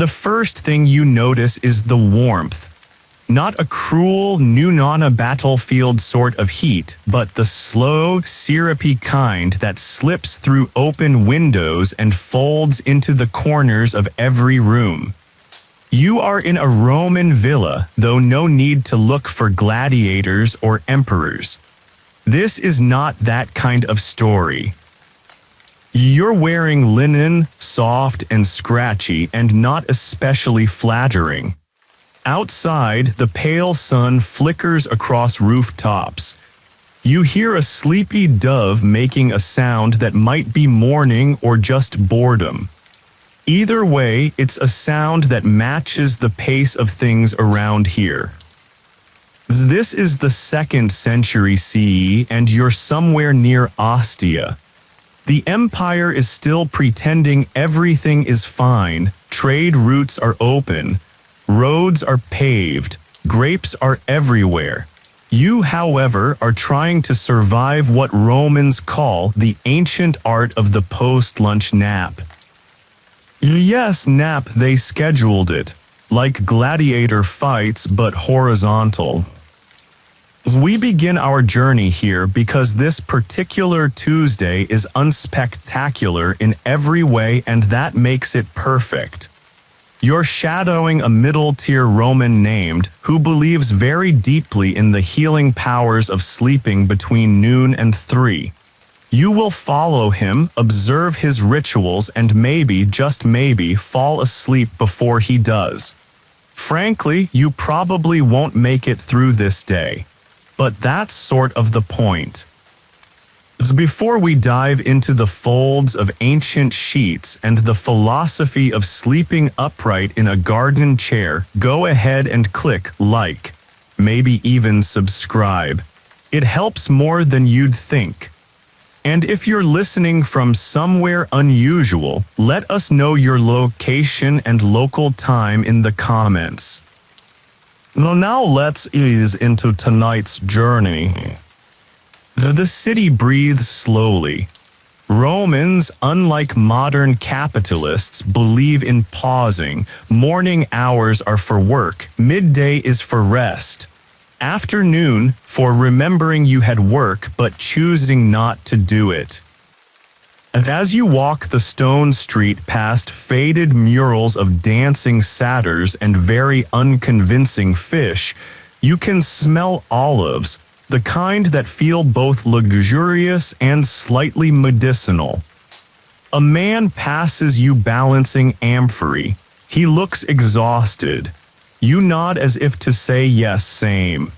The first thing you notice is the warmth. Not a cruel, noon-on a battlefield sort of heat, but the slow, syrupy kind that slips through open windows and folds into the corners of every room. You are in a Roman villa, though no need to look for gladiators or emperors. This is not that kind of story. You're wearing linen, soft and scratchy, and not especially flattering. Outside, the pale sun flickers across rooftops. You hear a sleepy dove making a sound that might be mourning or just boredom. Either way, it's a sound that matches the pace of things around here. This is the 2nd century CE, and you're somewhere near Ostia. The empire is still pretending everything is fine, trade routes are open, roads are paved, grapes are everywhere. You, however, are trying to survive what Romans call the ancient art of the post-lunch nap. Yes, nap, they scheduled it, like gladiator fights but horizontal. We begin our journey here because this particular Tuesday is unspectacular in every way, and that makes it perfect. You're shadowing a middle-tier Roman named who believes very deeply in the healing powers of sleeping between noon and 3. You will follow him, observe his rituals, and maybe, just maybe, fall asleep before he does. Frankly, you probably won't make it through this day. But that's sort of the point. Before we dive into the folds of ancient sheets and the philosophy of sleeping upright in a garden chair, go ahead and click like, maybe even subscribe. It helps more than you'd think. And if you're listening from somewhere unusual, let us know your location and local time in the comments. Now let's ease into tonight's journey. The city breathes slowly. Romans, unlike modern capitalists, believe in pausing. Morning hours are for work, midday is for rest. Afternoon, for remembering you had work but choosing not to do it. And as you walk the stone street past faded murals of dancing satyrs and very unconvincing fish, you can smell olives, the kind that feel both luxurious and slightly medicinal. A man passes you balancing amphory. He looks exhausted. You nod as if to say yes, same.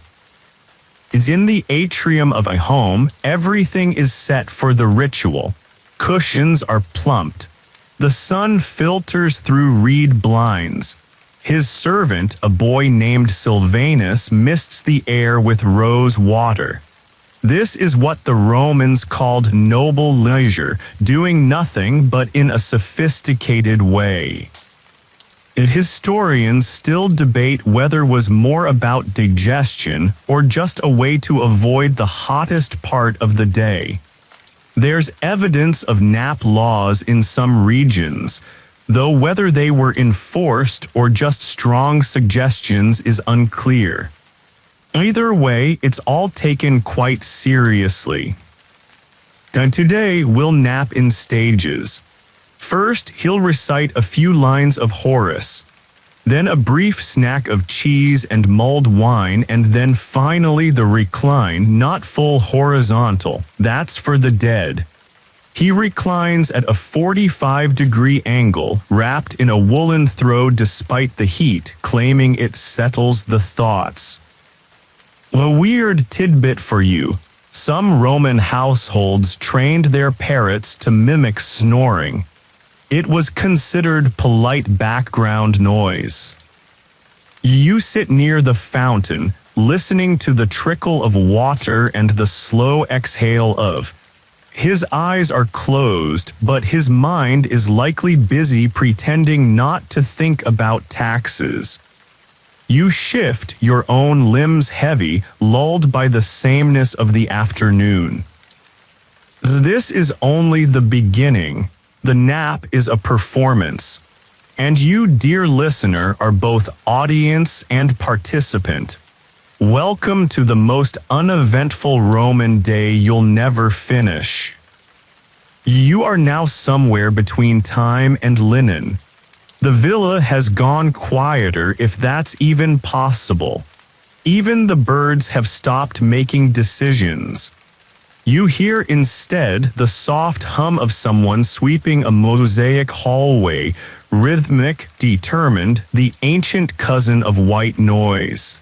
Is in the atrium of a home, everything is set for the ritual. Cushions are plumped. The sun filters through reed blinds. His servant, a boy named Silvanus, mists the air with rose water. This is what the Romans called noble leisure, doing nothing but in a sophisticated way. Historians still debate whether it was more about digestion or just a way to avoid the hottest part of the day. There's evidence of nap laws in some regions, though whether they were enforced or just strong suggestions is unclear. Either way, it's all taken quite seriously. And today, we'll nap in stages. First, he'll recite a few lines of Horace, then a brief snack of cheese and mulled wine, and then finally the recline, not full horizontal. That's for the dead. He reclines at a 45-degree angle, wrapped in a woolen throw despite the heat, claiming it settles the thoughts. A weird tidbit for you. Some Roman households trained their parrots to mimic snoring. It was considered polite background noise. You sit near the fountain, listening to the trickle of water and the slow exhale of. His eyes are closed, but his mind is likely busy pretending not to think about taxes. You shift, your own limbs heavy, lulled by the sameness of the afternoon. This is only the beginning. The nap is a performance. And you, dear listener, are both audience and participant. Welcome to the most uneventful Roman day you'll never finish. You are now somewhere between time and linen. The villa has gone quieter, if that's even possible. Even the birds have stopped making decisions. You hear instead the soft hum of someone sweeping a mosaic hallway, rhythmic, determined, the ancient cousin of white noise.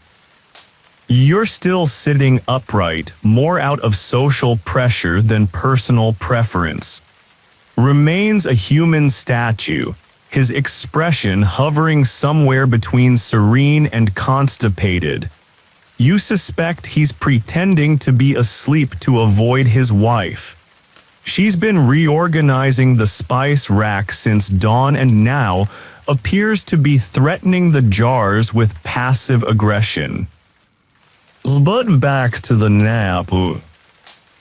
You're still sitting upright, more out of social pressure than personal preference. Remains a human statue, his expression hovering somewhere between serene and constipated. You suspect he's pretending to be asleep to avoid his wife. She's been reorganizing the spice rack since dawn and now appears to be threatening the jars with passive aggression. But back to the nap.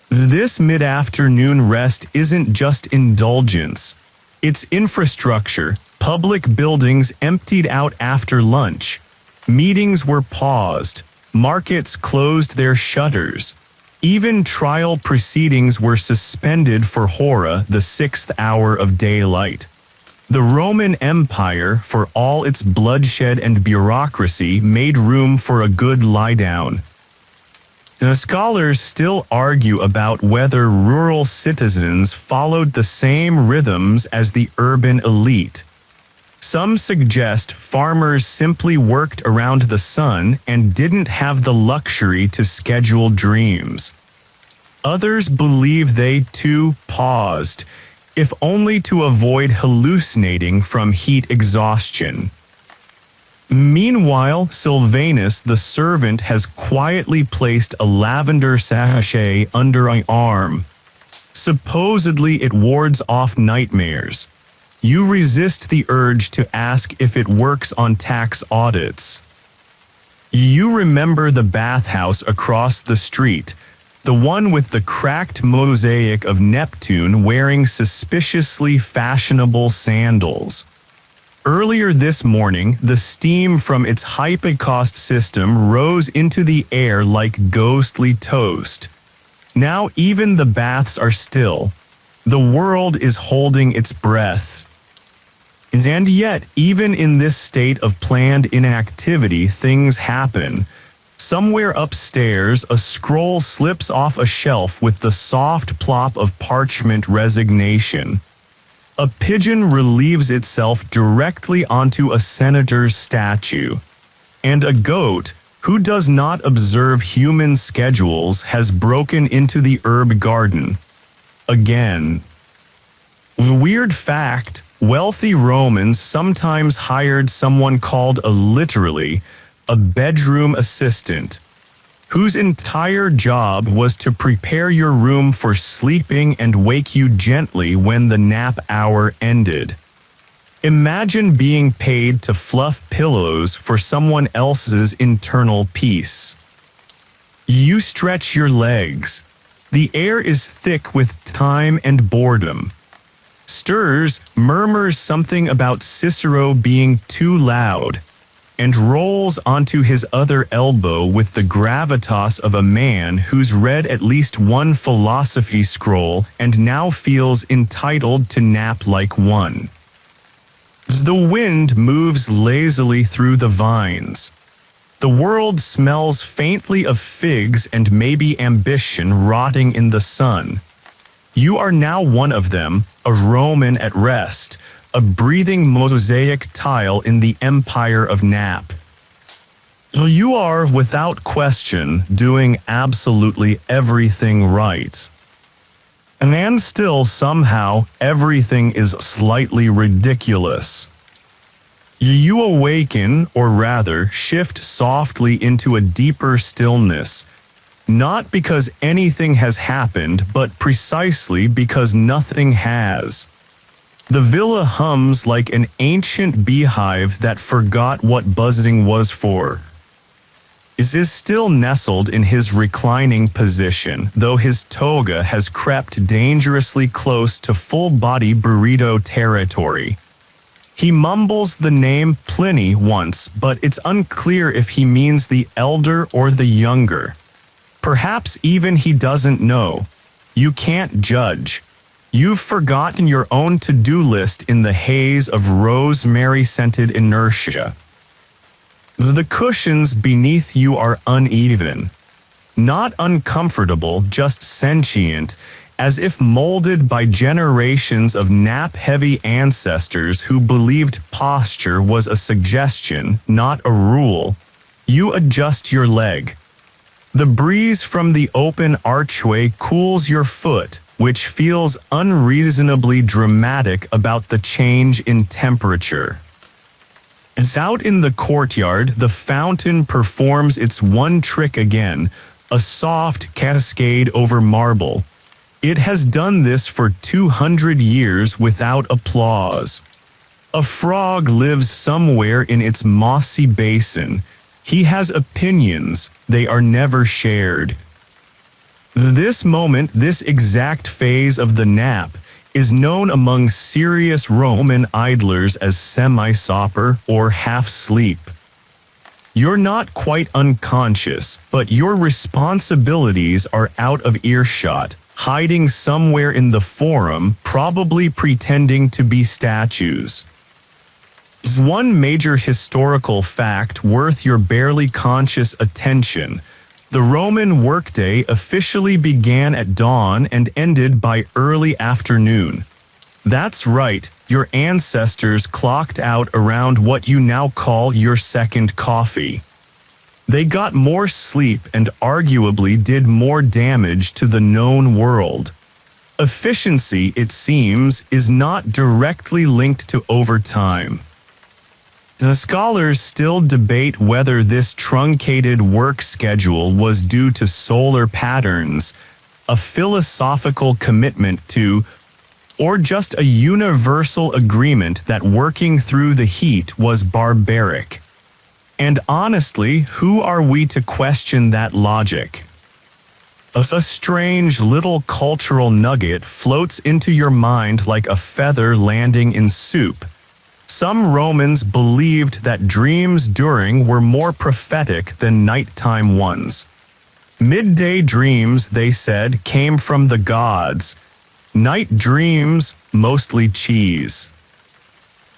This mid-afternoon rest isn't just indulgence. It's infrastructure, public buildings emptied out after lunch. Meetings were paused. Markets closed their shutters. Even trial proceedings were suspended for Hora, the 6th hour of daylight. The Roman Empire, for all its bloodshed and bureaucracy, made room for a good lie-down. The scholars still argue about whether rural citizens followed the same rhythms as the urban elite. Some suggest farmers simply worked around the sun and didn't have the luxury to schedule dreams. Others believe they too paused, if only to avoid hallucinating from heat exhaustion. Meanwhile, Sylvanus the servant has quietly placed a lavender sachet under an arm. Supposedly it wards off nightmares. You resist the urge to ask if it works on tax audits. You remember the bathhouse across the street, the one with the cracked mosaic of Neptune wearing suspiciously fashionable sandals. Earlier this morning, the steam from its hypocaust system rose into the air like ghostly toast. Now even the baths are still. The world is holding its breath. And yet, even in this state of planned inactivity, things happen. Somewhere upstairs, a scroll slips off a shelf with the soft plop of parchment resignation. A pigeon relieves itself directly onto a senator's statue. And a goat, who does not observe human schedules, has broken into the herb garden. Again. Weird fact, wealthy Romans sometimes hired someone called a bedroom assistant, whose entire job was to prepare your room for sleeping and wake you gently when the nap hour ended. Imagine being paid to fluff pillows for someone else's internal peace. You stretch your legs. The air is thick with time and boredom. Stirs, murmurs something about Cicero being too loud, and rolls onto his other elbow with the gravitas of a man who's read at least one philosophy scroll and now feels entitled to nap like one. The wind moves lazily through the vines. The world smells faintly of figs and maybe ambition rotting in the sun. You are now one of them, a Roman at rest, a breathing mosaic tile in the empire of nap. You are, without question, doing absolutely everything right. And still, somehow, everything is slightly ridiculous. You awaken, or rather, shift softly into a deeper stillness, not because anything has happened, but precisely because nothing has. The villa hums like an ancient beehive that forgot what buzzing was for. Is still nestled in his reclining position, though his toga has crept dangerously close to full-body burrito territory. He mumbles the name Pliny once, but it's unclear if he means the elder or the younger. Perhaps even he doesn't know. You can't judge. You've forgotten your own to-do list in the haze of rosemary-scented inertia. The cushions beneath you are uneven. Not uncomfortable, just sentient, as if molded by generations of nap-heavy ancestors who believed posture was a suggestion, not a rule. You adjust your leg. The breeze from the open archway cools your foot, which feels unreasonably dramatic about the change in temperature. As out in the courtyard, the fountain performs its one trick again, a soft cascade over marble. It has done this for 200 years without applause. A frog lives somewhere in its mossy basin. He has opinions, they are never shared. This moment, this exact phase of the nap, is known among serious Roman idlers as semi-sopor or half-sleep. You're not quite unconscious, but your responsibilities are out of earshot, hiding somewhere in the forum, probably pretending to be statues. One major historical fact worth your barely conscious attention: the Roman workday officially began at dawn and ended by early afternoon. That's right, your ancestors clocked out around what you now call your second coffee. They got more sleep and arguably did more damage to the known world. Efficiency, it seems, is not directly linked to overtime. The scholars still debate whether this truncated work schedule was due to solar patterns, a philosophical commitment to, or just a universal agreement that working through the heat was barbaric. And honestly, who are we to question that logic? A strange little cultural nugget floats into your mind like a feather landing in soup. Some Romans believed that dreams during were more prophetic than nighttime ones. Midday dreams, they said, came from the gods. Night dreams, mostly cheese.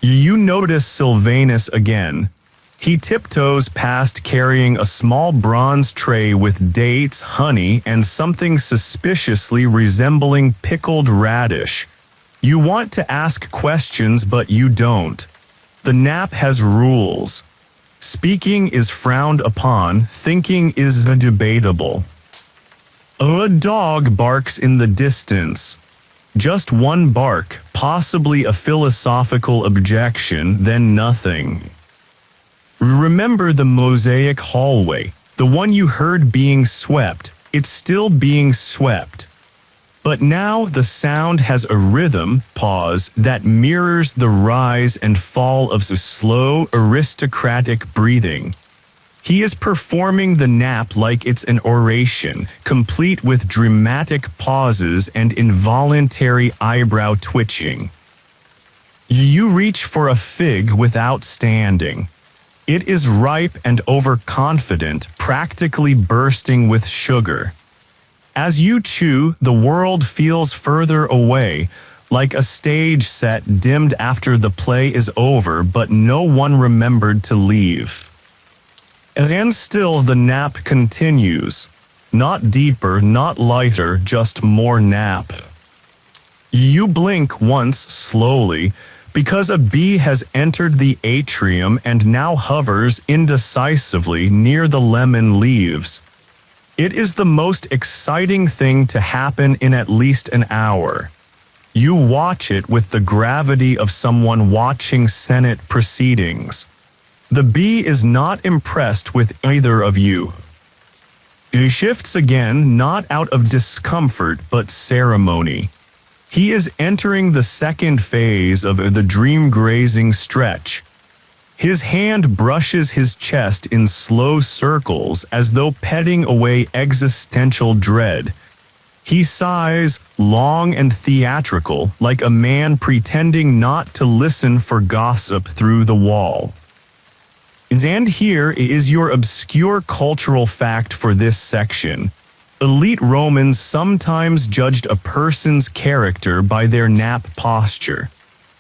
You notice Sylvanus again. He tiptoes past carrying a small bronze tray with dates, honey, and something suspiciously resembling pickled radish. You want to ask questions, but you don't. The nap has rules. Speaking is frowned upon, thinking is debatable. A dog barks in the distance. Just one bark, possibly a philosophical objection, then nothing. Remember the mosaic hallway, the one you heard being swept. It's still being swept. But now the sound has a rhythm, pause, that mirrors the rise and fall of the slow, aristocratic breathing. He is performing the nap like it's an oration, complete with dramatic pauses and involuntary eyebrow twitching. You reach for a fig without standing. It is ripe and overconfident, practically bursting with sugar. As you chew, the world feels further away, like a stage set dimmed after the play is over, but no one remembered to leave. And still the nap continues. Not deeper, not lighter, just more nap. You blink once slowly, because a bee has entered the atrium and now hovers indecisively near the lemon leaves. It is the most exciting thing to happen in at least an hour. You watch it with the gravity of someone watching Senate proceedings. The bee is not impressed with either of you. He shifts again, not out of discomfort but ceremony. He is entering the second phase of the dream-grazing stretch. His hand brushes his chest in slow circles as though petting away existential dread. He sighs, long and theatrical, like a man pretending not to listen for gossip through the wall. And here is your obscure cultural fact for this section. Elite Romans sometimes judged a person's character by their nap posture.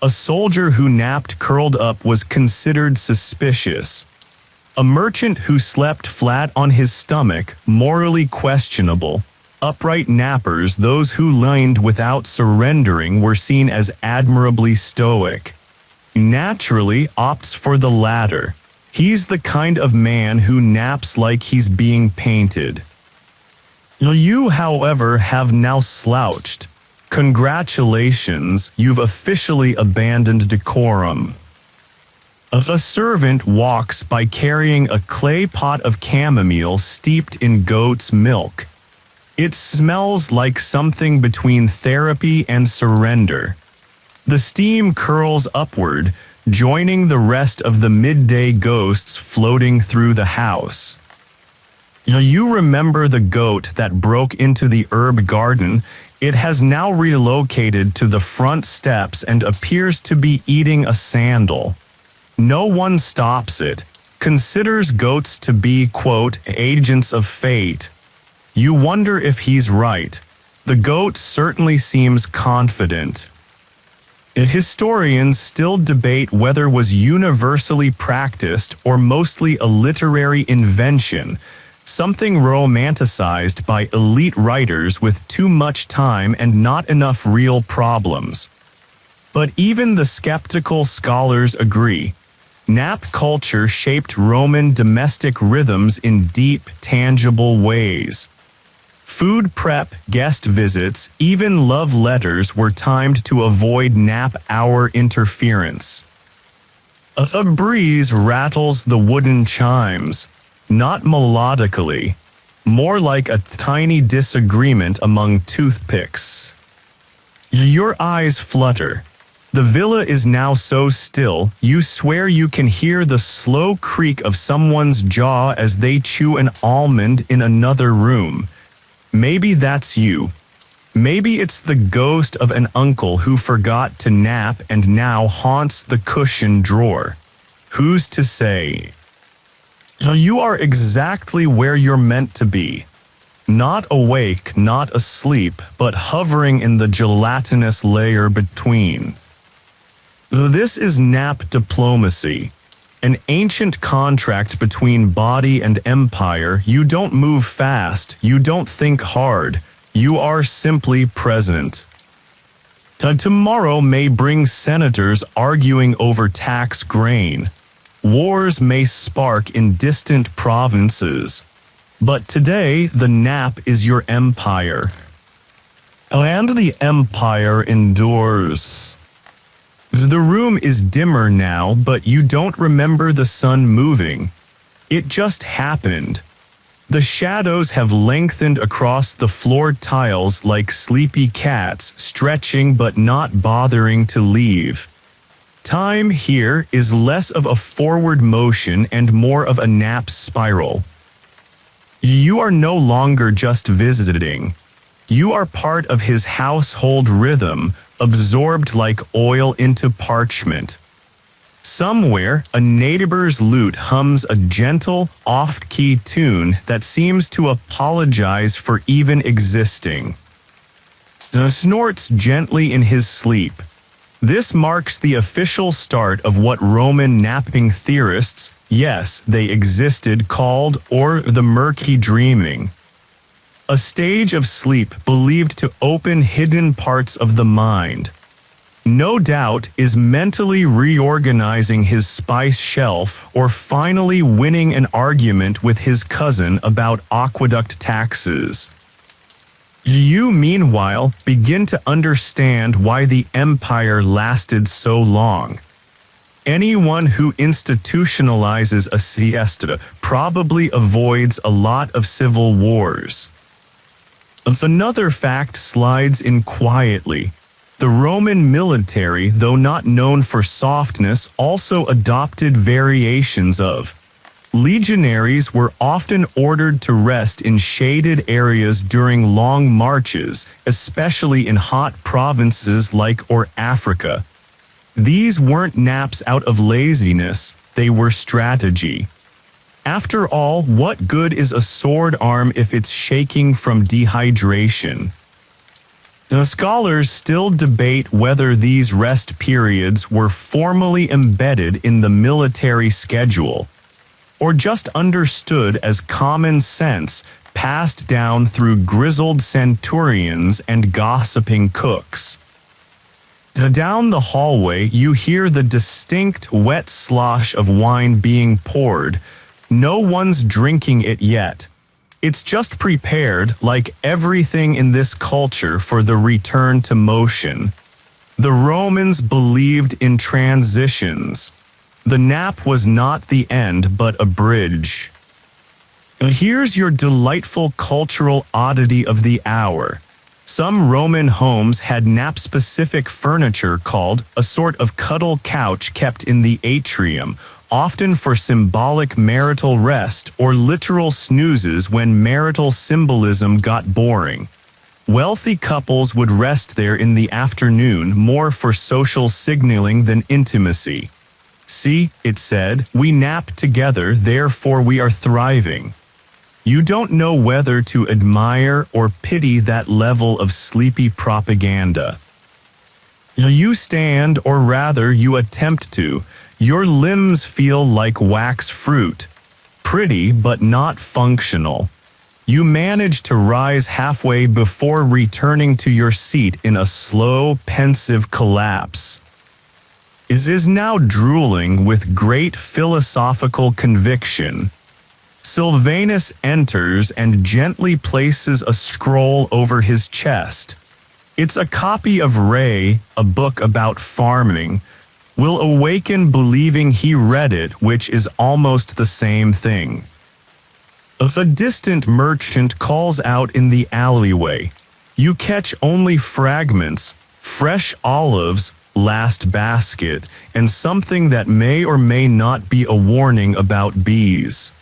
A soldier who napped curled up was considered suspicious. A merchant who slept flat on his stomach, morally questionable. Upright nappers, those who leaned without surrendering, were seen as admirably stoic. Naturally opts for the latter. He's the kind of man who naps like he's being painted. You, however, have now slouched. Congratulations, you've officially abandoned decorum. A servant walks by carrying a clay pot of chamomile steeped in goat's milk. It smells like something between therapy and surrender. The steam curls upward, joining the rest of the midday ghosts floating through the house. You remember the goat that broke into the herb garden? It has now relocated to the front steps and appears to be eating a sandal. No one stops it, considers goats to be, quote, agents of fate. You wonder if he's right. The goat certainly seems confident. Historians still debate whether was universally practiced or mostly a literary invention, something romanticized by elite writers with too much time and not enough real problems. But even the skeptical scholars agree. Nap culture shaped Roman domestic rhythms in deep, tangible ways. Food prep, guest visits, even love letters were timed to avoid nap hour interference. A breeze rattles the wooden chimes, not melodically, more like a tiny disagreement among toothpicks. Your eyes flutter. The villa is now so still, you swear you can hear the slow creak of someone's jaw as they chew an almond in another room. Maybe that's you. Maybe it's the ghost of an uncle who forgot to nap and now haunts the cushion drawer. Who's to say? You are exactly where you're meant to be. Not awake, not asleep, but hovering in the gelatinous layer between. This is nap diplomacy. An ancient contract between body and empire. You don't move fast, you don't think hard, you are simply present. Tomorrow may bring senators arguing over tax grain. Wars may spark in distant provinces. But today, the nap is your empire. And the empire endures. The room is dimmer now, but you don't remember the sun moving. It just happened. The shadows have lengthened across the floor tiles like sleepy cats, stretching but not bothering to leave. Time here is less of a forward motion and more of a nap spiral. You are no longer just visiting. You are part of his household rhythm, absorbed like oil into parchment. Somewhere, a neighbor's lute hums a gentle, off-key tune that seems to apologize for even existing. Snorts gently in his sleep. This marks the official start of what Roman napping theorists, yes, they existed, called, or the murky dreaming. A stage of sleep believed to open hidden parts of the mind. No doubt is mentally reorganizing his spice shelf or finally winning an argument with his cousin about aqueduct taxes. You, meanwhile, begin to understand why the empire lasted so long. Anyone who institutionalizes a siesta probably avoids a lot of civil wars. Another fact slides in quietly. The Roman military, though not known for softness, also adopted variations of Legionaries were often ordered to rest in shaded areas during long marches, especially in hot provinces like or Africa. These weren't naps out of laziness, they were strategy. After all, what good is a sword arm if it's shaking from dehydration? The scholars still debate whether these rest periods were formally embedded in the military schedule, or just understood as common sense passed down through grizzled centurions and gossiping cooks. Down the hallway, you hear the distinct wet slosh of wine being poured. No one's drinking it yet. It's just prepared, like everything in this culture, for the return to motion. The Romans believed in transitions. The nap was not the end, but a bridge. Here's your delightful cultural oddity of the hour. Some Roman homes had nap-specific furniture called a sort of cuddle couch kept in the atrium, often for symbolic marital rest or literal snoozes when marital symbolism got boring. Wealthy couples would rest there in the afternoon, more for social signaling than intimacy. "See," it said, "we nap together, therefore we are thriving." You don't know whether to admire or pity that level of sleepy propaganda. You stand, or rather you attempt to. Your limbs feel like wax fruit. Pretty but not functional. You manage to rise halfway before returning to your seat in a slow, pensive collapse. Is now drooling with great philosophical conviction. Sylvanus enters and gently places a scroll over his chest. It's a copy of Ray, a book about farming. Will awaken believing he read it, which is almost the same thing. As a distant merchant calls out in the alleyway, you catch only fragments, fresh olives, last basket, and something that may or may not be a warning about bees.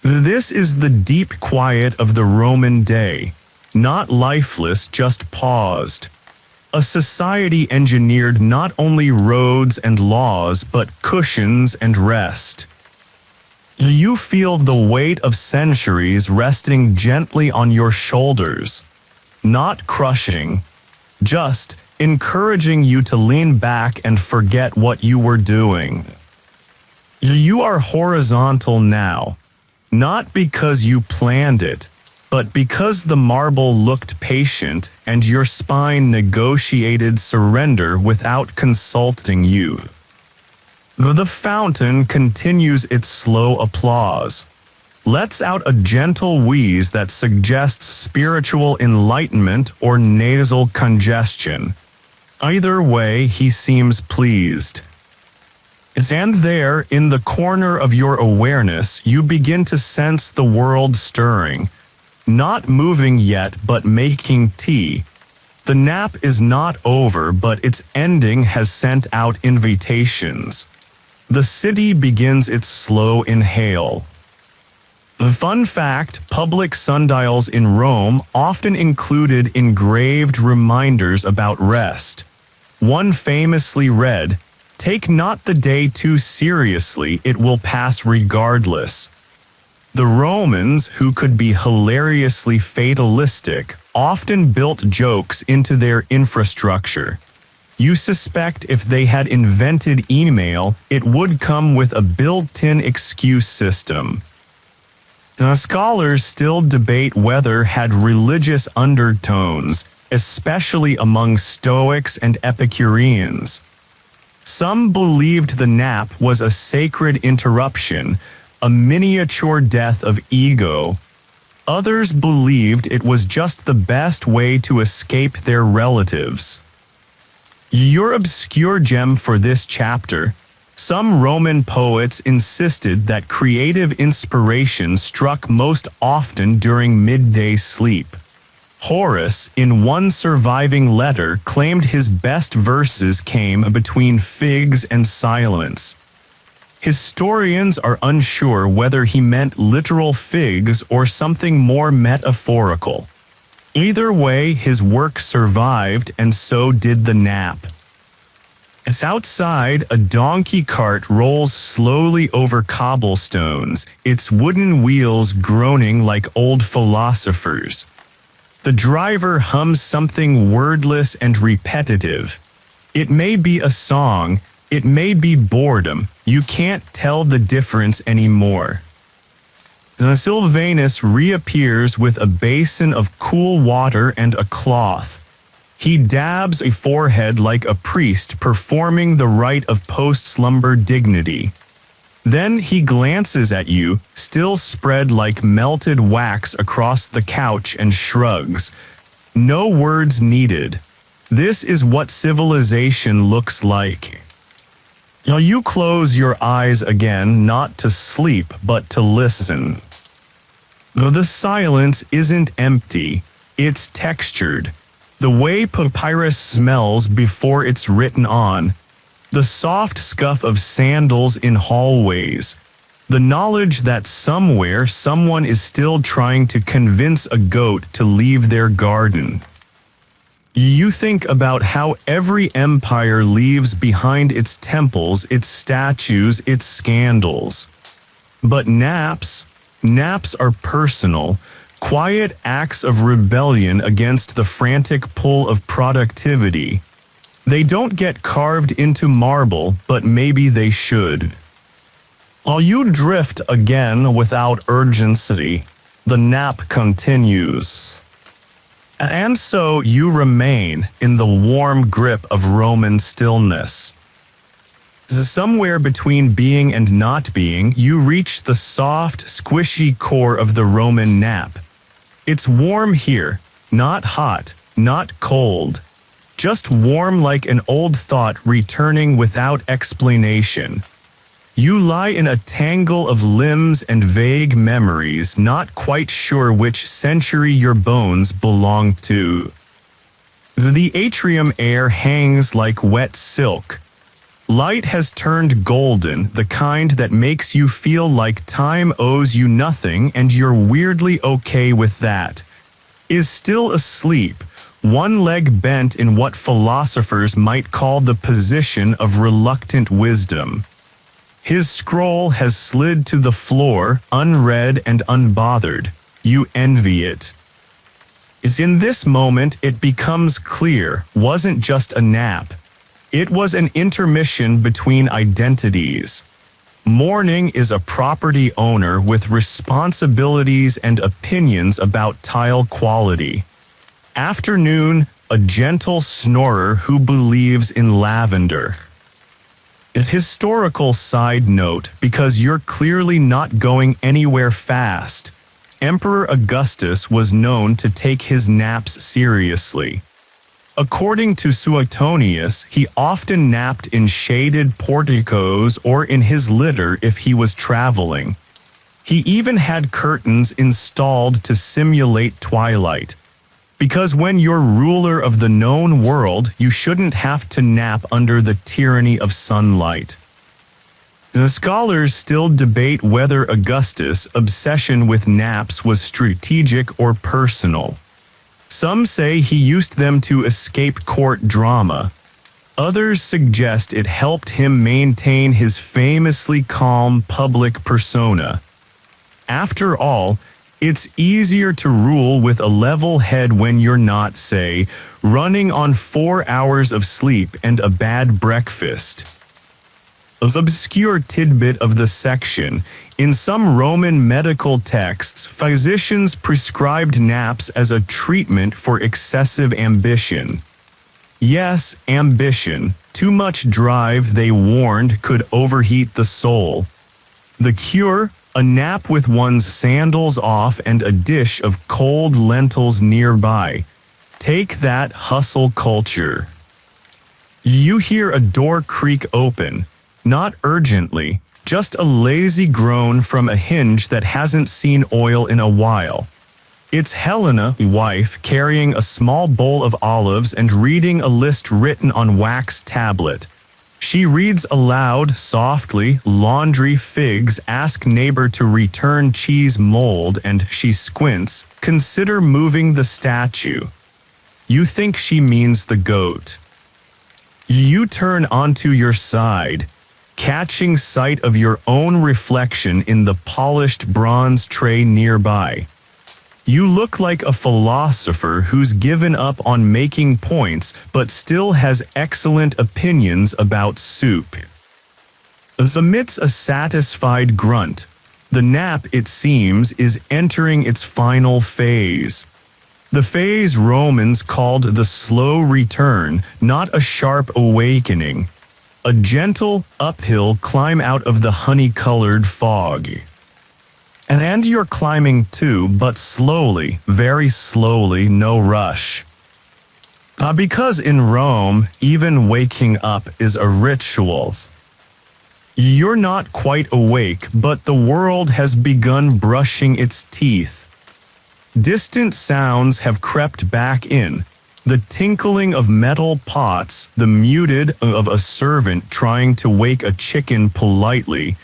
This is the deep quiet of the Roman day, not lifeless, just paused. A society engineered not only roads and laws but cushions and rest. You feel the weight of centuries resting gently on your shoulders, not crushing, just encouraging you to lean back and forget what you were doing. You are horizontal now, not because you planned it, but because the marble looked patient and your spine negotiated surrender without consulting you. The fountain continues its slow applause, lets out a gentle wheeze that suggests spiritual enlightenment or nasal congestion. Either way, he seems pleased. And there, in the corner of your awareness, you begin to sense the world stirring. Not moving yet, but making tea. The nap is not over, but its ending has sent out invitations. The city begins its slow inhale. The fun fact, public sundials in Rome often included engraved reminders about rest. One famously read, "Take not the day too seriously, it will pass regardless." The Romans, who could be hilariously fatalistic, often built jokes into their infrastructure. You suspect if they had invented email, it would come with a built-in excuse system. The scholars still debate whether had religious undertones, especially among Stoics and Epicureans. Some believed the nap was a sacred interruption, a miniature death of ego. Others believed it was just the best way to escape their relatives. Your obscure gem for this chapter: some Roman poets insisted that creative inspiration struck most often during midday sleep. Horace, in one surviving letter, claimed his best verses came between figs and silence. Historians are unsure whether he meant literal figs or something more metaphorical. Either way, his work survived, and so did the nap. As outside, a donkey cart rolls slowly over cobblestones, its wooden wheels groaning like old philosophers. The driver hums something wordless and repetitive. It may be a song, it may be boredom, you can't tell the difference anymore. Sylvanus reappears with a basin of cool water and a cloth. He dabs a forehead like a priest performing the rite of post-slumber dignity. Then he glances at you, still spread like melted wax across the couch, and shrugs. No words needed. This is what civilization looks like. Now you close your eyes again, not to sleep, but to listen. Though the silence isn't empty, it's textured. The way papyrus smells before it's written on, the soft scuff of sandals in hallways, the knowledge that somewhere someone is still trying to convince a goat to leave their garden. You think about how every empire leaves behind its temples, its statues, its scandals. But naps are personal, quiet acts of rebellion against the frantic pull of productivity. They don't get carved into marble, but maybe they should. While you drift again without urgency, the nap continues. And so you remain in the warm grip of Roman stillness. Somewhere between being and not being, you reach the soft, squishy core of the Roman nap. It's warm here, not hot, not cold. Just warm like an old thought returning without explanation. You lie in a tangle of limbs and vague memories, not quite sure which century your bones belong to. The atrium air hangs like wet silk. Light has turned golden, the kind that makes you feel like time owes you nothing and you're weirdly okay with that. Is still asleep, one leg bent in what philosophers might call the position of reluctant wisdom. His scroll has slid to the floor, unread and unbothered. You envy it. Is in this moment it becomes clear, wasn't just a nap. It was an intermission between identities. Morning is a property owner with responsibilities and opinions about tile quality. Afternoon, a gentle snorer who believes in lavender. A historical side note, because you're clearly not going anywhere fast. Emperor Augustus was known to take his naps seriously. According to Suetonius, he often napped in shaded porticos or in his litter if he was traveling. He even had curtains installed to simulate twilight. Because when you're ruler of the known world, you shouldn't have to nap under the tyranny of sunlight. The scholars still debate whether Augustus' obsession with naps was strategic or personal. Some say he used them to escape court drama. Others suggest it helped him maintain his famously calm public persona. After all, it's easier to rule with a level head when you're not, say, running on 4 hours of sleep and a bad breakfast. An obscure tidbit of the section, in some Roman medical texts, physicians prescribed naps as a treatment for excessive ambition. Yes, ambition, too much drive, they warned, could overheat the soul. The cure? A nap with one's sandals off and a dish of cold lentils nearby. Take that, hustle culture. You hear a door creak open, not urgently, just a lazy groan from a hinge that hasn't seen oil in a while. It's Helena, wife, carrying a small bowl of olives and reading a list written on wax tablet. She reads aloud softly, laundry figs, ask neighbor to return cheese mold, and she squints, consider moving the statue. You think she means the goat. You turn onto your side, catching sight of your own reflection in the polished bronze tray nearby. You look like a philosopher who's given up on making points but still has excellent opinions about soup. Amidst a satisfied grunt, the nap, it seems, is entering its final phase. The phase Romans called the slow return, not a sharp awakening. A gentle, uphill climb out of the honey-colored fog. And you're climbing too, but slowly, very slowly, no rush. Because in Rome, even waking up is a ritual. You're not quite awake, but the world has begun brushing its teeth. Distant sounds have crept back in. The tinkling of metal pots, the muted of a servant trying to wake a chicken politely,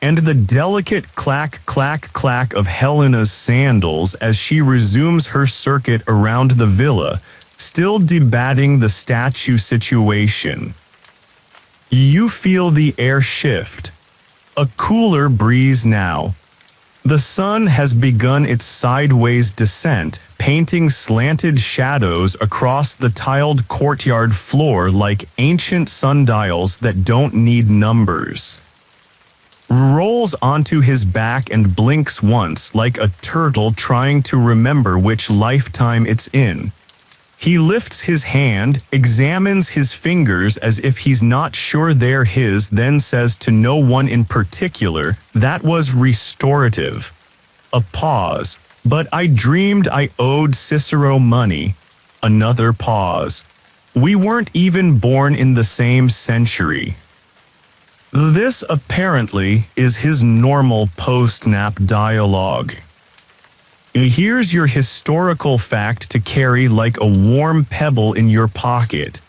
and the delicate clack, clack, clack of Helena's sandals as she resumes her circuit around the villa, still debating the statue situation. You feel the air shift. A cooler breeze now. The sun has begun its sideways descent, painting slanted shadows across the tiled courtyard floor like ancient sundials that don't need numbers. Rolls onto his back and blinks once like a turtle trying to remember which lifetime it's in. He lifts his hand, examines his fingers as if he's not sure they're his, then says to no one in particular, "That was restorative." A pause. "But I dreamed I owed Cicero money." Another pause. "We weren't even born in the same century." This, apparently, is his normal post-nap dialogue. Here's your historical fact to carry like a warm pebble in your pocket.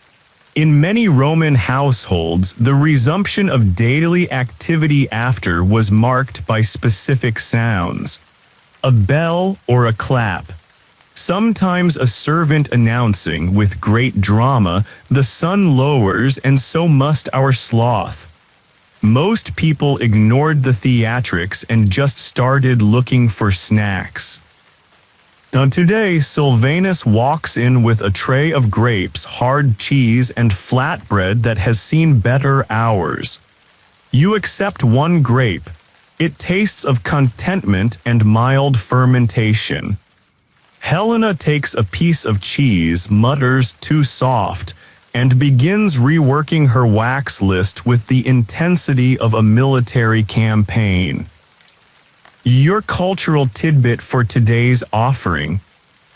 In many Roman households, the resumption of daily activity after was marked by specific sounds. A bell or a clap. Sometimes a servant announcing, with great drama, "The sun lowers and so must our sloth." Most people ignored the theatrics and just started looking for snacks. Today, Sylvanus walks in with a tray of grapes, hard cheese, and flatbread that has seen better hours. You accept one grape. It tastes of contentment and mild fermentation. Helena takes a piece of cheese, mutters "too soft," and begins reworking her wax list with the intensity of a military campaign. Your cultural tidbit for today's offering: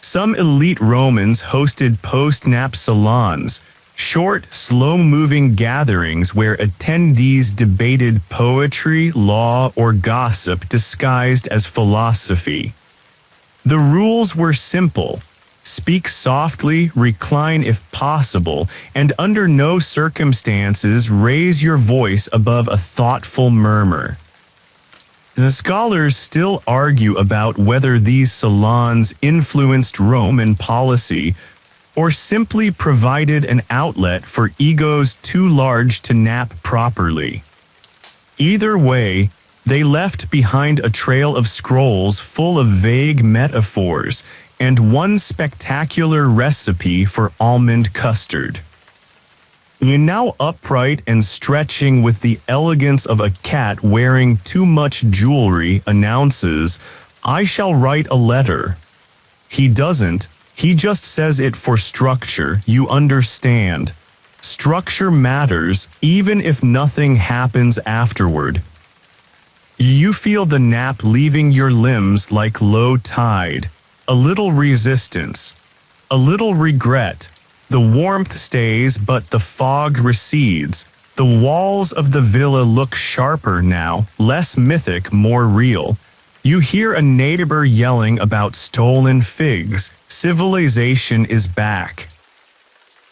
some elite Romans hosted post-nap salons, short, slow-moving gatherings where attendees debated poetry, law, or gossip disguised as philosophy. The rules were simple. Speak softly, recline if possible, and under no circumstances raise your voice above a thoughtful murmur. The scholars still argue about whether these salons influenced Roman policy or simply provided an outlet for egos too large to nap properly. Either way, they left behind a trail of scrolls full of vague metaphors and one spectacular recipe for almond custard. Now upright and stretching with the elegance of a cat wearing too much jewelry, announces, "I shall write a letter." He doesn't, he just says it for structure, you understand. Structure matters, even if nothing happens afterward. You feel the nap leaving your limbs like low tide. A little resistance, a little regret. The warmth stays, but the fog recedes. The walls of the villa look sharper now, less mythic, more real. You hear a neighbor yelling about stolen figs. Civilization is back.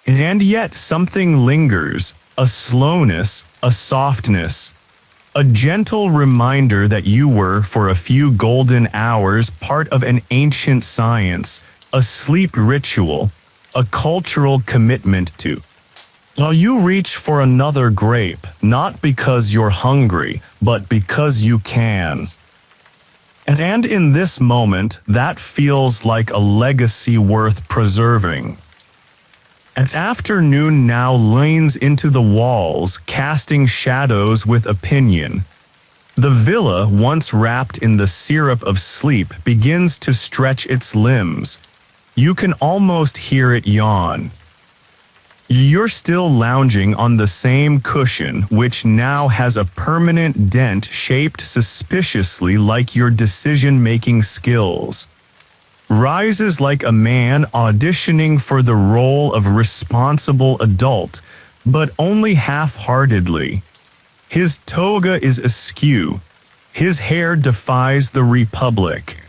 And yet something lingers. a slowness, a softness, a gentle reminder that you were, for a few golden hours, part of an ancient science, a sleep ritual, a cultural commitment to. Now you reach for another grape, not because you're hungry, but because you can. And in this moment, that feels like a legacy worth preserving. As afternoon now leans into the walls, casting shadows with opinion, the villa, once wrapped in the syrup of sleep, begins to stretch its limbs. You can almost hear it yawn. You're still lounging on the same cushion, which now has a permanent dent shaped suspiciously like your decision-making skills. Rises like a man auditioning for the role of responsible adult, but only half-heartedly. His toga is askew. His hair defies the republic.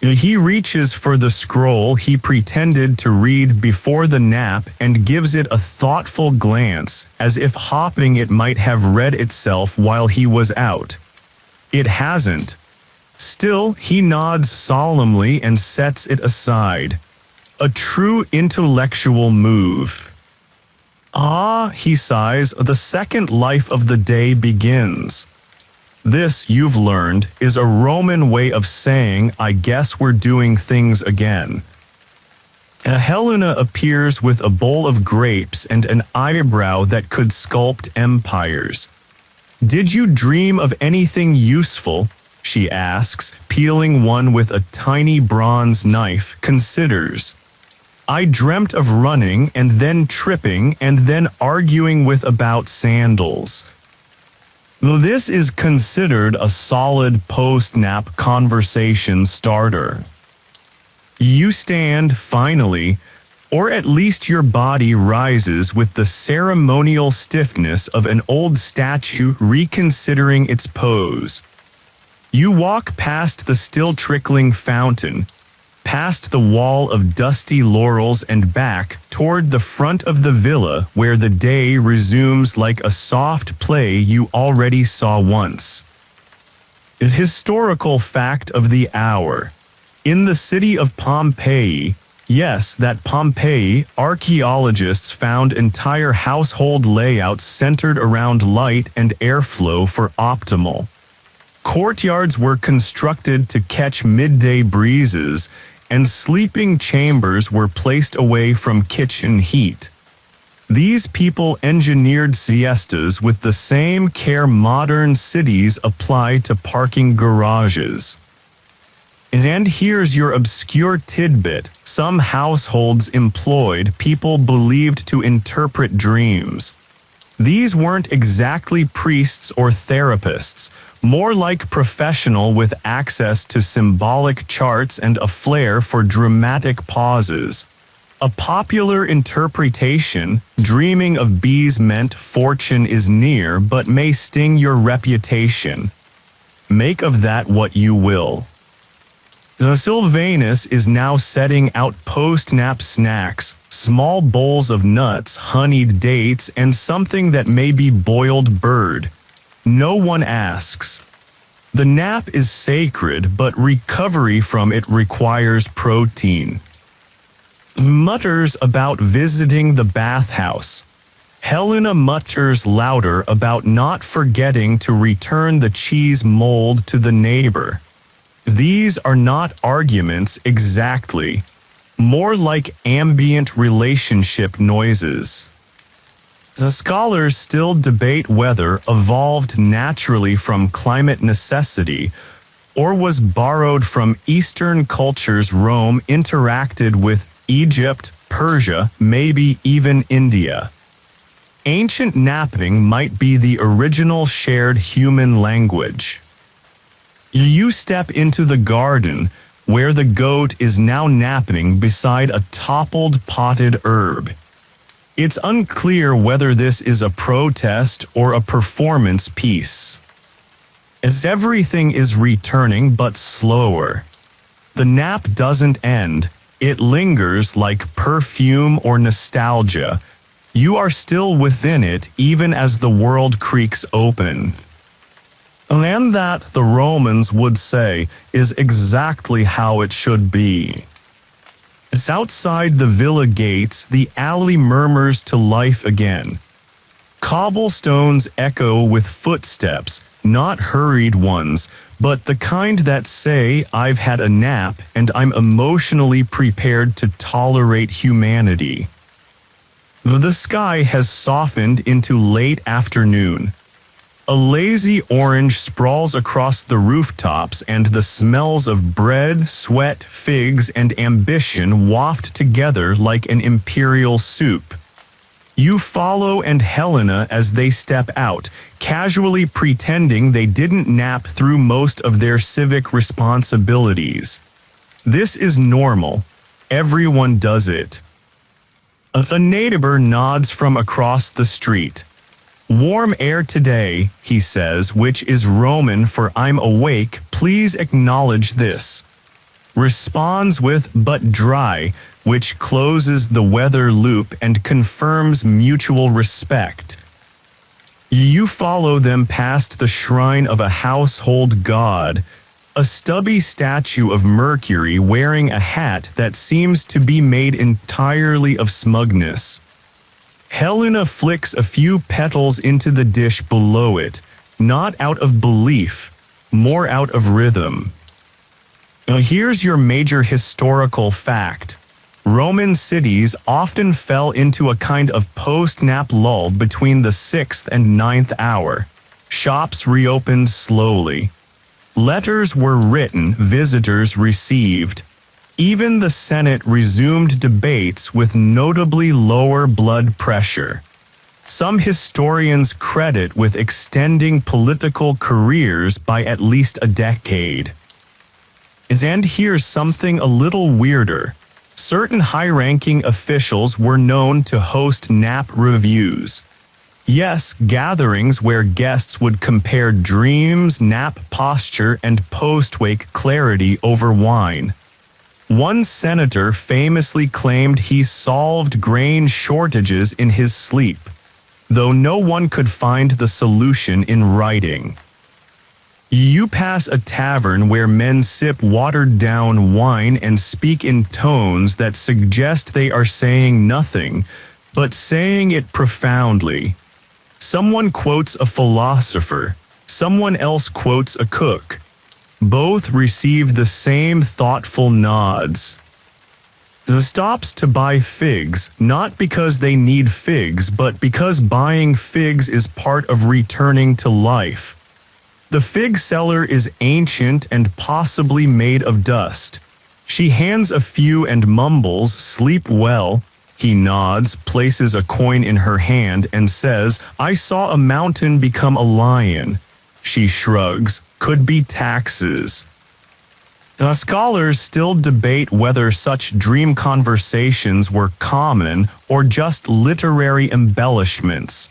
He reaches for the scroll he pretended to read before the nap and gives it a thoughtful glance, as if hoping it might have read itself while he was out. It hasn't. Still, he nods solemnly and sets it aside. A true intellectual move. Ah, he sighs, the second life of the day begins. This, you've learned, is a Roman way of saying, I guess we're doing things again. Helena appears with a bowl of grapes and an eyebrow that could sculpt empires. Did you dream of anything useful? She asks, peeling one with a tiny bronze knife, considers. I dreamt of running and then tripping and then arguing with about sandals. This is considered a solid post-nap conversation starter. You stand, finally, or at least your body rises with the ceremonial stiffness of an old statue reconsidering its pose. You walk past the still trickling fountain, past the wall of dusty laurels and back toward the front of the villa where the day resumes like a soft play you already saw once. The historical fact of the hour. In the city of Pompeii, yes, that Pompeii, archaeologists found entire household layouts centered around light and airflow for optimal. Courtyards were constructed to catch midday breezes, and sleeping chambers were placed away from kitchen heat. These people engineered siestas with the same care modern cities apply to parking garages. And here's your obscure tidbit: some households employed people believed to interpret dreams. These weren't exactly priests or therapists, more like professional with access to symbolic charts and a flair for dramatic pauses. A popular interpretation, dreaming of bees meant fortune is near but may sting your reputation. Make of that what you will. The Sylvanus is now setting out post-nap snacks, small bowls of nuts, honeyed dates, and something that may be boiled bird. No one asks. The nap is sacred, but recovery from it requires protein. Mutters about visiting the bathhouse. Helena mutters louder about not forgetting to return the cheese mold to the neighbor. These are not arguments exactly, more like ambient relationship noises. The scholars still debate whether evolved naturally from climate necessity or was borrowed from Eastern cultures. Rome interacted with Egypt, Persia, maybe even India. Ancient napping might be the original shared human language. You step into the garden, where the goat is now napping beside a toppled potted herb. It's unclear whether this is a protest or a performance piece. As everything is returning but slower. The nap doesn't end, it lingers like perfume or nostalgia. You are still within it even as the world creaks open. And that, the Romans would say, is exactly how it should be. As outside the villa gates, the alley murmurs to life again. Cobblestones echo with footsteps, not hurried ones, but the kind that say, I've had a nap and I'm emotionally prepared to tolerate humanity. The sky has softened into late afternoon. A lazy orange sprawls across the rooftops and the smells of bread, sweat, figs, and ambition waft together like an imperial soup. You follow and Helena as they step out, casually pretending they didn't nap through most of their civic responsibilities. This is normal. Everyone does it. A neighbor nods from across the street. Warm air today, he says, which is Roman for I'm awake, please acknowledge this. Responds with but dry, which closes the weather loop and confirms mutual respect. You follow them past the shrine of a household god, a stubby statue of Mercury wearing a hat that seems to be made entirely of smugness. Helena flicks a few petals into the dish below it, not out of belief, more out of rhythm. Now here's your major historical fact. Roman cities often fell into a kind of post-nap lull between the 6th and 9th hour. Shops reopened slowly. Letters were written, visitors received. Even the Senate resumed debates with notably lower blood pressure. Some historians credit with extending political careers by at least a decade. And here's something a little weirder. Certain high-ranking officials were known to host nap reviews. Yes, gatherings where guests would compare dreams, nap posture, and post-wake clarity over wine. One senator famously claimed he solved grain shortages in his sleep, though no one could find the solution in writing. You pass a tavern where men sip watered-down wine and speak in tones that suggest they are saying nothing, but saying it profoundly. Someone quotes a philosopher, someone else quotes a cook. Both receive the same thoughtful nods. The stops to buy figs, not because they need figs, but because buying figs is part of returning to life. The fig seller is ancient and possibly made of dust. She hands a few and mumbles, "Sleep well." He nods, places a coin in her hand, and says, "I saw a mountain become a lion." She shrugs, "Could be taxes." The scholars still debate whether such dream conversations were common or just literary embellishments.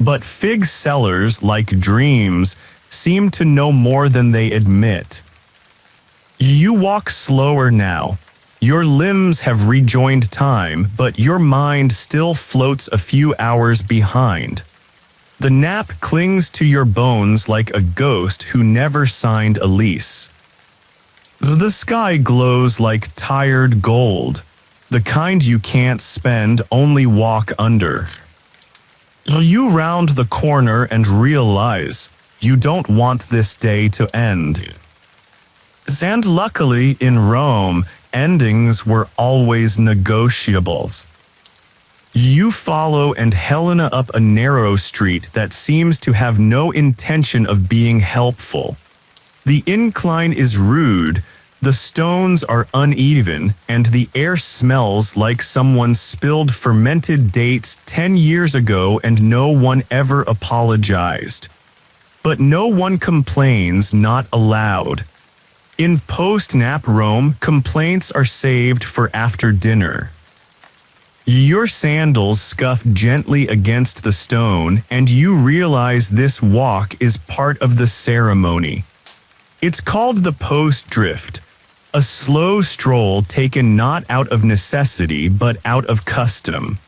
But fig sellers, like dreams, seem to know more than they admit. You walk slower now. Your limbs have rejoined time, but your mind still floats a few hours behind. The nap clings to your bones like a ghost who never signed a lease. The sky glows like tired gold, the kind you can't spend, only walk under. You round the corner and realize you don't want this day to end. And luckily in Rome, endings were always negotiables. You follow and Helena up a narrow street that seems to have no intention of being helpful. The incline is rude, the stones are uneven, and the air smells like someone spilled fermented dates 10 years ago and no one ever apologized. But no one complains, not allowed. In post-nap Rome, complaints are saved for after dinner. Your sandals scuff gently against the stone, and you realize this walk is part of the ceremony. It's called the post-drift, a slow stroll taken not out of necessity but out of custom.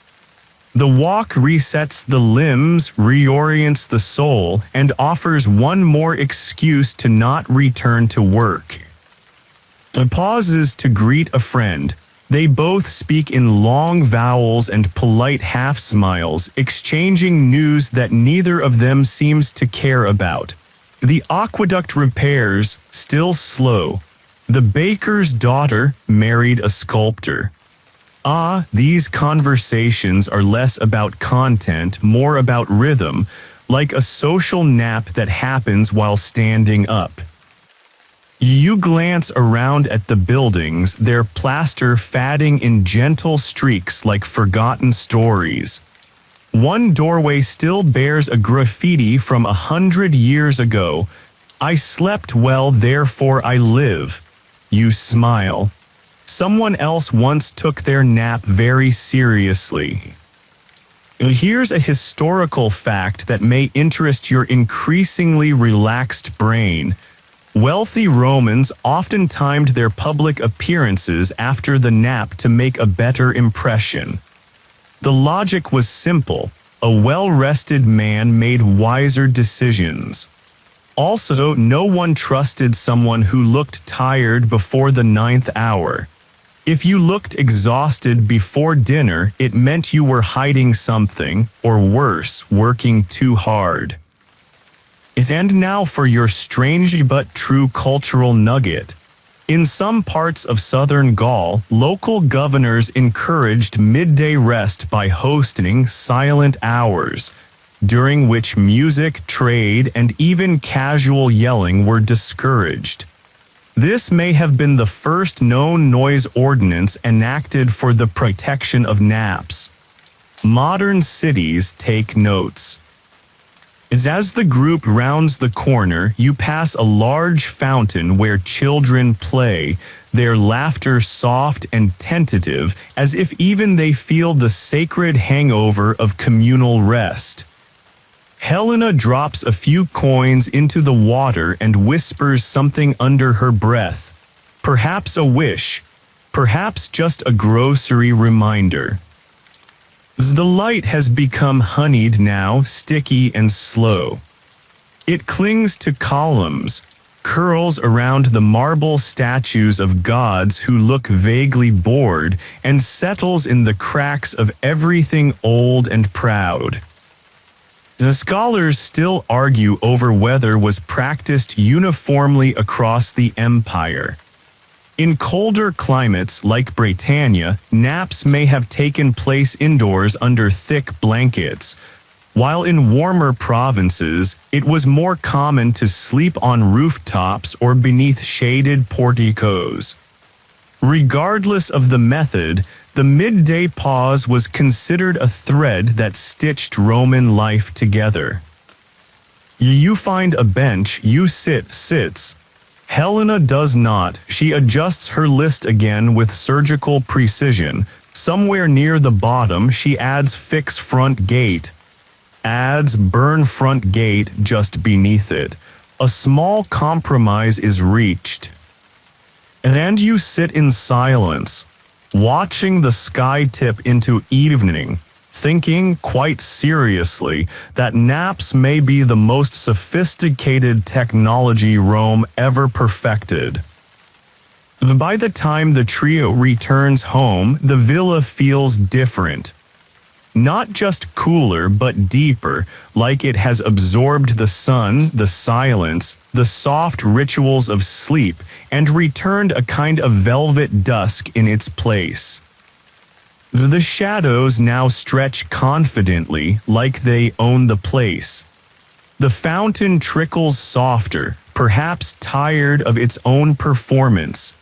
The walk resets the limbs, reorients the soul, and offers one more excuse to not return to work. The pauses to greet a friend. They both speak in long vowels and polite half-smiles, exchanging news that neither of them seems to care about. The aqueduct repairs, still slow. The baker's daughter married a sculptor. These conversations are less about content, more about rhythm, like a social nap that happens while standing up. You glance around at the buildings, their plaster fading in gentle streaks like forgotten stories. One doorway still bears a graffiti from 100 years ago. "I slept well, therefore I live." You smile. Someone else once took their nap very seriously. Here's a historical fact that may interest your increasingly relaxed brain. Wealthy Romans often timed their public appearances after the nap to make a better impression. The logic was simple: a well-rested man made wiser decisions. Also, no one trusted someone who looked tired before the 9th hour. If you looked exhausted before dinner, it meant you were hiding something, or worse, working too hard. And now for your strange but true cultural nugget. In some parts of southern Gaul, local governors encouraged midday rest by hosting silent hours, during which music, trade, and even casual yelling were discouraged. This may have been the first known noise ordinance enacted for the protection of naps. Modern cities take notes. As the group rounds the corner, you pass a large fountain where children play, their laughter soft and tentative, as if even they feel the sacred hangover of communal rest. Helena drops a few coins into the water and whispers something under her breath. Perhaps a wish, perhaps just a grocery reminder. The light has become honeyed now, sticky and slow. It clings to columns, curls around the marble statues of gods who look vaguely bored, and settles in the cracks of everything old and proud. The scholars still argue over whether was practiced uniformly across the empire. In colder climates like Britannia, naps may have taken place indoors under thick blankets, while in warmer provinces, it was more common to sleep on rooftops or beneath shaded porticos. Regardless of the method, the midday pause was considered a thread that stitched Roman life together. You find a bench, you sits. Helena does not. She adjusts her list again with surgical precision. Somewhere near the bottom, she adds fix front gate. Adds burn front gate just beneath it. A small compromise is reached. And you sit in silence, watching the sky tip into evening, thinking quite seriously that naps may be the most sophisticated technology Rome ever perfected. By the time the trio returns home, the villa feels different. Not just cooler, but deeper, like it has absorbed the sun, the silence, the soft rituals of sleep, and returned a kind of velvet dusk in its place. The shadows now stretch confidently, like they own the place. The fountain trickles softer, perhaps tired of its own performance.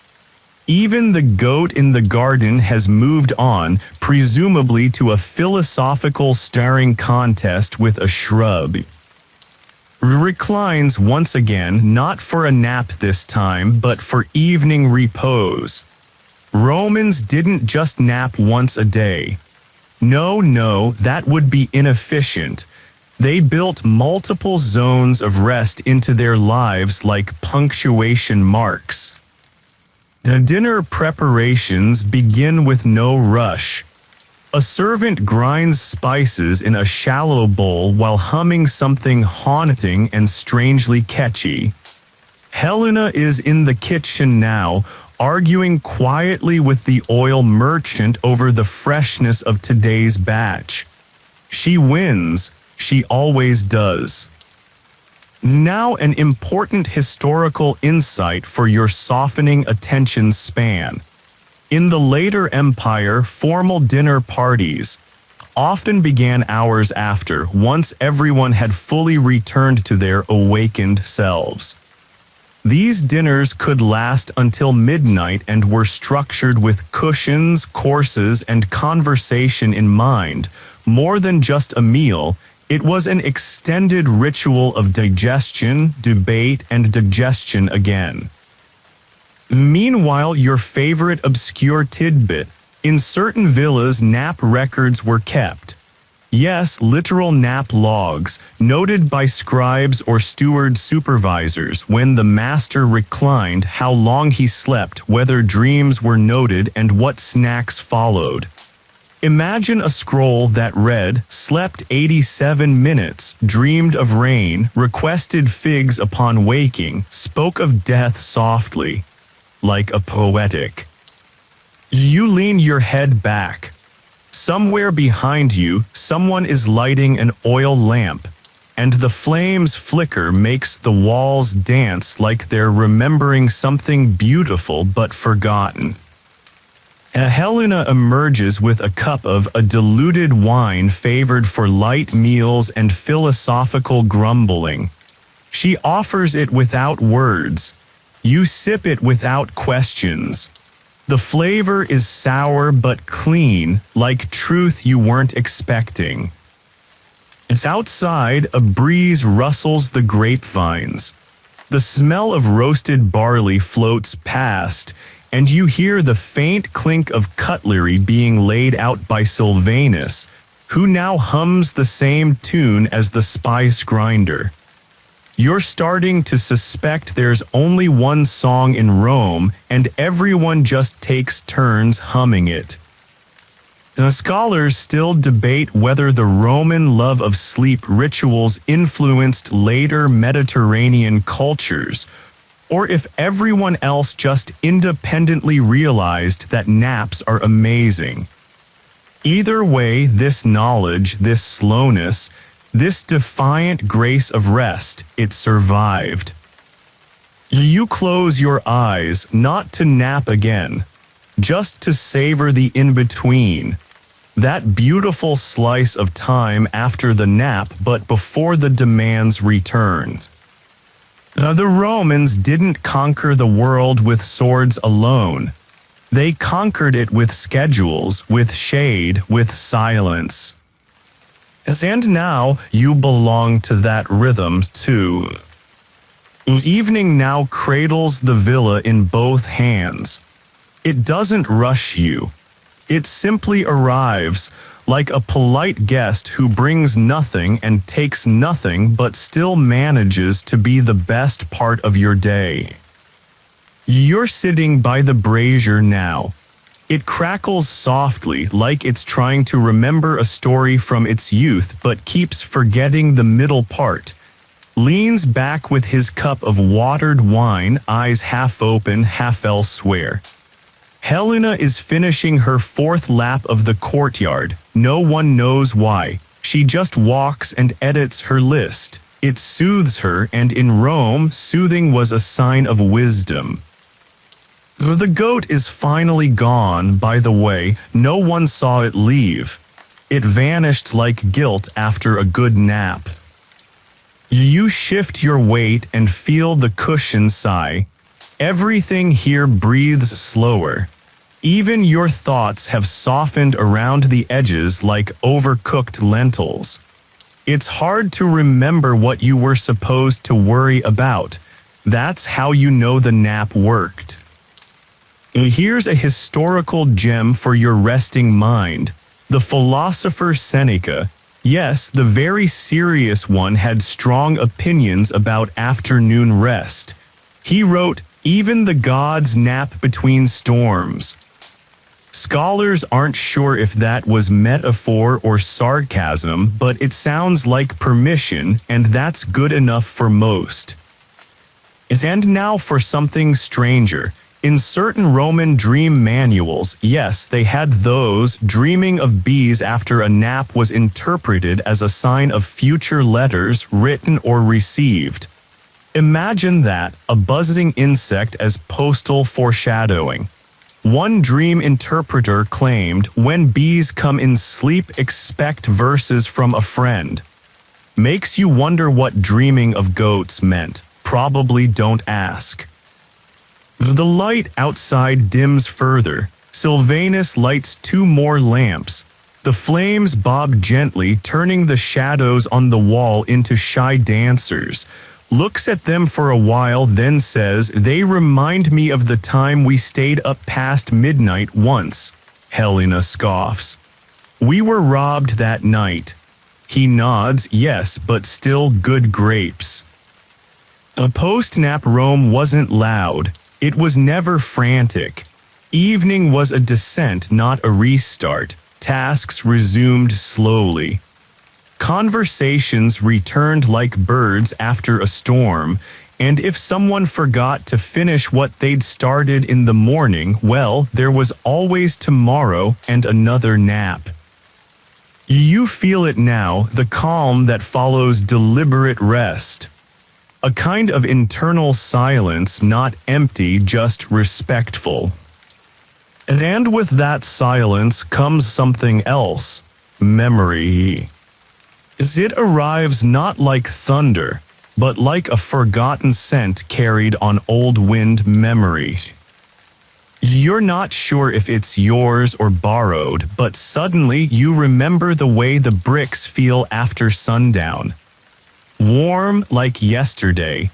Even the goat in the garden has moved on, presumably to a philosophical staring contest with a shrub. Reclines once again, not for a nap this time, but for evening repose. Romans didn't just nap once a day. No, that would be inefficient. They built multiple zones of rest into their lives like punctuation marks. The dinner preparations begin with no rush. A servant grinds spices in a shallow bowl while humming something haunting and strangely catchy. Helena is in the kitchen now, arguing quietly with the oil merchant over the freshness of today's batch. She wins, she always does. Now an important historical insight for your softening attention span. In the later empire, formal dinner parties often began hours after, once everyone had fully returned to their awakened selves. These dinners could last until midnight and were structured with cushions, courses, and conversation in mind. More than just a meal, it was an extended ritual of digestion, debate, and digestion again. Meanwhile, your favorite obscure tidbit: in certain villas, nap records were kept. Yes, literal nap logs, noted by scribes or steward supervisors when the master reclined, how long he slept, whether dreams were noted, and what snacks followed. Imagine a scroll that read, slept 87 minutes, dreamed of rain, requested figs upon waking, spoke of death softly, like a poetic. You lean your head back. Somewhere behind you, someone is lighting an oil lamp, and the flames flicker makes the walls dance like they're remembering something beautiful but forgotten. Helena emerges with a cup of a diluted wine favored for light meals and philosophical grumbling. She offers it without words. You sip it without questions. The flavor is sour but clean, like truth you weren't expecting. As outside, a breeze rustles the grapevines. The smell of roasted barley floats past, and you hear the faint clink of cutlery being laid out by Sylvanus, who now hums the same tune as the spice grinder. You're starting to suspect there's only one song in Rome, and everyone just takes turns humming it. The scholars still debate whether the Roman love of sleep rituals influenced later Mediterranean cultures, or if everyone else just independently realized that naps are amazing. Either way, this knowledge, this slowness, this defiant grace of rest, it survived. You close your eyes, not to nap again, just to savor the in-between. That beautiful slice of time after the nap but before the demands returned. The Romans didn't conquer the world with swords alone. They conquered it with schedules, with shade, with silence. And now you belong to that rhythm too. Evening now cradles the villa in both hands. It doesn't rush you. It simply arrives, like a polite guest who brings nothing and takes nothing but still manages to be the best part of your day. You're sitting by the brazier now. It crackles softly, like it's trying to remember a story from its youth but keeps forgetting the middle part. Leans back with his cup of watered wine, eyes half open, half elsewhere. Helena is finishing her fourth lap of the courtyard. No one knows why. She just walks and edits her list. It soothes her, and in Rome, soothing was a sign of wisdom. The goat is finally gone, by the way. No one saw it leave. It vanished like guilt after a good nap. You shift your weight and feel the cushion sigh. Everything here breathes slower. Even your thoughts have softened around the edges like overcooked lentils. It's hard to remember what you were supposed to worry about. That's how you know the nap worked. Here's a historical gem for your resting mind. The philosopher Seneca, yes, the very serious one, had strong opinions about afternoon rest. He wrote, "Even the gods nap between storms." Scholars aren't sure if that was metaphor or sarcasm, but it sounds like permission, and that's good enough for most. And now for something stranger. In certain Roman dream manuals, yes, they had those, dreaming of bees after a nap was interpreted as a sign of future letters written or received. Imagine that, a buzzing insect as postal foreshadowing. One dream interpreter claimed, when bees come in sleep, expect verses from a friend. Makes you wonder what dreaming of goats meant. Probably don't ask. The light outside dims further. Sylvanus lights 2 more lamps. The flames bob gently, turning the shadows on the wall into shy dancers. Looks at them for a while, then says, "They remind me of the time we stayed up past midnight once." Helena scoffs. "We were robbed that night." He nods, yes, but still good grapes. The post-nap Rome wasn't loud. It was never frantic. Evening was a descent, not a restart. Tasks resumed slowly. Conversations returned like birds after a storm, and if someone forgot to finish what they'd started in the morning, well, there was always tomorrow and another nap. You feel it now, the calm that follows deliberate rest. A kind of internal silence, not empty, just respectful. And with that silence comes something else, memory. It arrives not like thunder, but like a forgotten scent carried on old wind memory. You're not sure if it's yours or borrowed, but suddenly you remember the way the bricks feel after sundown. Warm like yesterday.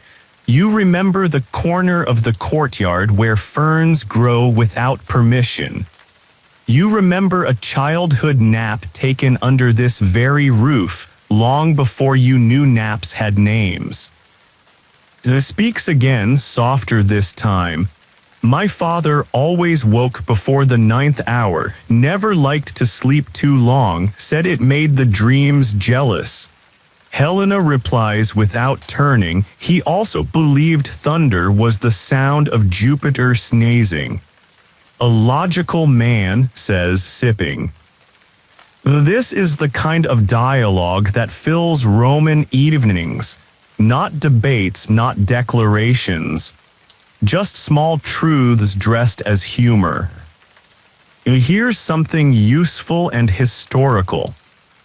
You remember the corner of the courtyard where ferns grow without permission. You remember a childhood nap taken under this very roof, long before you knew naps had names. Speaks again, softer this time. My father always woke before the 9th hour, never liked to sleep too long, said it made the dreams jealous. Helena replies without turning, he also believed thunder was the sound of Jupiter sneezing. A logical man, says sipping. This is the kind of dialogue that fills Roman evenings. Not debates, not declarations. Just small truths dressed as humor. Here's something useful and historical.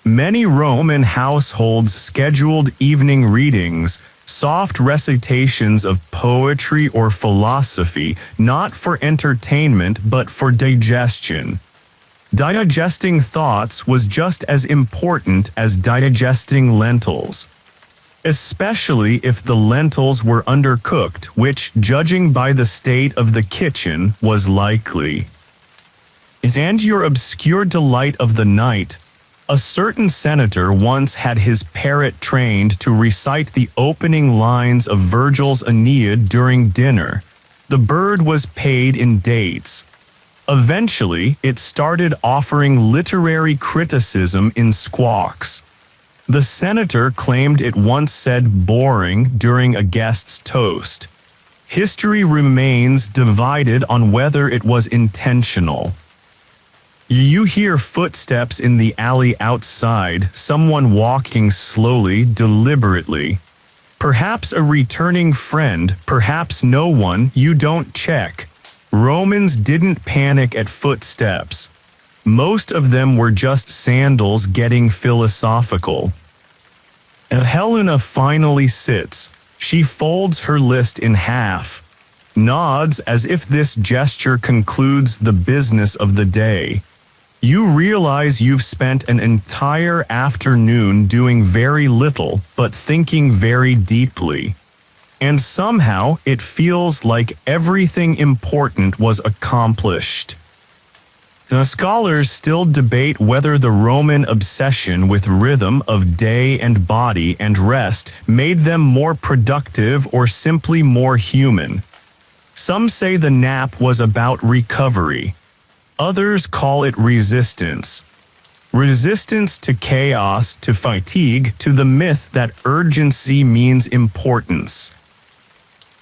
Many Roman households scheduled evening readings, soft recitations of poetry or philosophy, not for entertainment but for digestion. Digesting thoughts was just as important as digesting lentils. Especially if the lentils were undercooked, which, judging by the state of the kitchen, was likely. And your obscure delight of the night. A certain senator once had his parrot trained to recite the opening lines of Virgil's Aeneid during dinner. The bird was paid in dates. Eventually, it started offering literary criticism in squawks. The senator claimed it once said boring during a guest's toast. History remains divided on whether it was intentional. You hear footsteps in the alley outside, someone walking slowly, deliberately. Perhaps a returning friend, perhaps no one, you don't check. Romans didn't panic at footsteps. Most of them were just sandals getting philosophical. Helena finally sits. She folds her list in half. Nods as if this gesture concludes the business of the day. You realize you've spent an entire afternoon doing very little, but thinking very deeply. And somehow it feels like everything important was accomplished. The scholars still debate whether the Roman obsession with rhythm of day and body and rest made them more productive or simply more human. Some say the nap was about recovery. Others call it resistance. Resistance to chaos, to fatigue, to the myth that urgency means importance.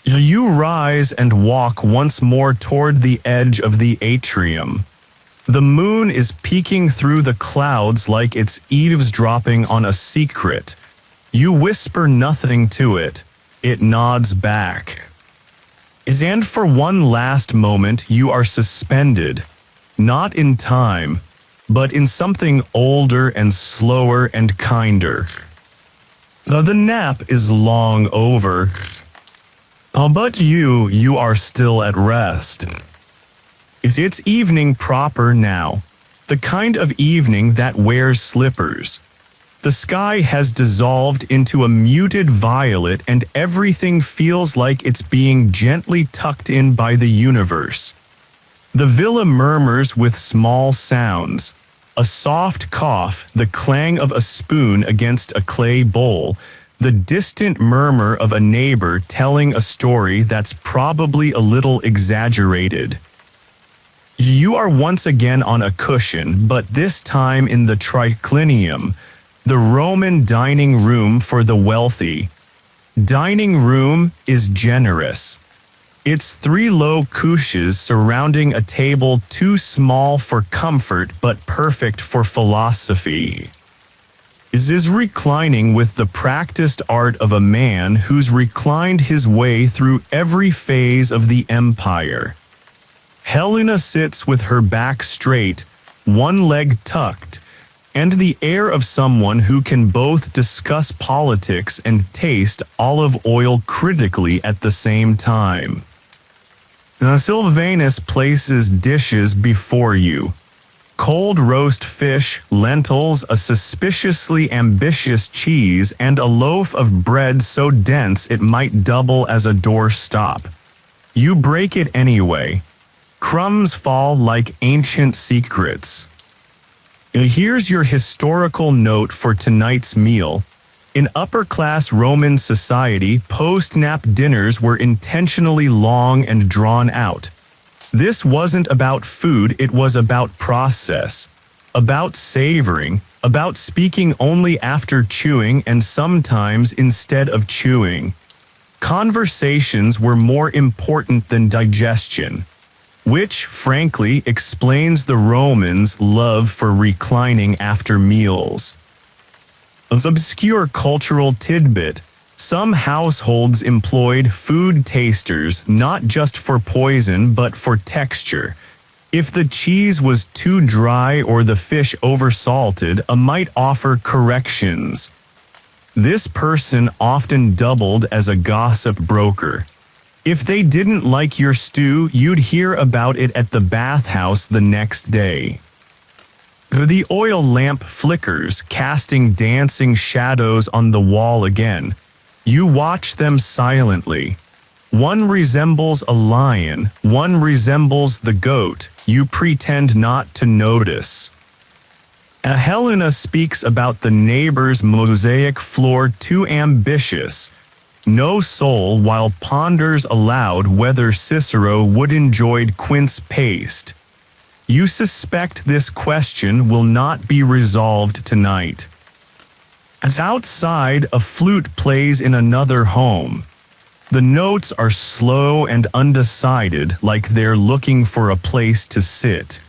You rise and walk once more toward the edge of the atrium. The moon is peeking through the clouds like it's eavesdropping on a secret. You whisper nothing to it. It nods back. And for one last moment you are suspended, not in time, but in something older and slower and kinder. The nap is long over. But you are still at rest. It's evening proper now, the kind of evening that wears slippers. The sky has dissolved into a muted violet and everything feels like it's being gently tucked in by the universe. The villa murmurs with small sounds. A soft cough, the clang of a spoon against a clay bowl, the distant murmur of a neighbor telling a story that's probably a little exaggerated. You are once again on a cushion, but this time in the triclinium, the Roman dining room for the wealthy. Dining room is generous. It's 3 low couches surrounding a table too small for comfort but perfect for philosophy. Is reclining with the practiced art of a man who's reclined his way through every phase of the empire. Helena sits with her back straight, one leg tucked, and the air of someone who can both discuss politics and taste olive oil critically at the same time. Sylvanus places dishes before you. Cold roast fish, lentils, a suspiciously ambitious cheese, and a loaf of bread so dense it might double as a doorstop. You break it anyway. Crumbs fall like ancient secrets. Here's your historical note for tonight's meal. In upper-class Roman society, post-nap dinners were intentionally long and drawn out. This wasn't about food, it was about process, about savoring, about speaking only after chewing and sometimes instead of chewing. Conversations were more important than digestion, which, frankly, explains the Romans' love for reclining after meals. An obscure cultural tidbit: some households employed food tasters not just for poison but for texture. If the cheese was too dry or the fish oversalted, a might offer corrections. This person often doubled as a gossip broker. If they didn't like your stew, you'd hear about it at the bathhouse the next day. The oil lamp flickers, casting dancing shadows on the wall again. You watch them silently. One resembles a lion, one resembles the goat. You pretend not to notice. Helena speaks about the neighbor's mosaic floor too ambitious. No soul, while ponders aloud whether Cicero would enjoyed quince paste. You suspect this question will not be resolved tonight. As outside, a flute plays in another home. The notes are slow and undecided, like they're looking for a place to sit.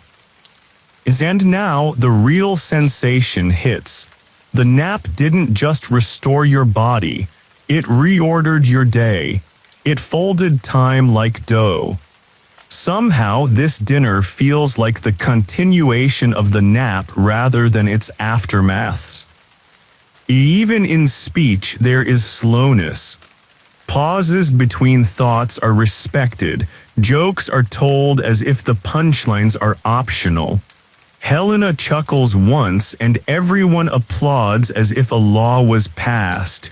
And now the real sensation hits. The nap didn't just restore your body, it reordered your day. It folded time like dough. Somehow this dinner feels like the continuation of the nap rather than its aftermaths. Even in speech there is slowness. Pauses between thoughts are respected. Jokes are told as if the punchlines are optional. Helena chuckles once and everyone applauds as if a law was passed.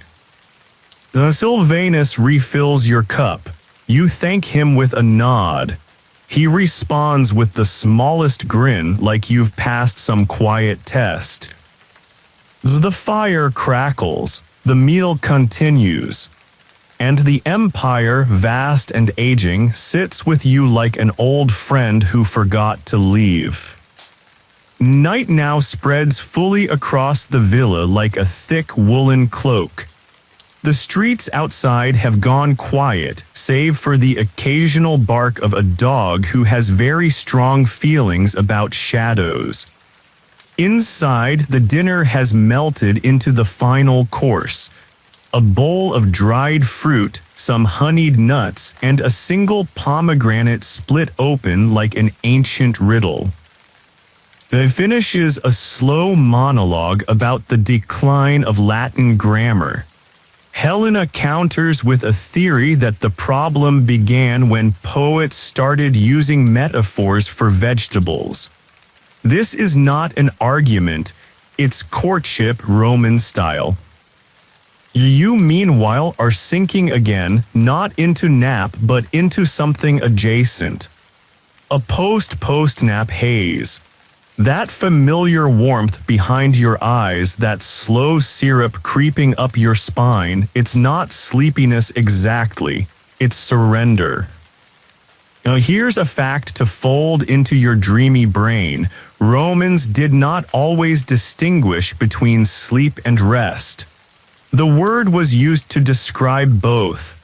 Sylvanus refills your cup. You thank him with a nod. He responds with the smallest grin, like you've passed some quiet test. The fire crackles. The meal continues. and the empire, vast and aging, sits with you like an old friend who forgot to leave. Night now spreads fully across the villa like a thick woolen cloak. The streets outside have gone quiet, save for the occasional bark of a dog who has very strong feelings about shadows. Inside, the dinner has melted into the final course. A bowl of dried fruit, some honeyed nuts, and a single pomegranate split open like an ancient riddle. It finishes a slow monologue about the decline of Latin grammar. Helena counters with a theory that the problem began when poets started using metaphors for vegetables. This is not an argument, it's courtship Roman style. You, meanwhile, are sinking again, not into nap but into something adjacent. A post-nap haze. That familiar warmth behind your eyes, that slow syrup creeping up your spine, it's not sleepiness exactly, it's surrender. Now here's a fact to fold into your dreamy brain. Romans did not always distinguish between sleep and rest. The word was used to describe both.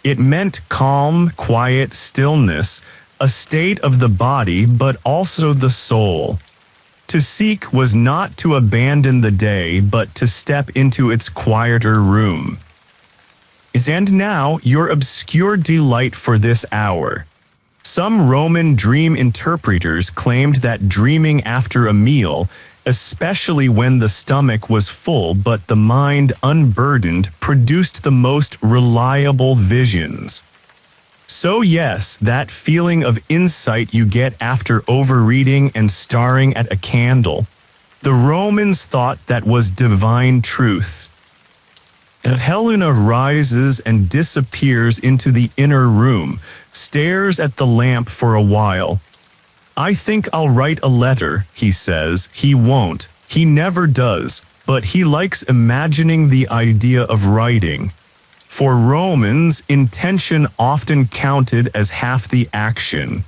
It meant calm, quiet stillness, a state of the body but also the soul. To seek was not to abandon the day but to step into its quieter room. And now your obscure delight for this hour. Some Roman dream interpreters claimed that dreaming after a meal, especially when the stomach was full but the mind unburdened, produced the most reliable visions. So yes, that feeling of insight you get after overreading and staring at a candle. The Romans thought that was divine truth. Helena rises and disappears into the inner room, stares at the lamp for a while. I think I'll write a letter, he says. He won't. He never does, but he likes imagining the idea of writing. For Romans, intention often counted as half the action.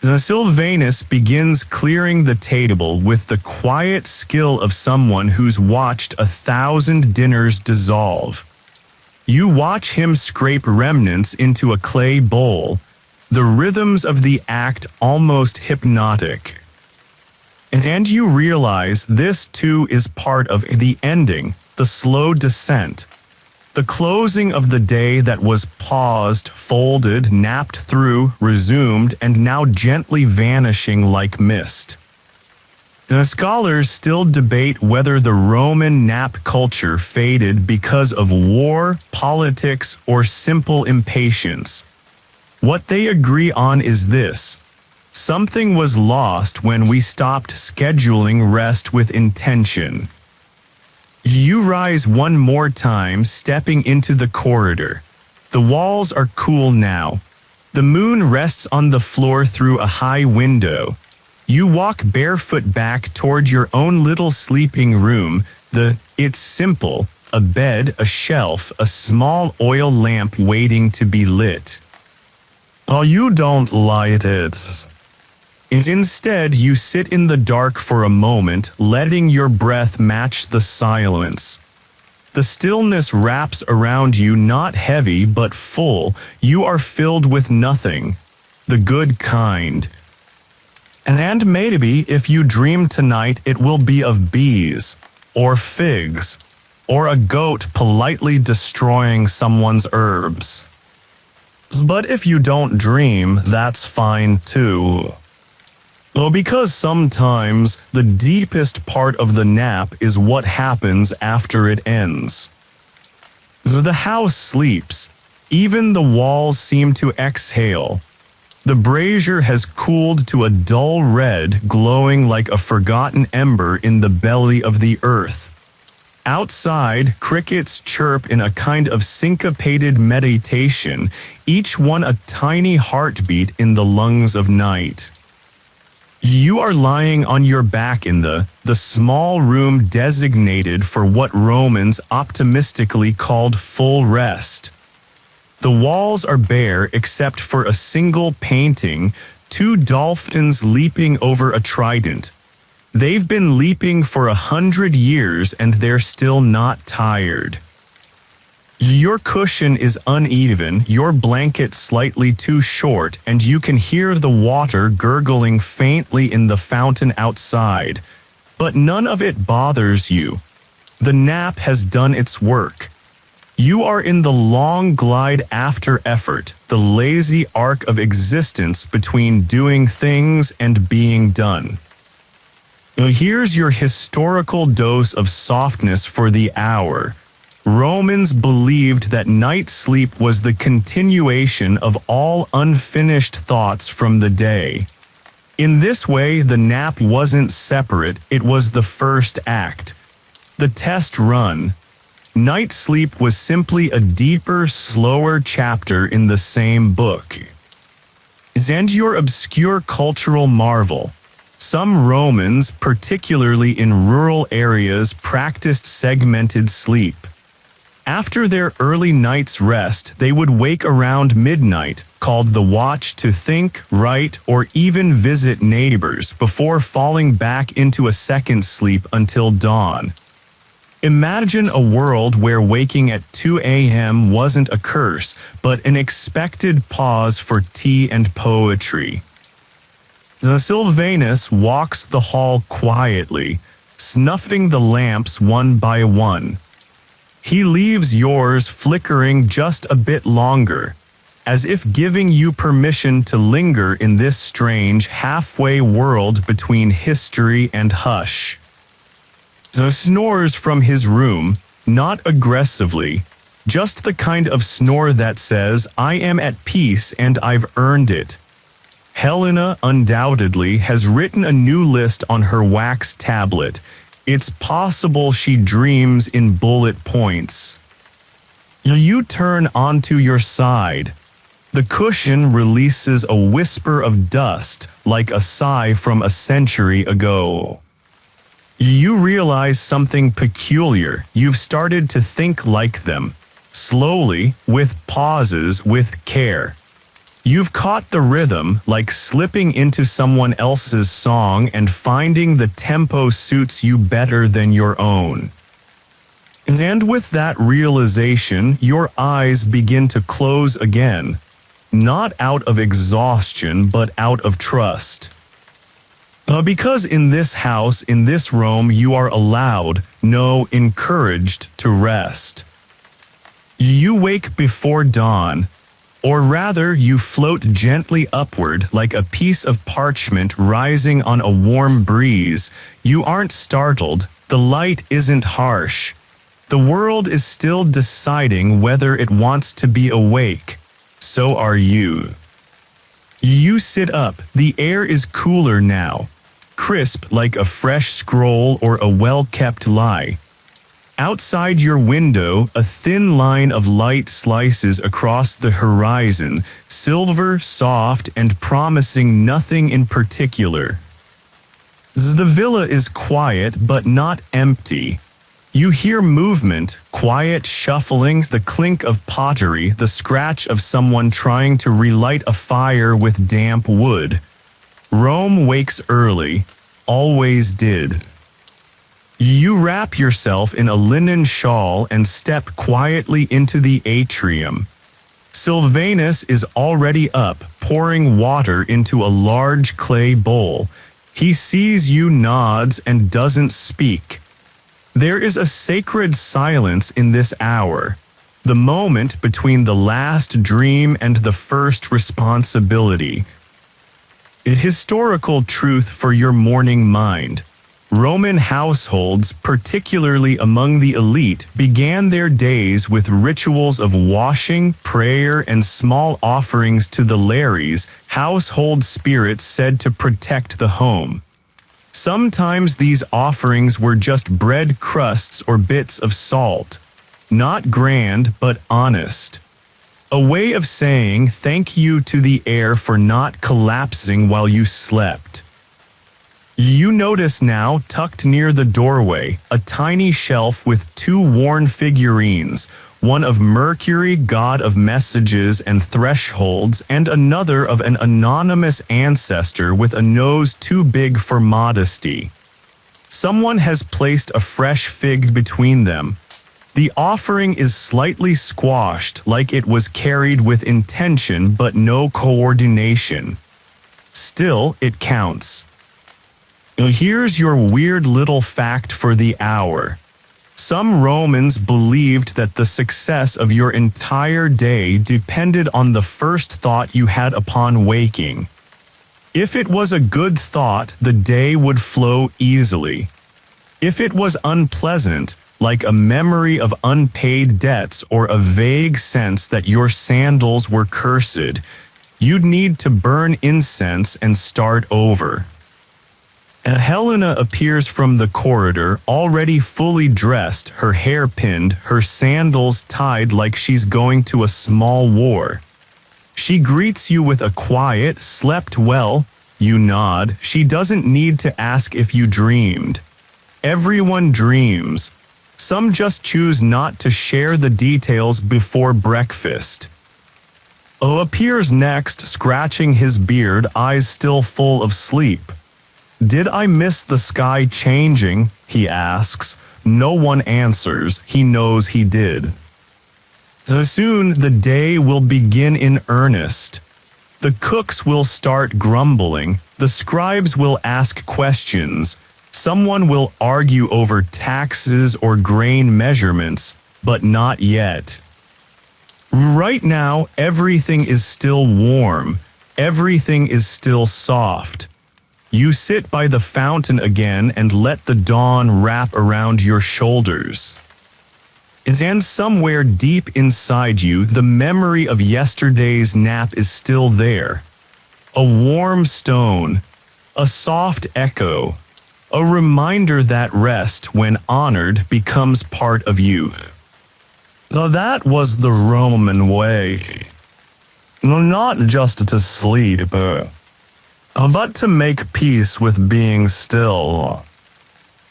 Sylvanus begins clearing the table with the quiet skill of someone who's watched 1,000 dinners dissolve. You watch him scrape remnants into a clay bowl, the rhythms of the act almost hypnotic. And you realize this too is part of the ending, the slow descent. The closing of the day that was paused, folded, napped through, resumed, and now gently vanishing like mist. The scholars still debate whether the Roman nap culture faded because of war, politics, or simple impatience. What they agree on is this: something was lost when we stopped scheduling rest with intention. You rise one more time, stepping into the corridor. The walls are cool now. The moon rests on the floor through a high window. You walk barefoot back toward your own little sleeping room. It's simple: a bed, a shelf, a small oil lamp waiting to be lit. Oh, you don't light it. Instead, you sit in the dark for a moment, letting your breath match the silence. The stillness wraps around you, not heavy but full. You are filled with nothing, the good kind. And maybe if you dream tonight, it will be of bees, or figs, or a goat politely destroying someone's herbs. But if you don't dream, that's fine too. Well, because sometimes the deepest part of the nap is what happens after it ends. The house sleeps. Even the walls seem to exhale. The brazier has cooled to a dull red, glowing like a forgotten ember in the belly of the earth. Outside, crickets chirp in a kind of syncopated meditation, each one a tiny heartbeat in the lungs of night. You are lying on your back in the small room designated for what Romans optimistically called full rest. The walls are bare except for a single painting, two dolphins leaping over a trident. They've been leaping for 100 years and they're still not tired. Your cushion is uneven, your blanket slightly too short, and you can hear the water gurgling faintly in the fountain outside. But none of it bothers you. The nap has done its work. You are in the long glide after effort, the lazy arc of existence between doing things and being done. Now here's your historical dose of softness for the hour. Romans believed that night sleep was the continuation of all unfinished thoughts from the day. In this way, the nap wasn't separate, it was the first act. The test run. Night sleep was simply a deeper, slower chapter in the same book. And your obscure cultural marvel. Some Romans, particularly in rural areas, practiced segmented sleep. After their early night's rest, they would wake around midnight, called the watch, to think, write, or even visit neighbors before falling back into a second sleep until dawn. Imagine a world where waking at 2 a.m. wasn't a curse, but an expected pause for tea and poetry. Sylvanus walks the hall quietly, snuffing the lamps one by one. He leaves yours flickering just a bit longer, as if giving you permission to linger in this strange halfway world between history and hush. Snores from his room, not aggressively, just the kind of snore that says, "I am at peace and I've earned it." Helena undoubtedly has written a new list on her wax tablet. It's possible she dreams in bullet points. You turn onto your side. The cushion releases a whisper of dust, like a sigh from a century ago. You realize something peculiar. You've started to think like them. Slowly, with pauses, with care. You've caught the rhythm, like slipping into someone else's song and finding the tempo suits you better than your own. And with that realization, your eyes begin to close again, not out of exhaustion, but out of trust. Because in this house, in this Rome, you are allowed, no, encouraged to rest. You wake before dawn, or rather, you float gently upward like a piece of parchment rising on a warm breeze. You aren't startled. The light isn't harsh. The world is still deciding whether it wants to be awake. So are you. You sit up. The air is cooler now, crisp like a fresh scroll or a well-kept lie. Outside your window, a thin line of light slices across the horizon, silver, soft, and promising nothing in particular. The villa is quiet but not empty. You hear movement, quiet shuffling, the clink of pottery, the scratch of someone trying to relight a fire with damp wood. Rome wakes early, always did. You wrap yourself in a linen shawl and step quietly into the atrium. Sylvanus is already up, pouring water into a large clay bowl. He sees you, nods, and doesn't speak. There is a sacred silence in this hour, the moment between the last dream and the first responsibility. A historical truth for your morning mind. Roman households, particularly among the elite, began their days with rituals of washing, prayer, and small offerings to the Lares, household spirits said to protect the home. Sometimes these offerings were just bread crusts or bits of salt. Not grand, but honest. A way of saying thank you to the air for not collapsing while you slept. You notice now, tucked near the doorway, a tiny shelf with two worn figurines, one of Mercury, god of messages and thresholds, and another of an anonymous ancestor with a nose too big for modesty. Someone has placed a fresh fig between them. The offering is slightly squashed, like it was carried with intention but no coordination. Still, it counts. Here's your weird little fact for the hour. Some Romans believed that the success of your entire day depended on the first thought you had upon waking. If it was a good thought, the day would flow easily. If it was unpleasant, like a memory of unpaid debts or a vague sense that your sandals were cursed, you'd need to burn incense and start over. Helena appears from the corridor, already fully dressed, her hair pinned, her sandals tied like she's going to a small war. She greets you with a quiet, "Slept well?" You nod. She doesn't need to ask if you dreamed. Everyone dreams. Some just choose not to share the details before breakfast. O appears next, scratching his beard, eyes still full of sleep. "Did I miss the sky changing?" he asks. No one answers. He knows he did. So soon the day will begin in earnest. The cooks will start grumbling. The scribes will ask questions. Someone will argue over taxes or grain measurements, but not yet. Right now, everything is still warm. Everything is still soft. You sit by the fountain again and let the dawn wrap around your shoulders. And somewhere deep inside you, the memory of yesterday's nap is still there. A warm stone, a soft echo, a reminder that rest, when honored, becomes part of you. So that was the Roman way. Not just to sleep, but to make peace with being still.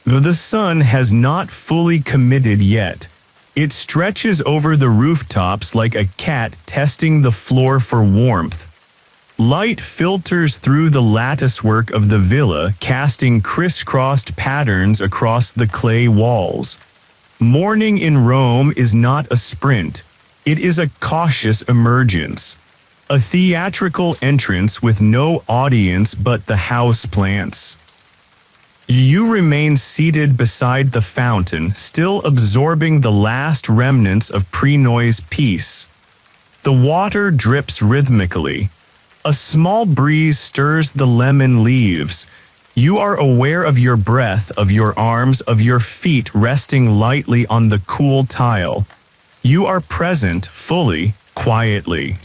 The sun has not fully committed yet. It stretches over the rooftops like a cat testing the floor for warmth. Light filters through the latticework of the villa, casting crisscrossed patterns across the clay walls. Morning in Rome is not a sprint. It is a cautious emergence. A theatrical entrance with no audience but the houseplants. You remain seated beside the fountain, still absorbing the last remnants of pre-noise peace. The water drips rhythmically. A small breeze stirs the lemon leaves. You are aware of your breath, of your arms, of your feet resting lightly on the cool tile. You are present, fully, quietly.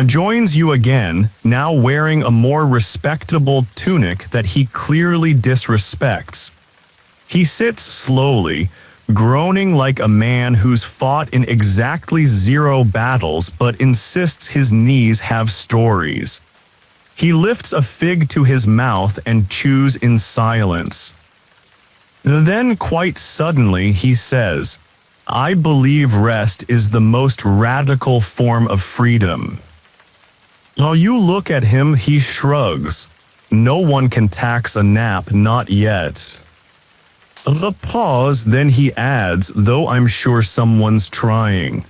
Joins you again, now wearing a more respectable tunic that he clearly disrespects. He sits slowly, groaning like a man who's fought in exactly 0 battles but insists his knees have stories. He lifts a fig to his mouth and chews in silence. Then quite suddenly he says, "I believe rest is the most radical form of freedom." While you look at him, he shrugs. No one can tax a nap, not yet. A pause, then he adds, "Though I'm sure someone's trying."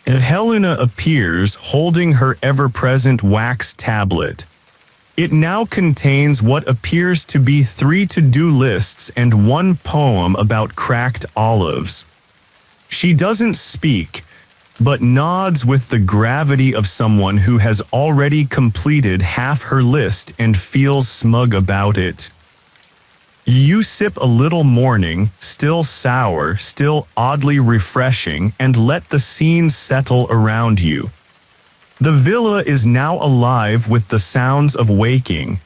Helena appears, holding her ever-present wax tablet. It now contains what appears to be 3 to-do lists and 1 poem about cracked olives. She doesn't speak, but nods with the gravity of someone who has already completed half her list and feels smug about it. You sip a little morning, still sour, still oddly refreshing, and let the scene settle around you. The villa is now alive with the sounds of waking.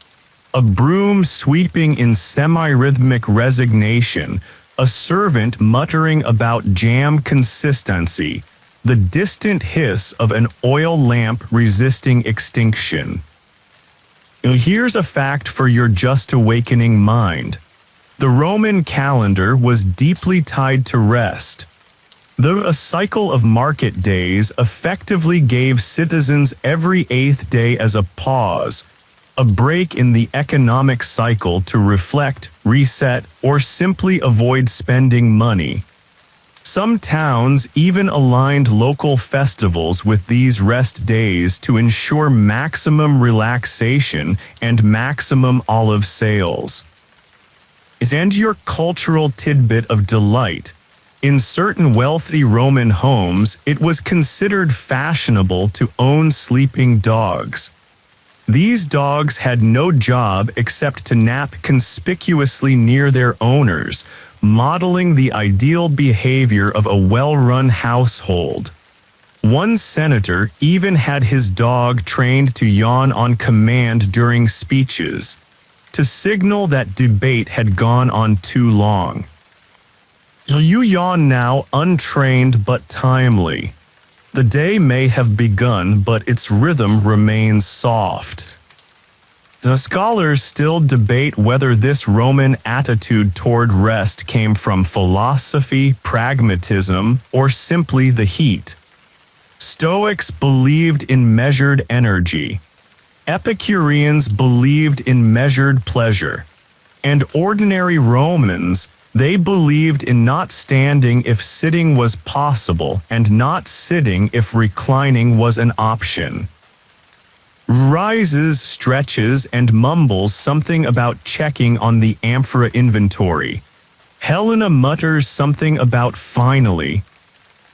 A broom sweeping in semi-rhythmic resignation, a servant muttering about jam consistency, the distant hiss of an oil lamp resisting extinction. Here's a fact for your just awakening mind. The Roman calendar was deeply tied to rest. A cycle of market days effectively gave citizens every 8th day as a pause, a break in the economic cycle to reflect, reset, or simply avoid spending money. Some towns even aligned local festivals with these rest days to ensure maximum relaxation and maximum olive sales. And your cultural tidbit of delight. In certain wealthy Roman homes, it was considered fashionable to own sleeping dogs. These dogs had no job except to nap conspicuously near their owners, modeling the ideal behavior of a well-run household. One senator even had his dog trained to yawn on command during speeches, to signal that debate had gone on too long. You yawn now, untrained but timely. The day may have begun, but its rhythm remains soft. The scholars still debate whether this Roman attitude toward rest came from philosophy, pragmatism, or simply the heat. Stoics believed in measured energy. Epicureans believed in measured pleasure. And ordinary Romans, they believed in not standing if sitting was possible and not sitting if reclining was an option. Rises, stretches, and mumbles something about checking on the amphora inventory. Helena mutters something about finally.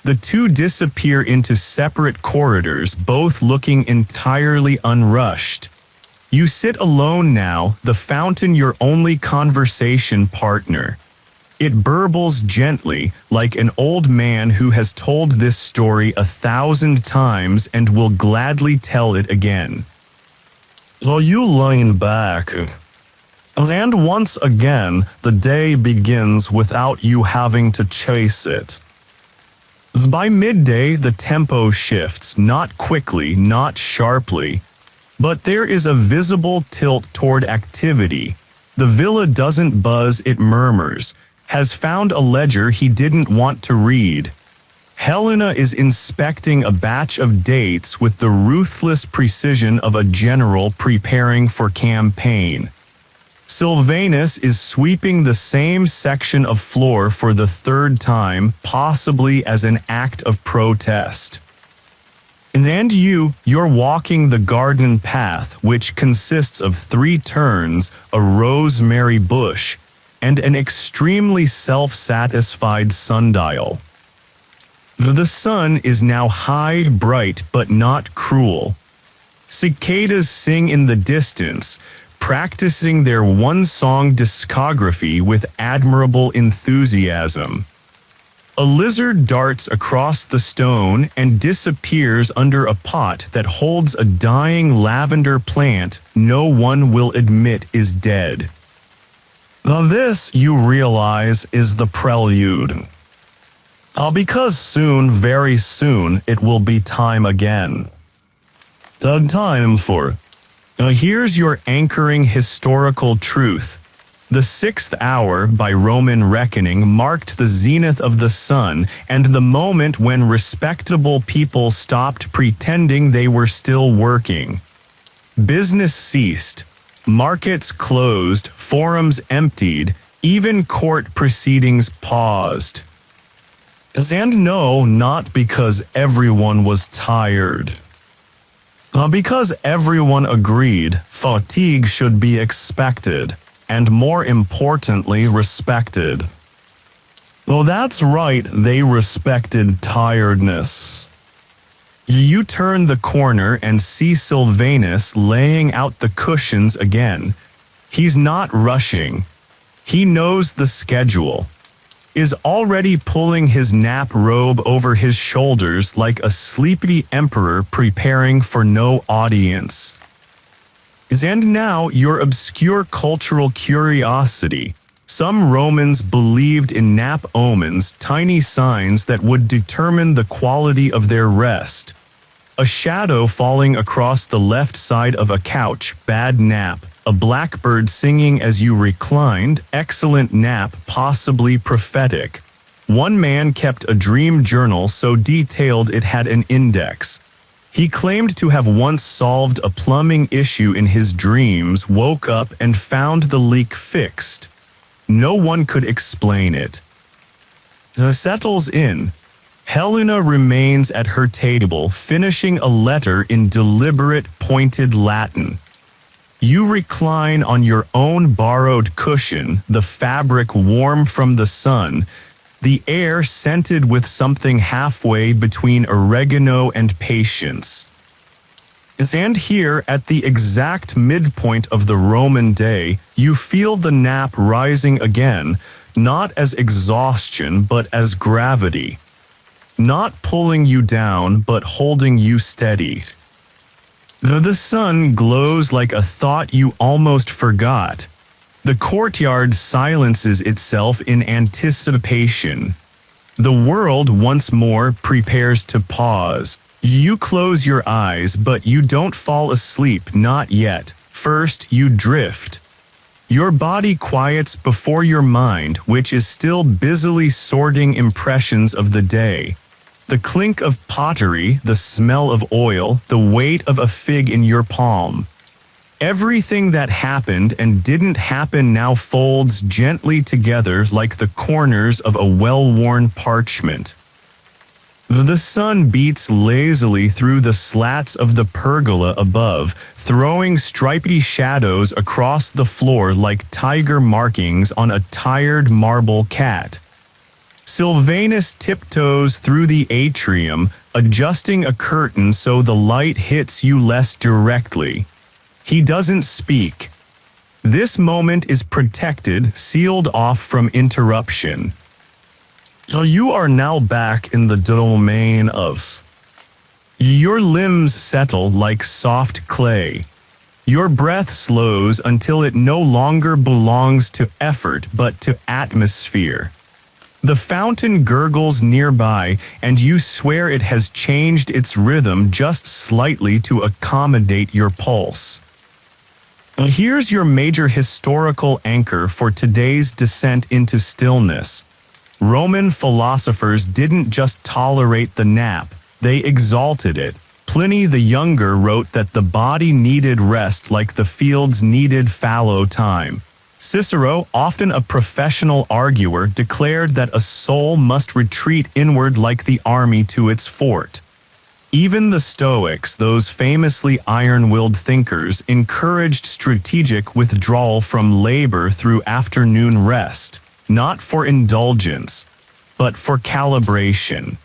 The two disappear into separate corridors, both looking entirely unrushed. You sit alone now, the fountain your only conversation partner. It burbles gently, like an old man who has told this story 1,000 times and will gladly tell it again. So you lean back, and once again the day begins without you having to chase it. By midday the tempo shifts, not quickly, not sharply, but there is a visible tilt toward activity. The villa doesn't buzz, it murmurs. Has found a ledger he didn't want to read. Helena is inspecting a batch of dates with the ruthless precision of a general preparing for campaign. Sylvanus is sweeping the same section of floor for the 3rd time, possibly as an act of protest. And you're walking the garden path, which consists of 3 turns, a rosemary bush, and an extremely self-satisfied sundial. The sun is now high, bright, but not cruel. Cicadas sing in the distance, practicing their one-song discography with admirable enthusiasm. A lizard darts across the stone and disappears under a pot that holds a dying lavender plant no one will admit is dead. This, you realize, is the prelude. Because soon, very soon, it will be time again. The time for. Here's your anchoring historical truth. The 6th hour, by Roman reckoning, marked the zenith of the sun and the moment when respectable people stopped pretending they were still working. Business ceased. Markets closed, forums emptied, even court proceedings paused. And no, not because everyone was tired. Because everyone agreed, fatigue should be expected, and more importantly, respected. That's right, they respected tiredness. You turn the corner and see Sylvanus laying out the cushions again. He's not rushing. He knows the schedule. Is already pulling his nap robe over his shoulders like a sleepy emperor preparing for no audience. And now your obscure cultural curiosity. Some Romans believed in nap omens, tiny signs that would determine the quality of their rest. A shadow falling across the left side of a couch, bad nap. A blackbird singing as you reclined, excellent nap, possibly prophetic. One man kept a dream journal so detailed it had an index. He claimed to have once solved a plumbing issue in his dreams, woke up and found the leak fixed. No one could explain it. The settles in. Helena remains at her table, finishing a letter in deliberate, pointed Latin. You recline on your own borrowed cushion, the fabric warm from the sun, the air scented with something halfway between oregano and patience. And here, at the exact midpoint of the Roman day, you feel the nap rising again, not as exhaustion but as gravity. Not pulling you down but holding you steady. The sun glows like a thought you almost forgot. The courtyard silences itself in anticipation. The world once more prepares to pause. You close your eyes, but you don't fall asleep, not yet. First, you drift. Your body quiets before your mind, which is still busily sorting impressions of the day. The clink of pottery, the smell of oil, the weight of a fig in your palm. Everything that happened and didn't happen now folds gently together like the corners of a well-worn parchment. The sun beats lazily through the slats of the pergola above, throwing stripy shadows across the floor like tiger markings on a tired marble cat. Sylvanus tiptoes through the atrium, adjusting a curtain so the light hits you less directly. He doesn't speak. This moment is protected, sealed off from interruption. You are now back in the domain of. Your limbs settle like soft clay. Your breath slows until it no longer belongs to effort but to atmosphere. The fountain gurgles nearby, and you swear it has changed its rhythm just slightly to accommodate your pulse. Here's your major historical anchor for today's descent into stillness. Roman philosophers didn't just tolerate the nap, they exalted it. Pliny the Younger wrote that the body needed rest like the fields needed fallow time. Cicero, often a professional arguer, declared that a soul must retreat inward like the army to its fort. Even the Stoics, those famously iron-willed thinkers, encouraged strategic withdrawal from labor through afternoon rest, not for indulgence, but for calibration.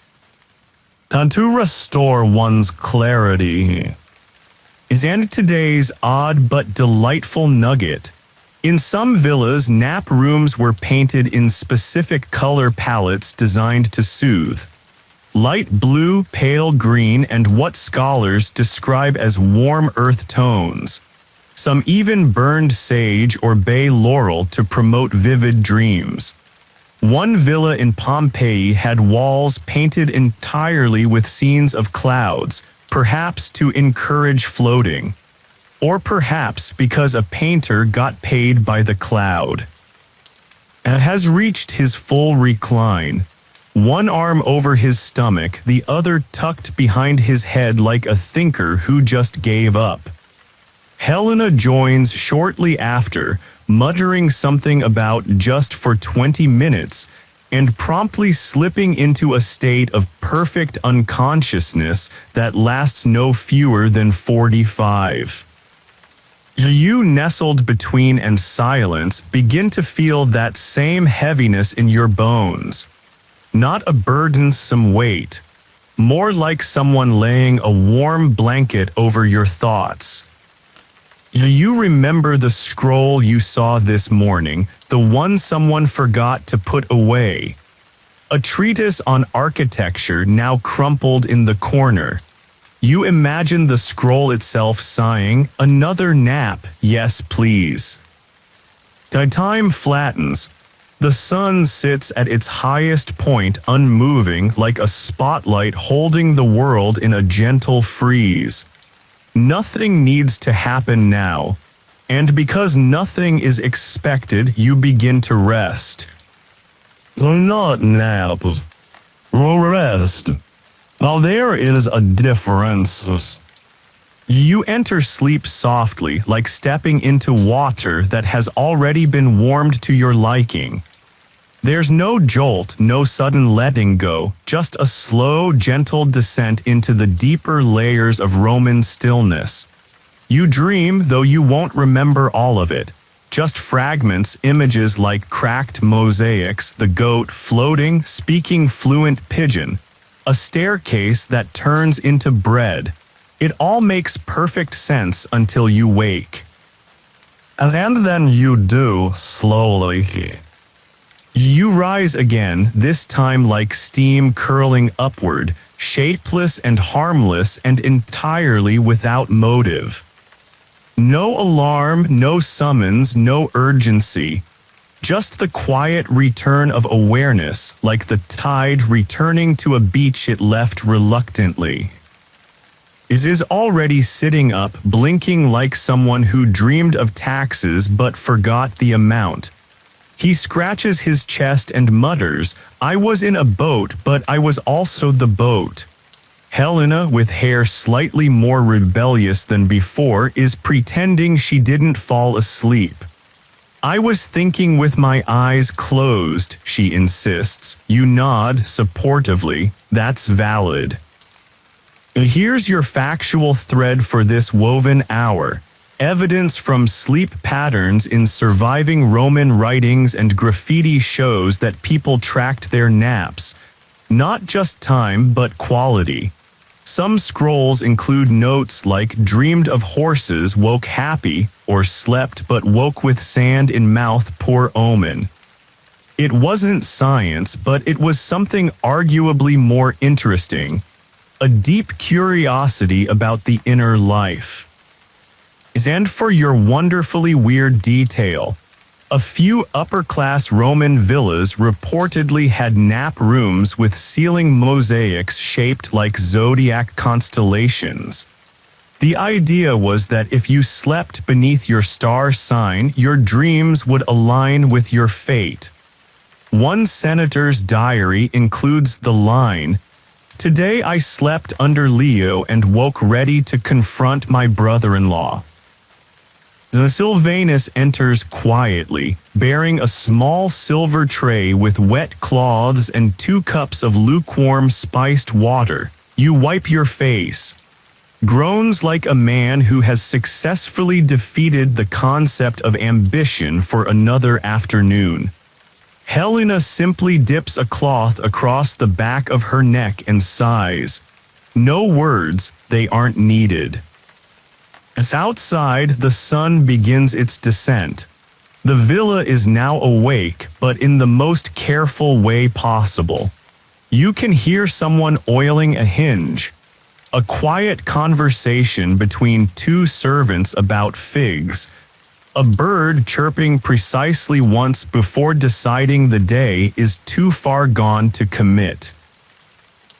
To restore one's clarity. And today's odd but delightful nugget. In some villas, nap rooms were painted in specific color palettes designed to soothe. Light blue, pale green, and what scholars describe as warm earth tones. Some even burned sage or bay laurel to promote vivid dreams. One villa in Pompeii had walls painted entirely with scenes of clouds, perhaps to encourage floating. Or perhaps because a painter got paid by the cloud. Has reached his full recline. One arm over his stomach, the other tucked behind his head like a thinker who just gave up. Helena joins shortly after, muttering something about just for 20 minutes, and promptly slipping into a state of perfect unconsciousness that lasts no fewer than 45. You, nestled between and silence, begin to feel that same heaviness in your bones. Not a burdensome weight, more like someone laying a warm blanket over your thoughts. You remember the scroll you saw this morning, the one someone forgot to put away. A treatise on architecture now crumpled in the corner. You imagine the scroll itself sighing, "Another nap, yes please." Time flattens. The sun sits at its highest point unmoving like a spotlight holding the world in a gentle freeze. Nothing needs to happen now, and because nothing is expected, you begin to rest. Not nap, rest. Now there is a difference. You enter sleep softly, like stepping into water that has already been warmed to your liking. There's no jolt, no sudden letting go, just a slow, gentle descent into the deeper layers of Roman stillness. You dream, though you won't remember all of it. Just fragments, images like cracked mosaics, the goat floating, speaking fluent pidgin, a staircase that turns into bread. It all makes perfect sense until you wake. And then you do, slowly. You rise again, this time like steam curling upward, shapeless and harmless and entirely without motive. No alarm, no summons, no urgency. Just the quiet return of awareness, like the tide returning to a beach it left reluctantly. Is already sitting up, blinking like someone who dreamed of taxes but forgot the amount. He scratches his chest and mutters, "I was in a boat, but I was also the boat." Helena, with hair slightly more rebellious than before, is pretending she didn't fall asleep. "I was thinking with my eyes closed," she insists. You nod supportively. "That's valid." Here's your factual thread for this woven hour. Evidence from sleep patterns in surviving Roman writings and graffiti shows that people tracked their naps. Not just time, but quality. Some scrolls include notes like "dreamed of horses, woke happy," or "slept but woke with sand in mouth, poor omen." It wasn't science, but it was something arguably more interesting. A deep curiosity about the inner life. And for your wonderfully weird detail, a few upper-class Roman villas reportedly had nap rooms with ceiling mosaics shaped like zodiac constellations. The idea was that if you slept beneath your star sign, your dreams would align with your fate. One senator's diary includes the line, "Today I slept under Leo and woke ready to confront my brother-in-law." The Sylvanus enters quietly, bearing a small silver tray with wet cloths and 2 cups of lukewarm spiced water. You wipe your face. Groans like a man who has successfully defeated the concept of ambition for another afternoon. Helena simply dips a cloth across the back of her neck and sighs. No words, they aren't needed. As outside, the sun begins its descent. The villa is now awake, but in the most careful way possible. You can hear someone oiling a hinge. A quiet conversation between 2 servants about figs. A bird chirping precisely once before deciding the day is too far gone to commit.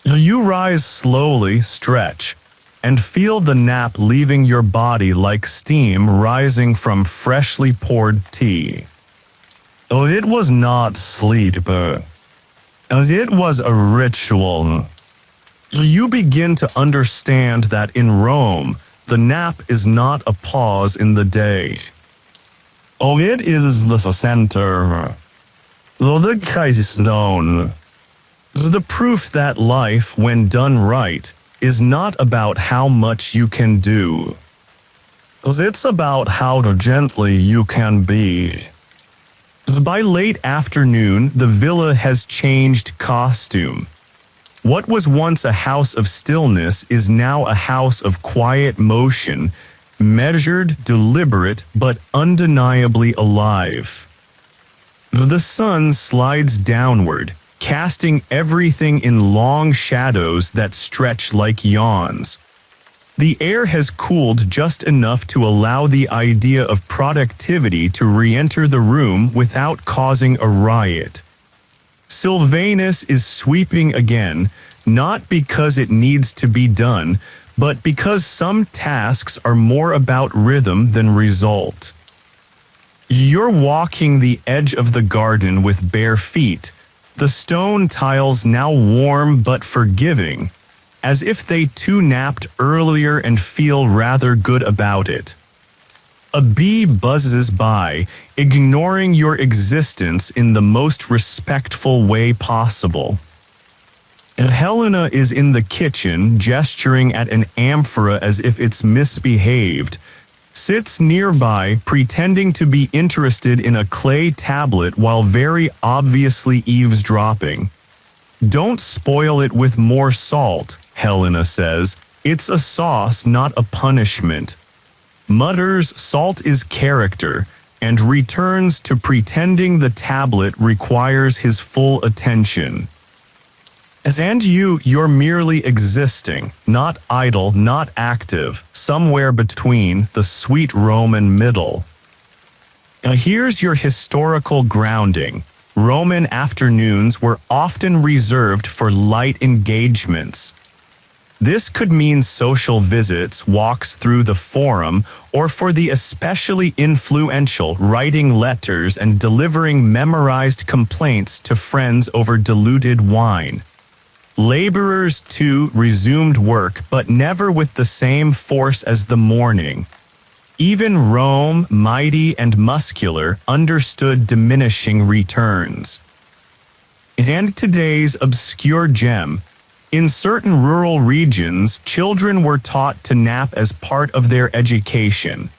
You rise slowly, stretch, and feel the nap leaving your body like steam rising from freshly poured tea. Oh, it was not sleep, as it was a ritual. You begin to understand that in Rome, the nap is not a pause in the day. Oh, it is the center. The keystone. The proof that life, when done right, is not about how much you can do. It's about how gently you can be. By late afternoon, the villa has changed costume. What was once a house of stillness is now a house of quiet motion, measured, deliberate, but undeniably alive. The sun slides downward, casting everything in long shadows that stretch like yawns. The air has cooled just enough to allow the idea of productivity to re-enter the room without causing a riot. Sylvanus is sweeping again, not because it needs to be done, but because some tasks are more about rhythm than result. You're walking the edge of the garden with bare feet, the stone tiles now warm but forgiving, as if they too napped earlier and feel rather good about it. A bee buzzes by, ignoring your existence in the most respectful way possible. Helena is in the kitchen, gesturing at an amphora as if it's misbehaved, sits nearby, pretending to be interested in a clay tablet while very obviously eavesdropping. "Don't spoil it with more salt," Helena says. "It's a sauce, not a punishment." Mutters salt is character, and returns to pretending the tablet requires his full attention. And you're merely existing, not idle, not active, somewhere between the sweet Roman middle. Here's your historical grounding. Roman afternoons were often reserved for light engagements. This could mean social visits, walks through the forum, or for the especially influential, writing letters and delivering memorized complaints to friends over diluted wine. Laborers, too, resumed work, but never with the same force as the morning. Even Rome, mighty and muscular, understood diminishing returns. And today's obscure gem. In certain rural regions, children were taught to nap as part of their education.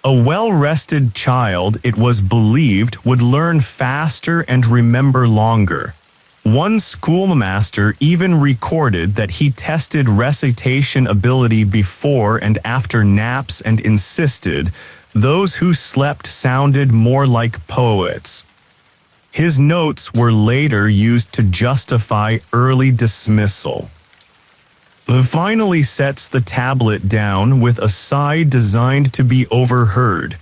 A well-rested child, it was believed, would learn faster and remember longer. One schoolmaster even recorded that he tested recitation ability before and after naps and insisted those who slept sounded more like poets. His notes were later used to justify early dismissal. He finally sets the tablet down with a sigh designed to be overheard.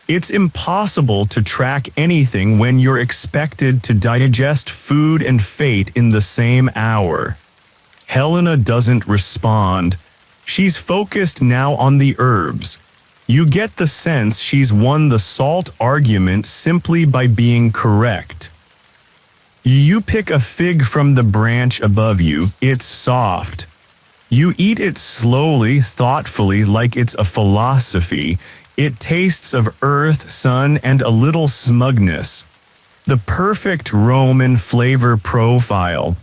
It's impossible to track anything when you're expected to digest food and fate in the same hour. Helena doesn't respond. She's focused now on the herbs. You get the sense she's won the salt argument simply by being correct. You pick a fig from the branch above you, it's soft. You eat it slowly, thoughtfully, like it's a philosophy. It tastes of earth, sun, and a little smugness. The perfect Roman flavor profile.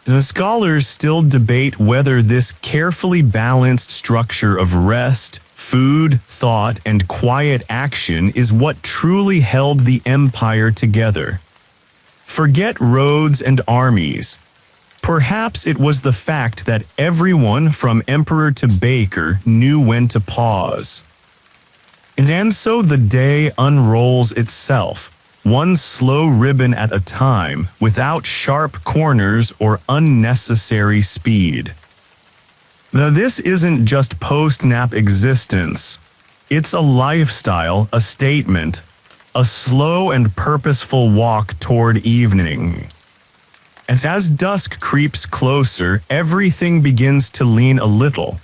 The scholars still debate whether this carefully balanced structure of rest, food, thought, and quiet action is what truly held the empire together. Forget roads and armies. Perhaps it was the fact that everyone from emperor to baker knew when to pause. And so the day unrolls itself, one slow ribbon at a time, without sharp corners or unnecessary speed. Now, this isn't just post-nap existence. It's a lifestyle, a statement, a slow and purposeful walk toward evening. As dusk creeps closer, everything begins to lean a little.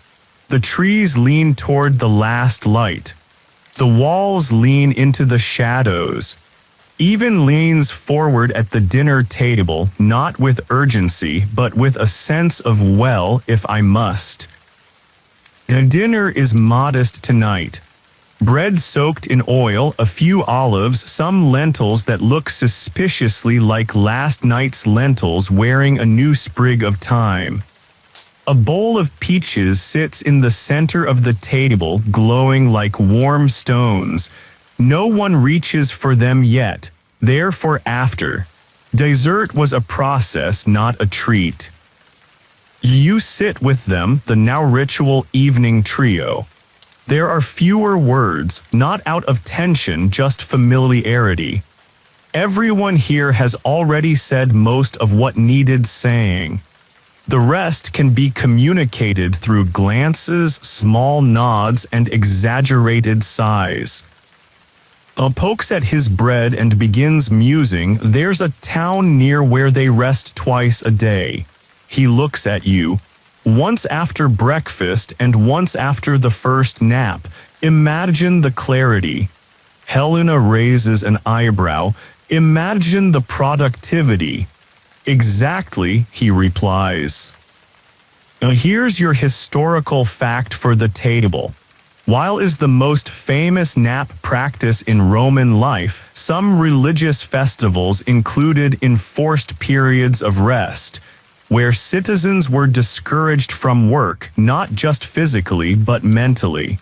The trees lean toward the last light. The walls lean into the shadows. Even leans forward at the dinner table, not with urgency, but with a sense of, well, if I must. The dinner is modest tonight. Bread soaked in oil, a few olives, some lentils that look suspiciously like last night's lentils wearing a new sprig of thyme. A bowl of peaches sits in the center of the table, glowing like warm stones. No one reaches for them yet, they're for after. Dessert was a process, not a treat. You sit with them, the now ritual evening trio. There are fewer words, not out of tension, just familiarity. Everyone here has already said most of what needed saying. The rest can be communicated through glances, small nods, and exaggerated sighs. Pokes at his bread and begins musing, "There's a town near where they rest twice a day." He looks at you. Once after breakfast and once after the first nap. Imagine the clarity. Helena raises an eyebrow. Imagine the productivity. Exactly, he replies. Now here's your historical fact for the table. While is the most famous nap practice in Roman life, some religious festivals included enforced periods of rest, where citizens were discouraged from work, not just physically but mentally.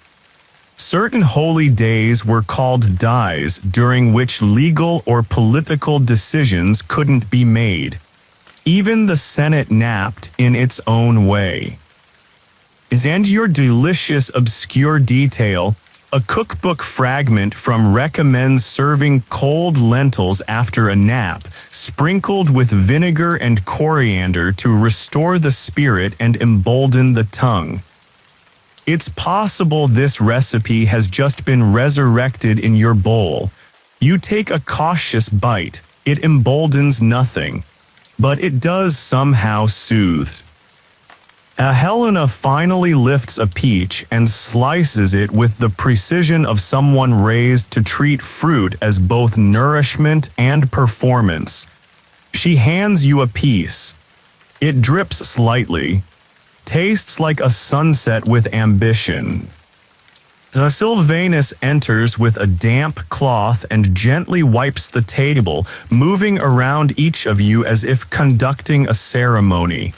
Certain holy days were called dies, during which legal or political decisions couldn't be made. Even the Senate napped in its own way. And your delicious obscure detail, a cookbook fragment from recommends serving cold lentils after a nap, sprinkled with vinegar and coriander to restore the spirit and embolden the tongue. It's possible this recipe has just been resurrected in your bowl. You take a cautious bite, it emboldens nothing, but it does somehow soothe. Helena finally lifts a peach and slices it with the precision of someone raised to treat fruit as both nourishment and performance. She hands you a piece. It drips slightly. Tastes like a sunset with ambition. Sylvanus enters with a damp cloth and gently wipes the table, moving around each of you as if conducting a ceremony.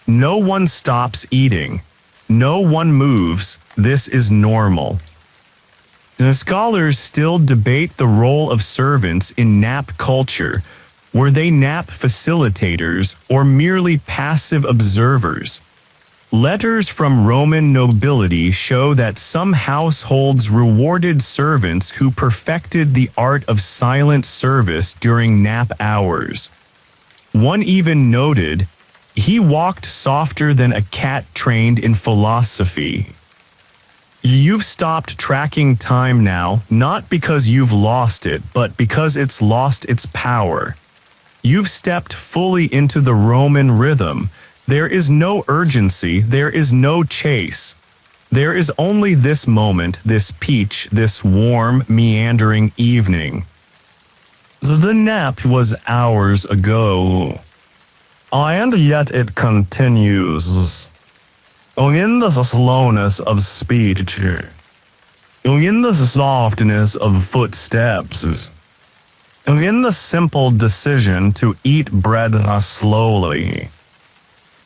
No one stops eating. No one moves. This is normal. The scholars still debate the role of servants in nap culture. Were they nap facilitators or merely passive observers? Letters from Roman nobility show that some households rewarded servants who perfected the art of silent service during nap hours. One even noted, "He walked softer than a cat trained in philosophy." You've stopped tracking time now, not because you've lost it, but because it's lost its power. You've stepped fully into the Roman rhythm. There is no urgency, there is no chase. There is only this moment, this peach, this warm, meandering evening. The nap was hours ago. And yet it continues. In the slowness of speech, in the softness of footsteps, in the simple decision to eat bread slowly.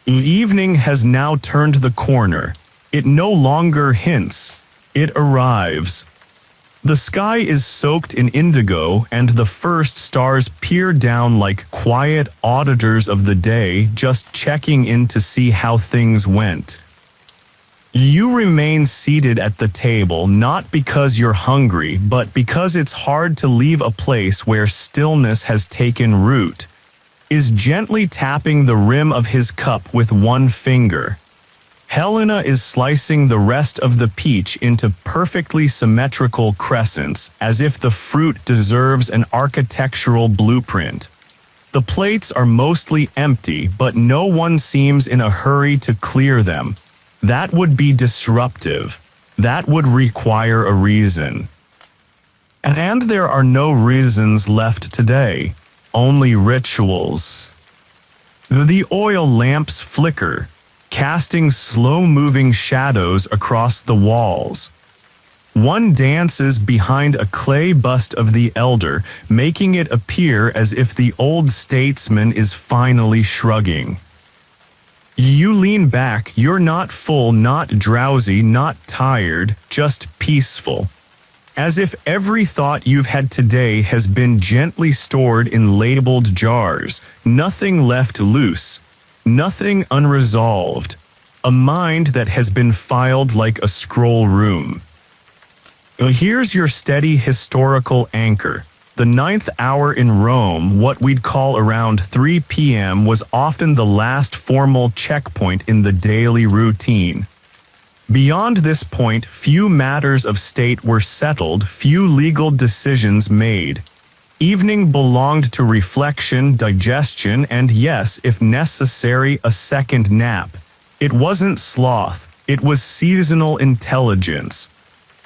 Evening has now turned the corner. It no longer hints. It arrives. The sky is soaked in indigo, and the first stars peer down like quiet auditors of the day, just checking in to see how things went. You remain seated at the table not because you're hungry, but because it's hard to leave a place where stillness has taken root. Is gently tapping the rim of his cup with one finger. Helena is slicing the rest of the peach into perfectly symmetrical crescents, as if the fruit deserves an architectural blueprint. The plates are mostly empty, but no one seems in a hurry to clear them. That would be disruptive. That would require a reason. And there are no reasons left today. Only rituals. The oil lamps flicker, casting slow-moving shadows across the walls. One dances behind a clay bust of the elder, making it appear as if the old statesman is finally shrugging. You lean back, you're not full, not drowsy, not tired, just peaceful. As if every thought you've had today has been gently stored in labeled jars, nothing left loose, nothing unresolved, a mind that has been filed like a scroll room. Here's your steady historical anchor. The ninth hour in Rome, what we'd call around 3 p.m., was often the last formal checkpoint in the daily routine. Beyond this point, few matters of state were settled, few legal decisions made. Evening belonged to reflection, digestion, and yes, if necessary, a second nap. It wasn't sloth, it was seasonal intelligence.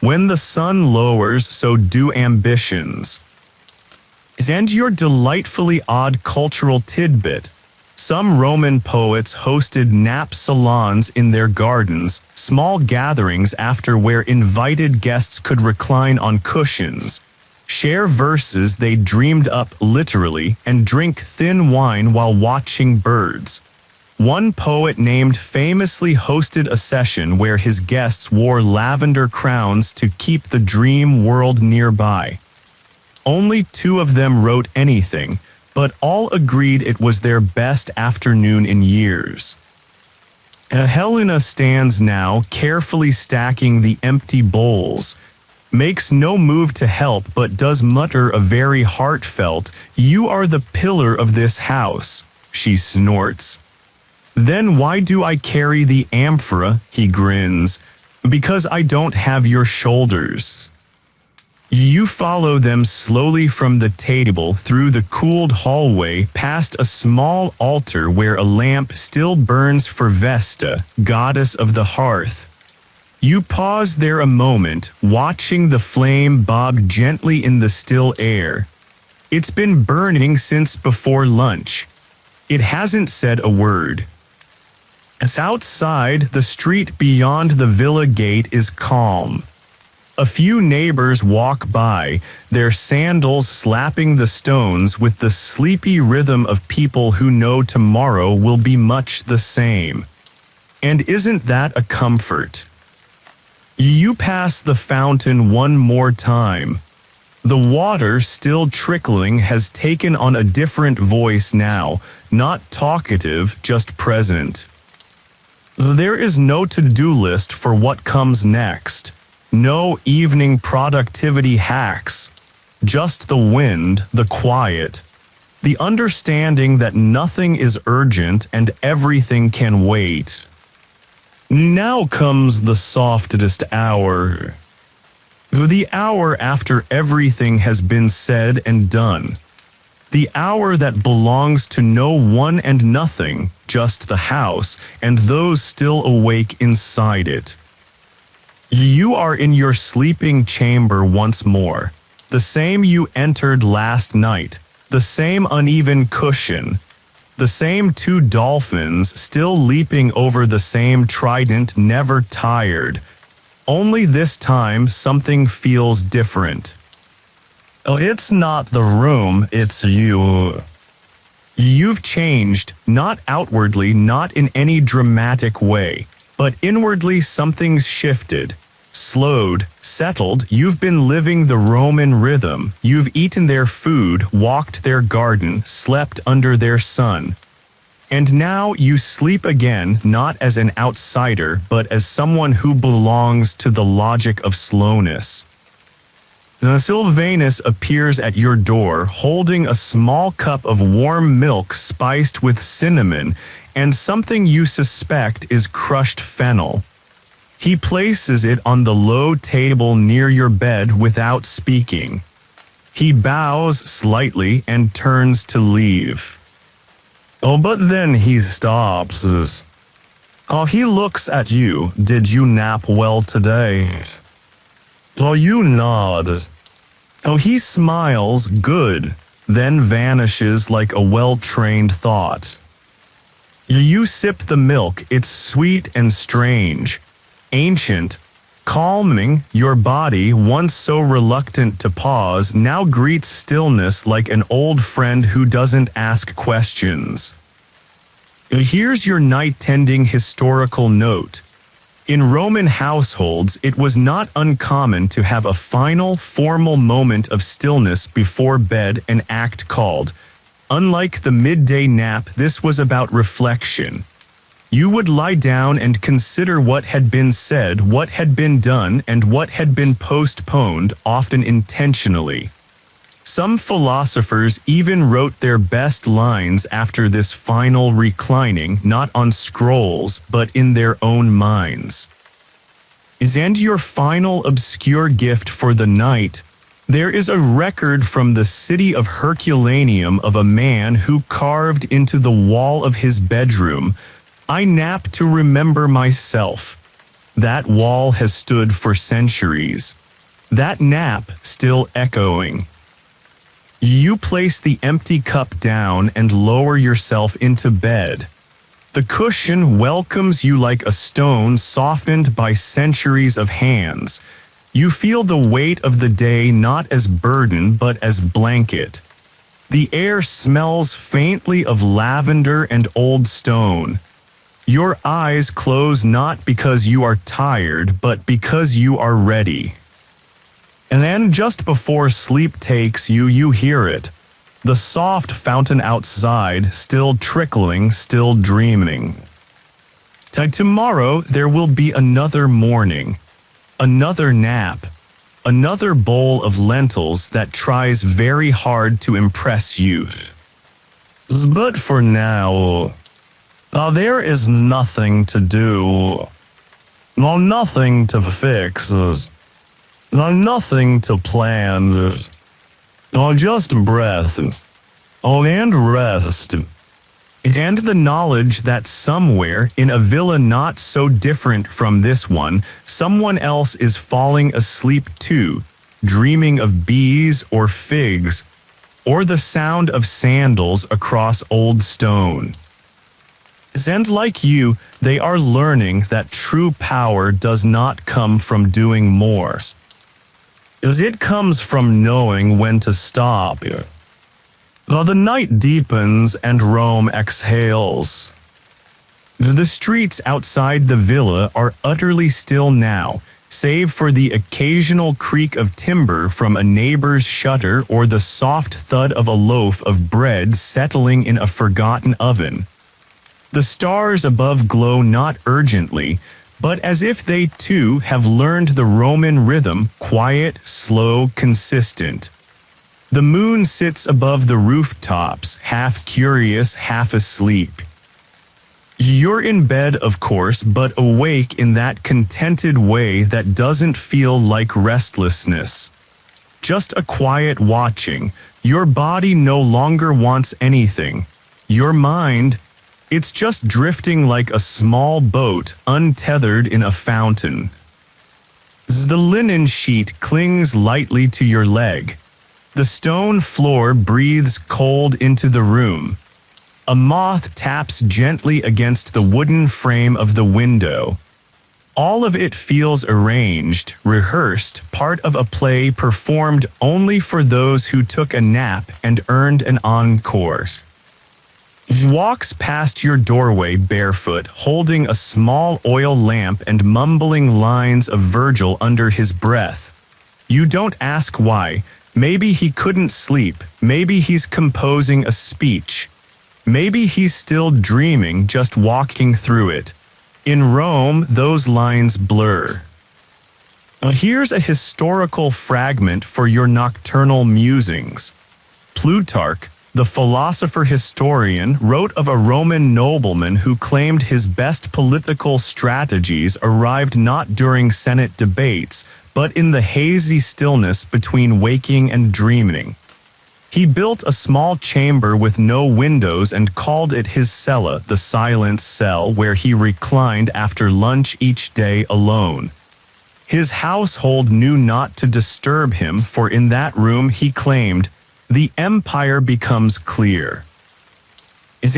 When the sun lowers, so do ambitions. And your delightfully odd cultural tidbit. Some Roman poets hosted nap salons in their gardens, small gatherings after where invited guests could recline on cushions, share verses they dreamed up literally, and drink thin wine while watching birds. One poet named famously hosted a session where his guests wore lavender crowns to keep the dream world nearby. Only 2 of them wrote anything, but all agreed it was their best afternoon in years. Helena stands now, carefully stacking the empty bowls, makes no move to help but does mutter a very heartfelt, "You are the pillar of this house," she snorts. "Then why do I carry the amphora?" he grins. "Because I don't have your shoulders." You follow them slowly from the table through the cooled hallway past a small altar where a lamp still burns for Vesta, goddess of the hearth. You pause there a moment, watching the flame bob gently in the still air. It's been burning since before lunch. It hasn't said a word. As outside, the street beyond the villa gate is calm. A few neighbors walk by, their sandals slapping the stones with the sleepy rhythm of people who know tomorrow will be much the same. And isn't that a comfort? You pass the fountain one more time. The water, still trickling, has taken on a different voice now, not talkative, just present. There is no to-do list for what comes next. No evening productivity hacks. Just the wind, the quiet, the understanding that nothing is urgent and everything can wait. Now comes the softest hour. The hour after everything has been said and done. The hour that belongs to no one and nothing, just the house and those still awake inside it. You are in your sleeping chamber once more, the same you entered last night, the same uneven cushion, the same 2 dolphins still leaping over the same trident, never tired. Only this time something feels different. It's not the room, it's you. You've changed, not outwardly, not in any dramatic way, but inwardly something's shifted. Slowed, settled, you've been living the Roman rhythm, you've eaten their food, walked their garden, slept under their sun. And now you sleep again, not as an outsider, but as someone who belongs to the logic of slowness. Sylvanus appears at your door, holding a small cup of warm milk spiced with cinnamon and something you suspect is crushed fennel. He places it on the low table near your bed without speaking. He bows slightly and turns to leave. But then he stops. He looks at you. Did you nap well today? You nod. He smiles, good, then vanishes like a well-trained thought. You sip the milk, it's sweet and strange. Ancient, calming, your body, once so reluctant to pause, now greets stillness like an old friend who doesn't ask questions. Here's your night-tending historical note. In Roman households, it was not uncommon to have a final, formal moment of stillness before bed, an act called. Unlike the midday nap, this was about reflection. You would lie down and consider what had been said, what had been done, and what had been postponed, often intentionally. Some philosophers even wrote their best lines after this final reclining, not on scrolls, but in their own minds. And your final obscure gift for the night? There is a record from the city of Herculaneum of a man who carved into the wall of his bedroom, "I nap to remember myself." That wall has stood for centuries. That nap still echoing. You place the empty cup down and lower yourself into bed. The cushion welcomes you like a stone softened by centuries of hands. You feel the weight of the day not as burden but as blanket. The air smells faintly of lavender and old stone. Your eyes close not because you are tired, but because you are ready. And then just before sleep takes you, you hear it. The soft fountain outside, still trickling, still dreaming. Tomorrow there will be another morning. Another nap, another bowl of lentils that tries very hard to impress you. But for now, there is nothing to do. No, nothing to fix. No, nothing to plan. No, just breath. And rest. And the knowledge that somewhere in a villa not so different from this one, someone else is falling asleep too, dreaming of bees or figs, or the sound of sandals across old stone. And like you, they are learning that true power does not come from doing more. It comes from knowing when to stop. The night deepens and Rome exhales. The streets outside the villa are utterly still now, save for the occasional creak of timber from a neighbor's shutter or the soft thud of a loaf of bread settling in a forgotten oven. The stars above glow not urgently, but as if they too have learned the Roman rhythm, quiet, slow, consistent. The moon sits above the rooftops, half curious, half asleep. You're in bed, of course, but awake in that contented way that doesn't feel like restlessness. Just a quiet watching. Your body no longer wants anything. Your mind, it's just drifting like a small boat untethered in a fountain. The linen sheet clings lightly to your leg. The stone floor breathes cold into the room. A moth taps gently against the wooden frame of the window. All of it feels arranged, rehearsed, part of a play performed only for those who took a nap and earned an encore. He walks past your doorway barefoot, holding a small oil lamp and mumbling lines of Virgil under his breath. You don't ask why. Maybe he couldn't sleep. Maybe he's composing a speech. Maybe he's still dreaming, just walking through it. In Rome, those lines blur. Here's a historical fragment for your nocturnal musings. Plutarch, the philosopher-historian, wrote of a Roman nobleman who claimed his best political strategies arrived not during Senate debates, but in the hazy stillness between waking and dreaming. He built a small chamber with no windows and called it his cella, the silent cell where he reclined after lunch each day alone. His household knew not to disturb him, for in that room, he claimed, the empire becomes clear.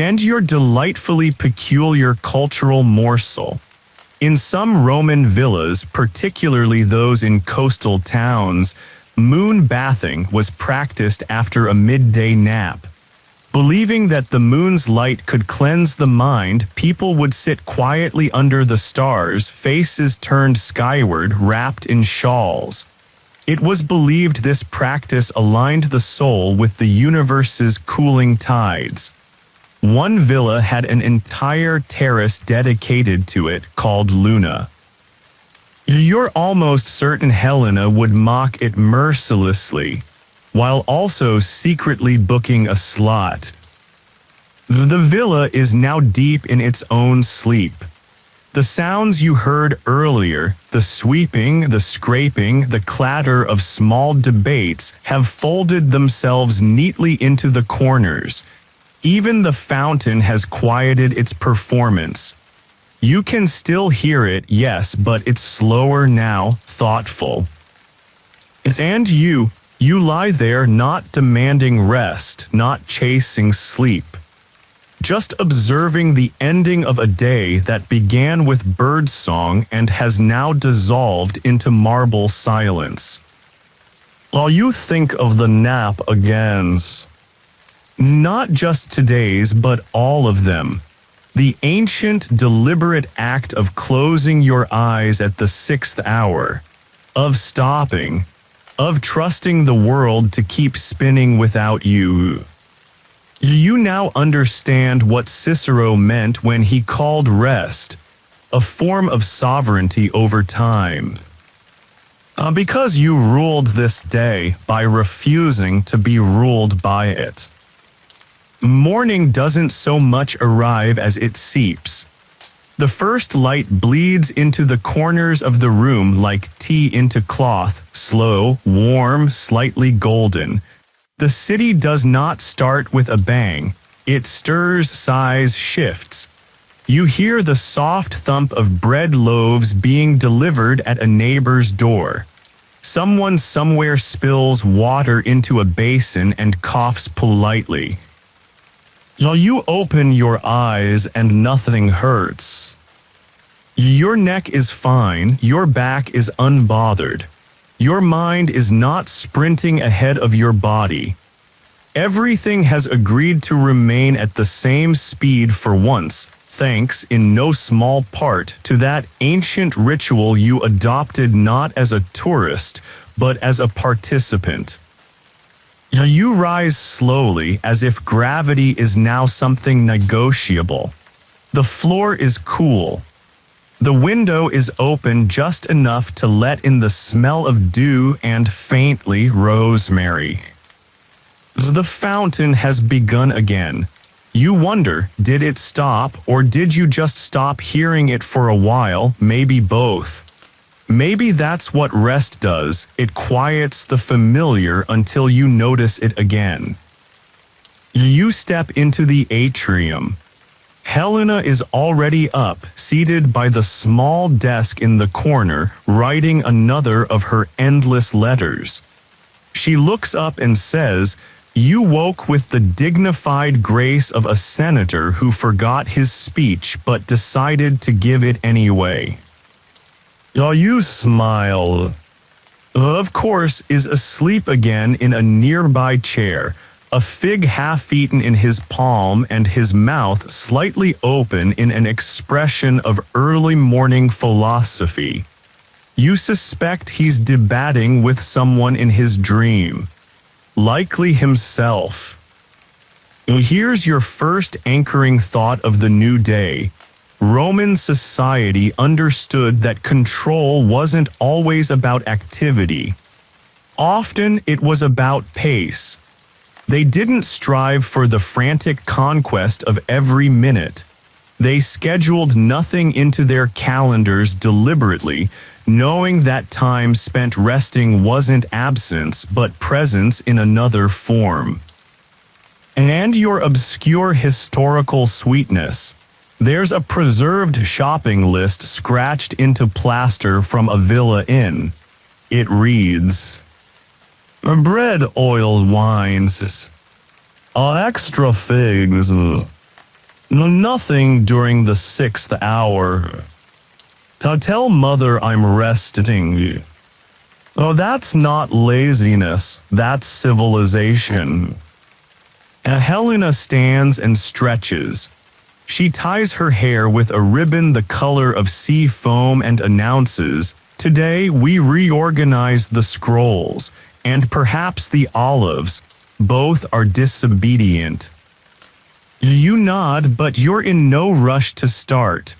And your delightfully peculiar cultural morsel. In some Roman villas, particularly those in coastal towns, moon bathing was practiced after a midday nap. Believing that the moon's light could cleanse the mind, people would sit quietly under the stars, faces turned skyward, wrapped in shawls. It was believed this practice aligned the soul with the universe's cooling tides. One villa had an entire terrace dedicated to it called Luna. You're almost certain Helena would mock it mercilessly. while also secretly booking a slot. The villa is now deep in its own sleep. The sounds you heard earlier, the sweeping, the scraping, the clatter of small debates, have folded themselves neatly into the corners. Even the fountain has quieted its performance. You can still hear it, yes, but it's slower now, thoughtful. And you lie there not demanding rest, not chasing sleep. Just observing the ending of a day that began with birdsong and has now dissolved into marble silence. While you think of the nap again. Not just today's, but all of them. The ancient, deliberate act of closing your eyes at the 6th hour, of stopping, of trusting the world to keep spinning without you. You now understand what Cicero meant when he called rest a form of sovereignty over time. Because you ruled this day by refusing to be ruled by it. Morning doesn't so much arrive as it seeps. The first light bleeds into the corners of the room like tea into cloth, slow, warm, slightly golden. The city does not start with a bang. It stirs, sighs, shifts. You hear the soft thump of bread loaves being delivered at a neighbor's door. Someone somewhere spills water into a basin and coughs politely. You open your eyes and nothing hurts. Your neck is fine, your back is unbothered. Your mind is not sprinting ahead of your body. Everything has agreed to remain at the same speed for once, thanks in no small part to that ancient ritual you adopted not as a tourist, but as a participant. You rise slowly as if gravity is now something negotiable. The floor is cool. The window is open just enough to let in the smell of dew and faintly rosemary. The fountain has begun again. You wonder, did it stop or did you just stop hearing it for a while, maybe both? Maybe that's what rest does, it quiets the familiar until you notice it again. You step into the atrium. Helena is already up, seated by the small desk in the corner, writing another of her endless letters. She looks up and says, "You woke with the dignified grace of a senator who forgot his speech but decided to give it anyway." You smile. Of course, is asleep again in a nearby chair, a fig half-eaten in his palm and his mouth slightly open in an expression of early morning philosophy. You suspect he's debating with someone in his dream, likely himself. Here's your first anchoring thought of the new day. Roman society understood that control wasn't always about activity. Often it was about pace. They didn't strive for the frantic conquest of every minute. They scheduled nothing into their calendars deliberately, knowing that time spent resting wasn't absence but presence in another form. And your obscure historical sweetness. There's a preserved shopping list scratched into plaster from a villa inn. It reads, bread, oil, wines, extra figs, nothing during the 6th hour. Tell mother I'm resting. Oh, that's not laziness, that's civilization. Helena stands and stretches. She ties her hair with a ribbon the color of sea foam and announces, "Today we reorganize the scrolls, and perhaps the olives. Both are disobedient." You nod, but you're in no rush to start.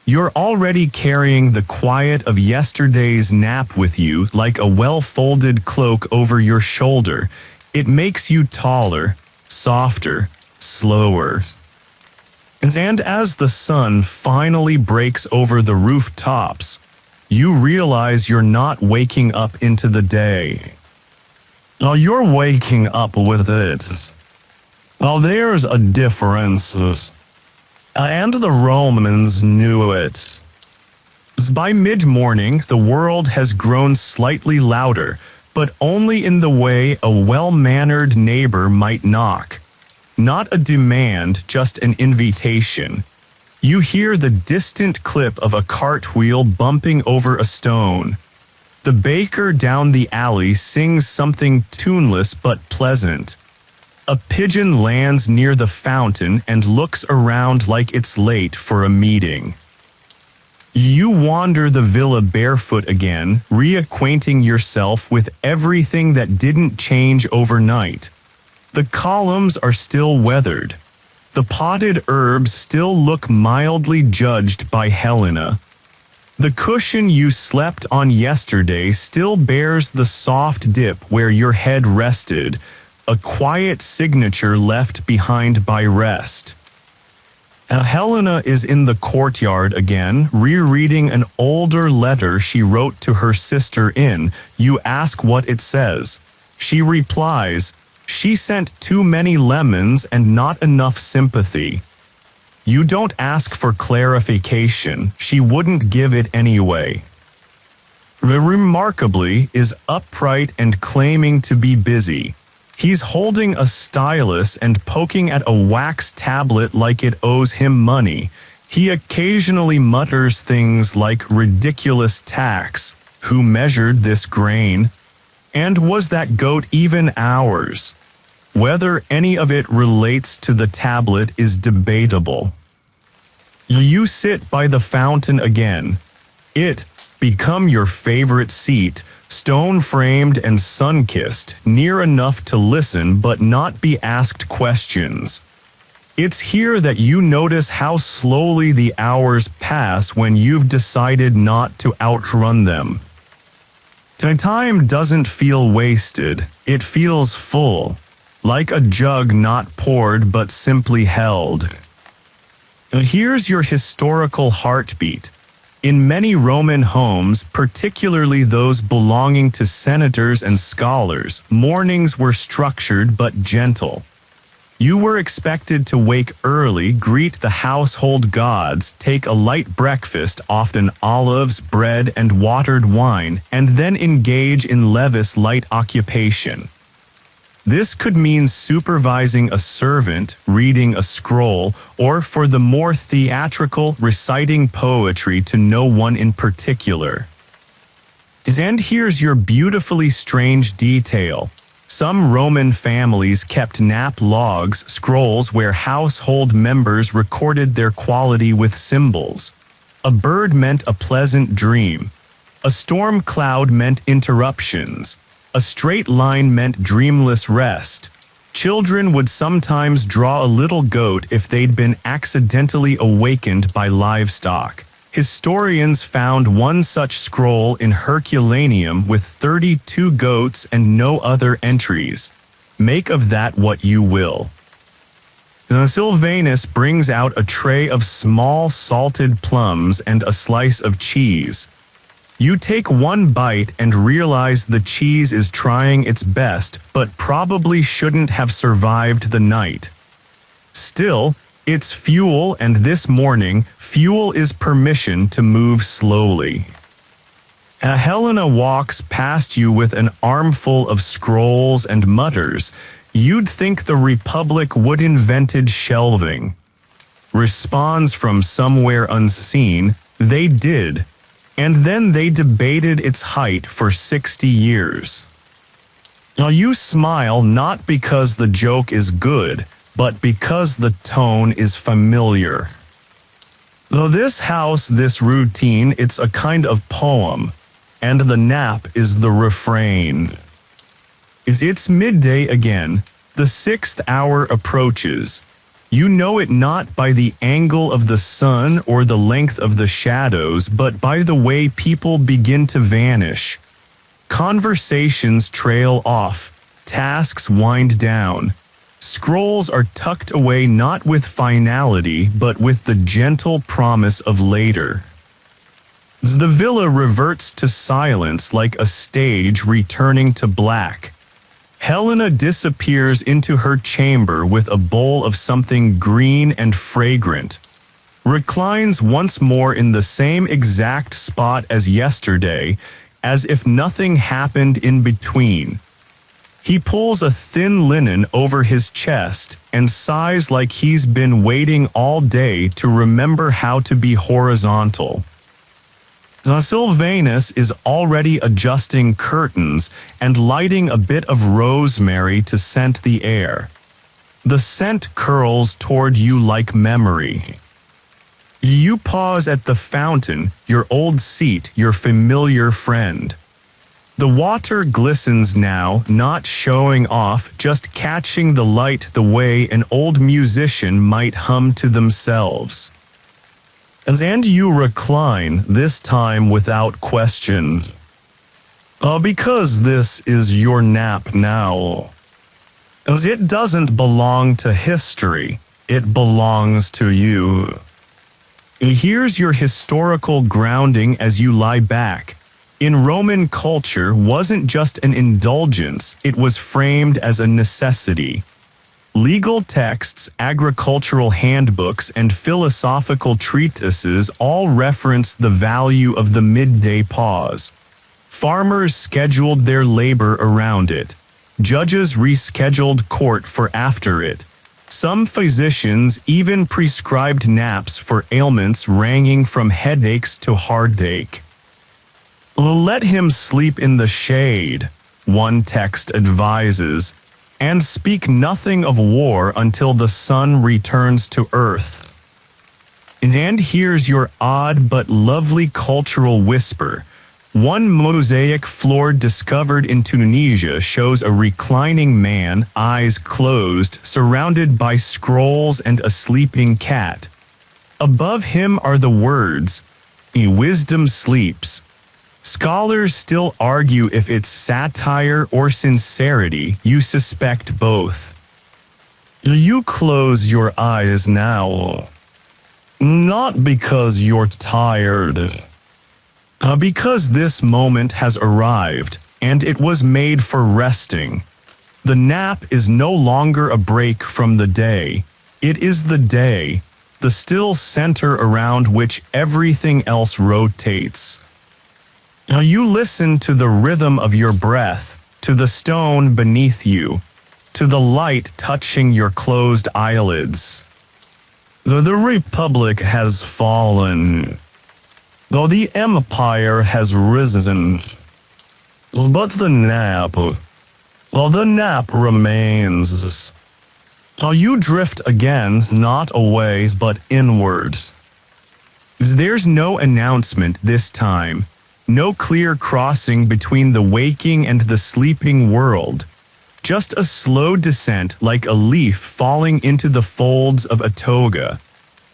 You're already carrying the quiet of yesterday's nap with you like a well-folded cloak over your shoulder. It makes you taller, softer, slower. And as the sun finally breaks over the rooftops, you realize you're not waking up into the day. Now you're waking up with it. Now there's a difference. And the Romans knew it. By mid-morning, the world has grown slightly louder, but only in the way a well-mannered neighbor might knock. Not a demand, just an invitation. You hear the distant clip of a cartwheel bumping over a stone. The baker down the alley sings something tuneless but pleasant. A pigeon lands near the fountain and looks around like it's late for a meeting. You wander the villa barefoot again, reacquainting yourself with everything that didn't change overnight. The columns are still weathered. The potted herbs still look mildly judged by Helena. The cushion you slept on yesterday still bears the soft dip where your head rested, a quiet signature left behind by rest. Helena is in the courtyard again, rereading an older letter she wrote to her sister in. You ask what it says. She replies, "She sent too many lemons and not enough sympathy." You don't ask for clarification, she wouldn't give it anyway. Remarkably is upright and claiming to be busy. He's holding a stylus and poking at a wax tablet like it owes him money. He occasionally mutters things like ridiculous tax. Who measured this grain? And was that goat even ours? Whether any of it relates to the tablet is debatable. You sit by the fountain again. It become your favorite seat, stone-framed and sun-kissed, near enough to listen but not be asked questions. It's here that you notice how slowly the hours pass when you've decided not to outrun them. Time doesn't feel wasted, it feels full, like a jug not poured but simply held. Here's your historical heartbeat. In many Roman homes, particularly those belonging to senators and scholars, mornings were structured but gentle. You were expected to wake early, greet the household gods, take a light breakfast, often olives, bread, and watered wine, and then engage in levis light occupation. This could mean supervising a servant, reading a scroll, or for the more theatrical, reciting poetry to no one in particular. And here's your beautifully strange detail. Some Roman families kept nap logs, scrolls where household members recorded their quality with symbols. A bird meant a pleasant dream. A storm cloud meant interruptions. A straight line meant dreamless rest. Children would sometimes draw a little goat if they'd been accidentally awakened by livestock. Historians found one such scroll in Herculaneum with 32 goats and no other entries. Make of that what you will. Sylvanus brings out a tray of small salted plums and a slice of cheese. You take one bite and realize the cheese is trying its best, but probably shouldn't have survived the night. Still, it's fuel, and this morning, fuel is permission to move slowly. Helena walks past you with an armful of scrolls and mutters, "You'd think the Republic would invented shelving." Responds from somewhere unseen, "They did. And then they debated its height for 60 years. Now you smile not because the joke is good, but because the tone is familiar. Though this house, this routine, it's a kind of poem, and the nap is the refrain. It's midday again, the 6th hour approaches. You know it not by the angle of the sun or the length of the shadows, but by the way people begin to vanish. Conversations trail off, tasks wind down. Scrolls are tucked away not with finality, but with the gentle promise of later. The villa reverts to silence like a stage returning to black. Helena disappears into her chamber with a bowl of something green and fragrant. Reclines once more in the same exact spot as yesterday, as if nothing happened in between. He pulls a thin linen over his chest and sighs like he's been waiting all day to remember how to be horizontal. Sylvanus is already adjusting curtains and lighting a bit of rosemary to scent the air. The scent curls toward you like memory. You pause at the fountain, your old seat, your familiar friend. The water glistens now, not showing off, just catching the light the way an old musician might hum to themselves. And you recline, this time without question. Because this is your nap now. As it doesn't belong to history, it belongs to you. Here's your historical grounding as you lie back. In Roman culture wasn't just an indulgence, it was framed as a necessity. Legal texts, agricultural handbooks, and philosophical treatises all reference the value of the midday pause. Farmers scheduled their labor around it. Judges rescheduled court for after it. Some physicians even prescribed naps for ailments ranging from headaches to heartache. Let him sleep in the shade, one text advises, and speak nothing of war until the sun returns to earth. And here's your odd but lovely cultural whisper. One mosaic floor discovered in Tunisia shows a reclining man, eyes closed, surrounded by scrolls and a sleeping cat. Above him are the words, "Wisdom sleeps." Scholars still argue if it's satire or sincerity. You suspect both. You close your eyes now. Not because you're tired. Because this moment has arrived, and it was made for resting. The nap is no longer a break from the day. It is the day, the still center around which everything else rotates. You listen to the rhythm of your breath, to the stone beneath you, to the light touching your closed eyelids. The Republic has fallen, though the Empire has risen. But the nap remains. You drift again, not away, but inwards. There's no announcement this time. No clear crossing between the waking and the sleeping world. Just a slow descent like a leaf falling into the folds of a toga.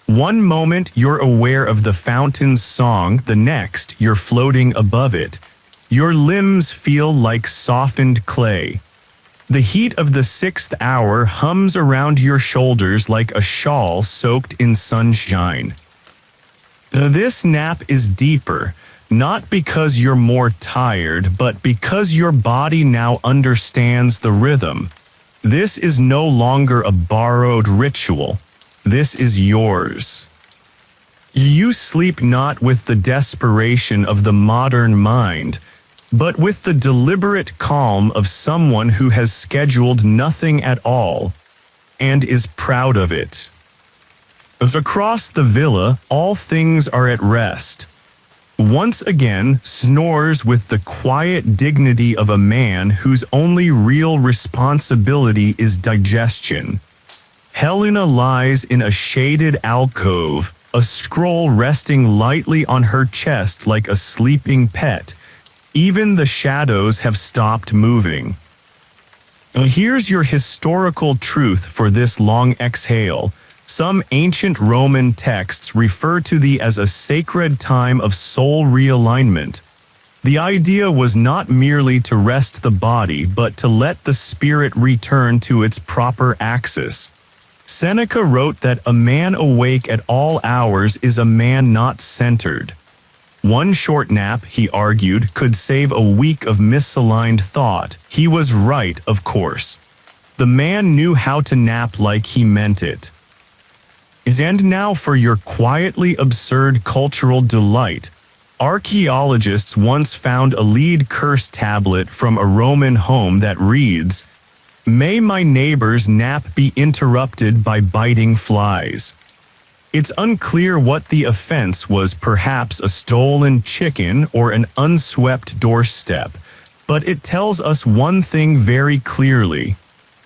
One moment you're aware of the fountain's song, the next you're floating above it. Your limbs feel like softened clay. The heat of the 6th hour hums around your shoulders like a shawl soaked in sunshine. This nap is deeper. Not because you're more tired, but because your body now understands the rhythm. This is no longer a borrowed ritual. This is yours. You sleep not with the desperation of the modern mind, but with the deliberate calm of someone who has scheduled nothing at all, and is proud of it. Across the villa, all things are at rest. Once again snores with the quiet dignity of a man whose only real responsibility is digestion. Helena lies in a shaded alcove, a scroll resting lightly on her chest like a sleeping pet. Even the shadows have stopped moving. Here's your historical truth for this long exhale. Some ancient Roman texts refer to thee as a sacred time of soul realignment. The idea was not merely to rest the body but to let the spirit return to its proper axis. Seneca wrote that a man awake at all hours is a man not centered. One short nap, he argued, could save a week of misaligned thought. He was right, of course. The man knew how to nap like he meant it. And now for your quietly absurd cultural delight. Archaeologists once found a lead curse tablet from a Roman home that reads, "May my neighbor's nap be interrupted by biting flies." It's unclear what the offense was, perhaps a stolen chicken or an unswept doorstep, but it tells us one thing very clearly.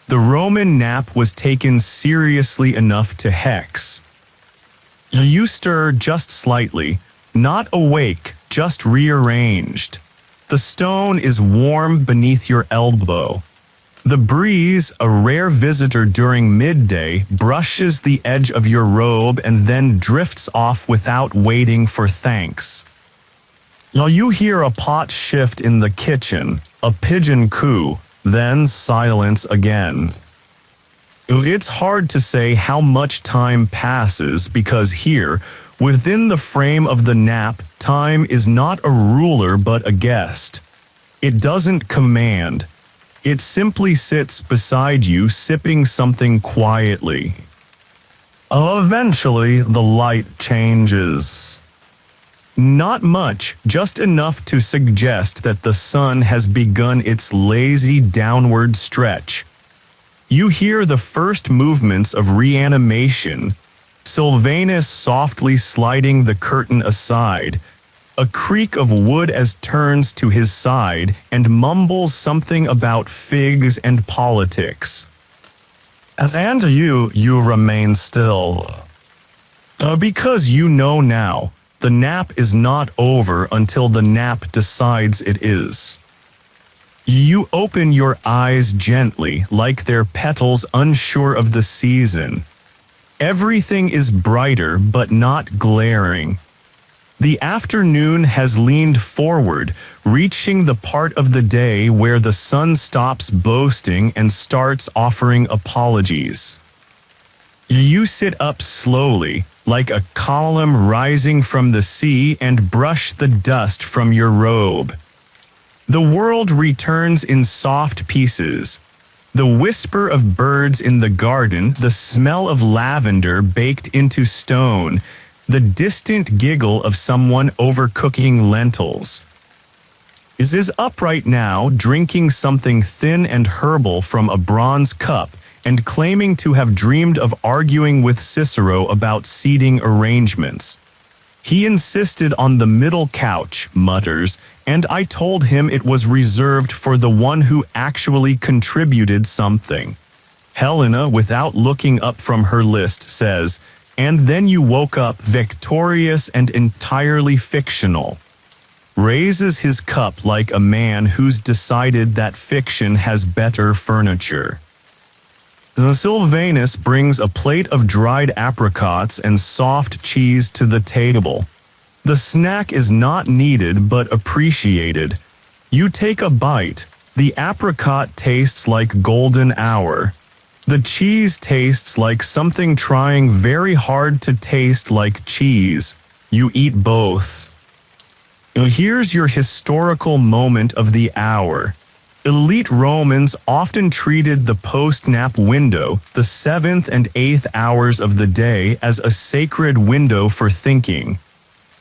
The Roman nap was taken seriously enough to hex. You stir just slightly, not awake, just rearranged. The stone is warm beneath your elbow. The breeze, a rare visitor during midday, brushes the edge of your robe and then drifts off without waiting for thanks. You hear a pot shift in the kitchen, a pigeon coo, then silence again. It's hard to say how much time passes because here, within the frame of the nap, time is not a ruler but a guest. It doesn't command. It simply sits beside you sipping something quietly. Eventually, the light changes. Not much, just enough to suggest that the sun has begun its lazy downward stretch. You hear the first movements of reanimation, Sylvanus softly sliding the curtain aside, a creak of wood as turns to his side and mumbles something about figs and politics. And you remain still. Because you know now, the nap is not over until the nap decides it is. You open your eyes gently, like they're petals unsure of the season. Everything is brighter but not glaring. The afternoon has leaned forward, reaching the part of the day where the sun stops boasting and starts offering apologies. You sit up slowly, like a column rising from the sea, and brush the dust from your robe. The world returns in soft pieces. The whisper of birds in the garden, the smell of lavender baked into stone, the distant giggle of someone overcooking lentils. Is up right now, drinking something thin and herbal from a bronze cup, and claiming to have dreamed of arguing with Cicero about seating arrangements. He insisted on the middle couch, mutters, and I told him it was reserved for the one who actually contributed something. Helena, without looking up from her list, says, "And then you woke up victorious and entirely fictional." Raises his cup like a man who's decided that fiction has better furniture. Sylvanus brings a plate of dried apricots and soft cheese to the table. The snack is not needed but appreciated. You take a bite. The apricot tastes like golden hour. The cheese tastes like something trying very hard to taste like cheese. You eat both. Here's your historical moment of the hour. Elite Romans often treated the post-nap window, the 7th and 8th hours of the day, as a sacred window for thinking.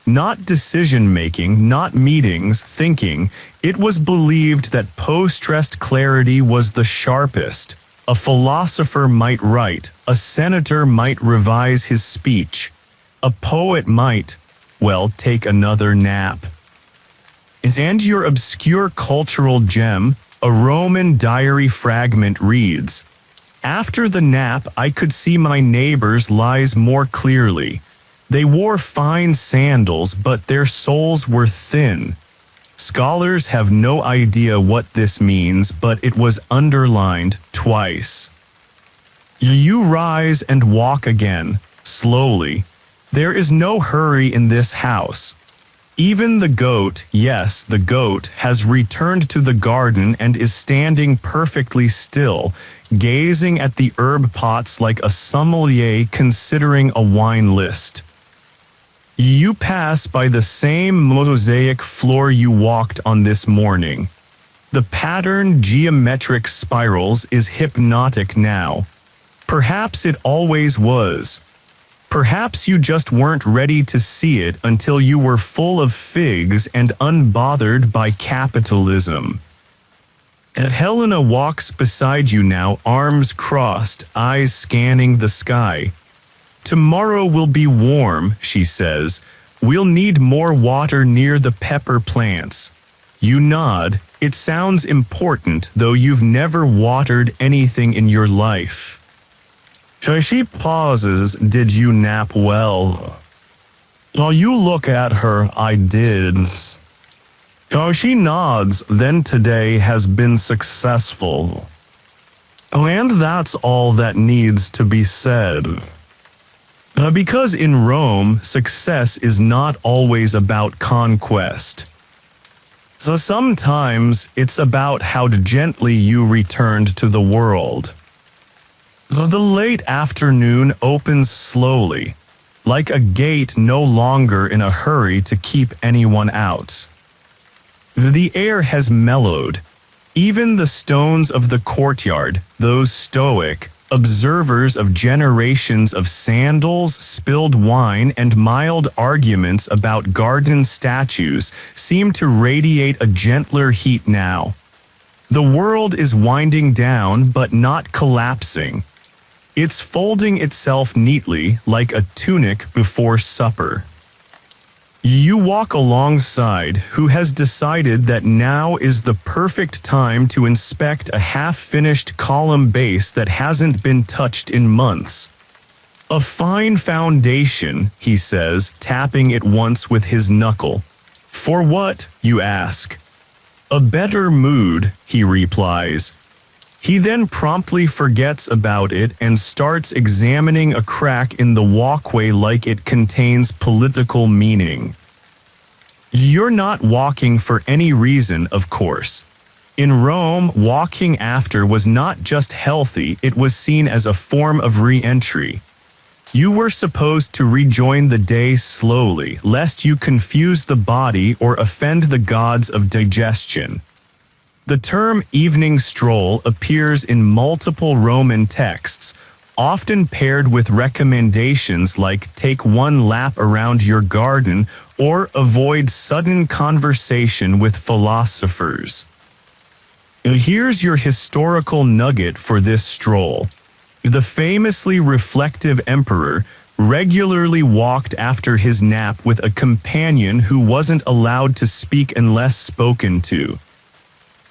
Not decision-making, not meetings, thinking. It was believed that post-rest clarity was the sharpest. A philosopher might write, a senator might revise his speech. A poet might, take another nap. And your obscure cultural gem, a Roman diary fragment reads, "After the nap I could see my neighbors' lies more clearly. They wore fine sandals, but their soles were thin." Scholars have no idea what this means, but it was underlined twice. You rise and walk again, slowly. There is no hurry in this house. Even the goat, yes, the goat, has returned to the garden and is standing perfectly still, gazing at the herb pots like a sommelier considering a wine list. You pass by the same mosaic floor you walked on this morning. The pattern geometric spirals is hypnotic now. Perhaps it always was. Perhaps you just weren't ready to see it until you were full of figs and unbothered by capitalism. Helena walks beside you now, arms crossed, eyes scanning the sky. Tomorrow will be warm, she says. We'll need more water near the pepper plants. You nod. It sounds important, though you've never watered anything in your life. She pauses. Did you nap well? While you look at her, I did. She nods. Then today has been successful. And that's all that needs to be said. Because in Rome, success is not always about conquest. So sometimes it's about how gently you returned to the world. The late afternoon opens slowly, like a gate no longer in a hurry to keep anyone out. The air has mellowed. Even the stones of the courtyard, those stoic observers of generations of sandals, spilled wine, and mild arguments about garden statues, seem to radiate a gentler heat now. The world is winding down but not collapsing. It's folding itself neatly like a tunic before supper. You walk alongside who has decided that now is the perfect time to inspect a half-finished column base that hasn't been touched in months. A fine foundation, he says, tapping it once with his knuckle. For what, you ask? A better mood, he replies. He then promptly forgets about it and starts examining a crack in the walkway like it contains political meaning. You're not walking for any reason, of course. In Rome, walking after was not just healthy, it was seen as a form of re-entry. You were supposed to rejoin the day slowly, lest you confuse the body or offend the gods of digestion. The term evening stroll appears in multiple Roman texts, often paired with recommendations like take one lap around your garden or avoid sudden conversation with philosophers. Here's your historical nugget for this stroll. The famously reflective emperor regularly walked after his nap with a companion who wasn't allowed to speak unless spoken to.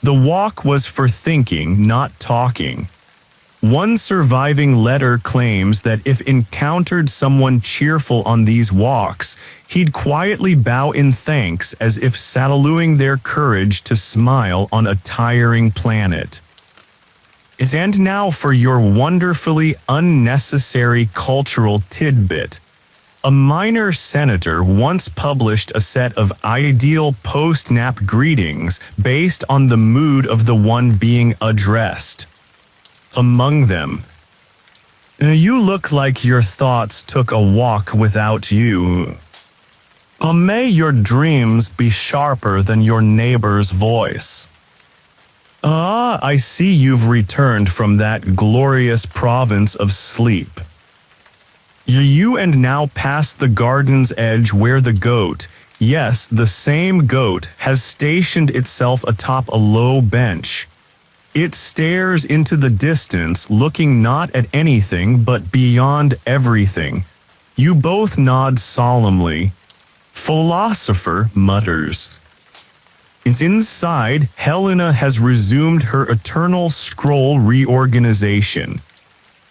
The walk was for thinking, not talking. One surviving letter claims that if encountered someone cheerful on these walks, he'd quietly bow in thanks as if saluting their courage to smile on a tiring planet. And now for your wonderfully unnecessary cultural tidbit. A minor senator once published a set of ideal post-nap greetings based on the mood of the one being addressed. Among them, you look like your thoughts took a walk without you. May your dreams be sharper than your neighbor's voice. I see you've returned from that glorious province of sleep. You and now past the garden's edge where the goat, yes, the same goat, has stationed itself atop a low bench. It stares into the distance, looking not at anything but beyond everything. You both nod solemnly. Philosopher mutters. Inside, Helena has resumed her eternal scroll reorganization.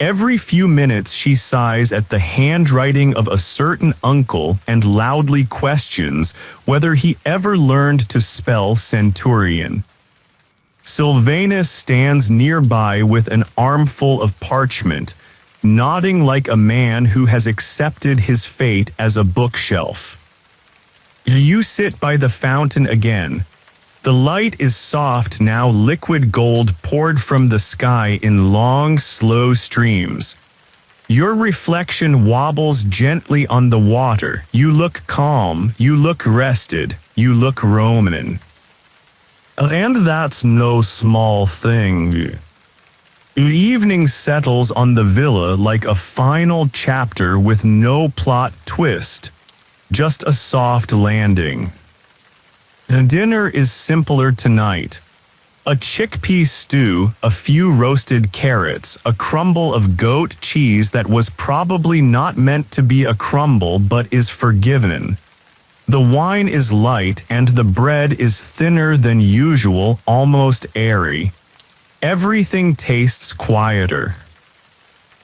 Every few minutes she sighs at the handwriting of a certain uncle and loudly questions whether he ever learned to spell centurion. Sylvanus stands nearby with an armful of parchment, nodding like a man who has accepted his fate as a bookshelf. You sit by the fountain again. The light is soft now, liquid gold poured from the sky in long, slow streams. Your reflection wobbles gently on the water. You look calm, you look rested, you look Roman. And that's no small thing. Evening settles on the villa like a final chapter with no plot twist, just a soft landing. The dinner is simpler tonight. A chickpea stew, a few roasted carrots, a crumble of goat cheese that was probably not meant to be a crumble but is forgiven. The wine is light and the bread is thinner than usual, almost airy. Everything tastes quieter.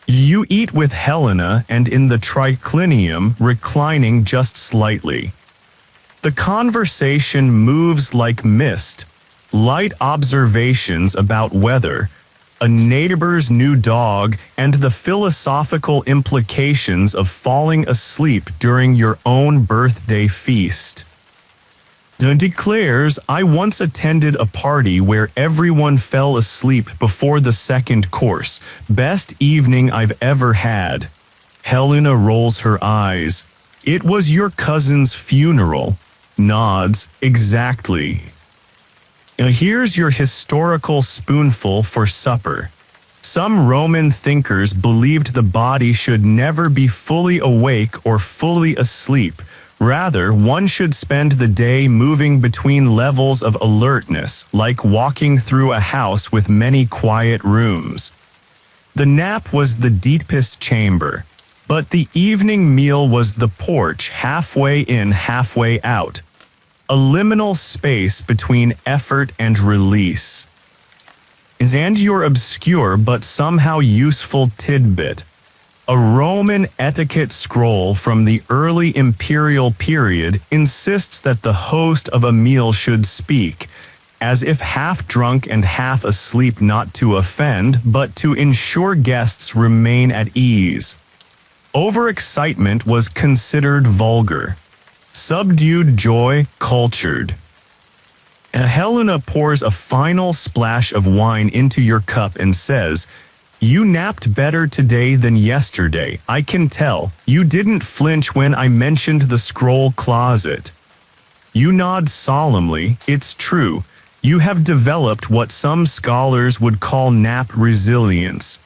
You eat with Helena and in the triclinium, reclining just slightly. The conversation moves like mist, light observations about weather, a neighbor's new dog, and the philosophical implications of falling asleep during your own birthday feast. Declares, I once attended a party where everyone fell asleep before the second course. Best evening I've ever had. Helena rolls her eyes. It was your cousin's funeral. Nods, exactly. Here's your historical spoonful for supper. Some Roman thinkers believed the body should never be fully awake or fully asleep. Rather, one should spend the day moving between levels of alertness, like walking through a house with many quiet rooms. The nap was the deepest chamber, but the evening meal was the porch, halfway in, halfway out. A liminal space between effort and release. And your obscure but somehow useful tidbit. A Roman etiquette scroll from the early imperial period insists that the host of a meal should speak, as if half drunk and half asleep, not to offend, but to ensure guests remain at ease. Overexcitement was considered vulgar. Subdued joy, cultured. Helena pours a final splash of wine into your cup and says, You napped better today than yesterday, I can tell. You didn't flinch when I mentioned the scroll closet. You nod solemnly, it's true. You have developed what some scholars would call nap resilience.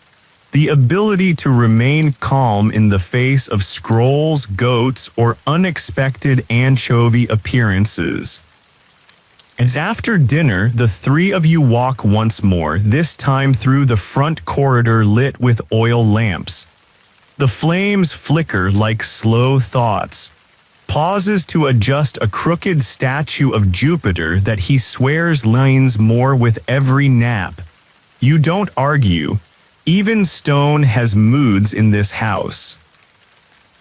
The ability to remain calm in the face of scrolls, goats, or unexpected anchovy appearances. As after dinner, the three of you walk once more, this time through the front corridor lit with oil lamps. The flames flicker like slow thoughts. Pauses to adjust a crooked statue of Jupiter that he swears leans more with every nap. You don't argue. Even stone has moods in this house.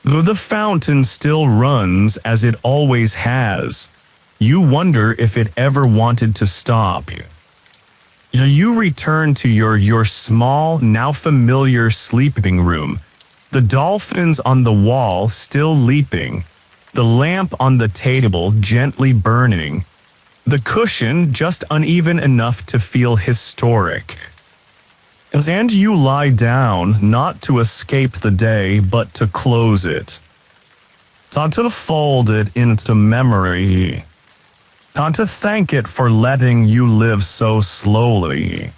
Though the fountain still runs as it always has. You wonder if it ever wanted to stop. You return to your small, now familiar sleeping room. The dolphins on the wall still leaping. The lamp on the table gently burning. The cushion just uneven enough to feel historic. And you lie down, not to escape the day, but to close it. To fold it into memory. To thank it for letting you live so slowly.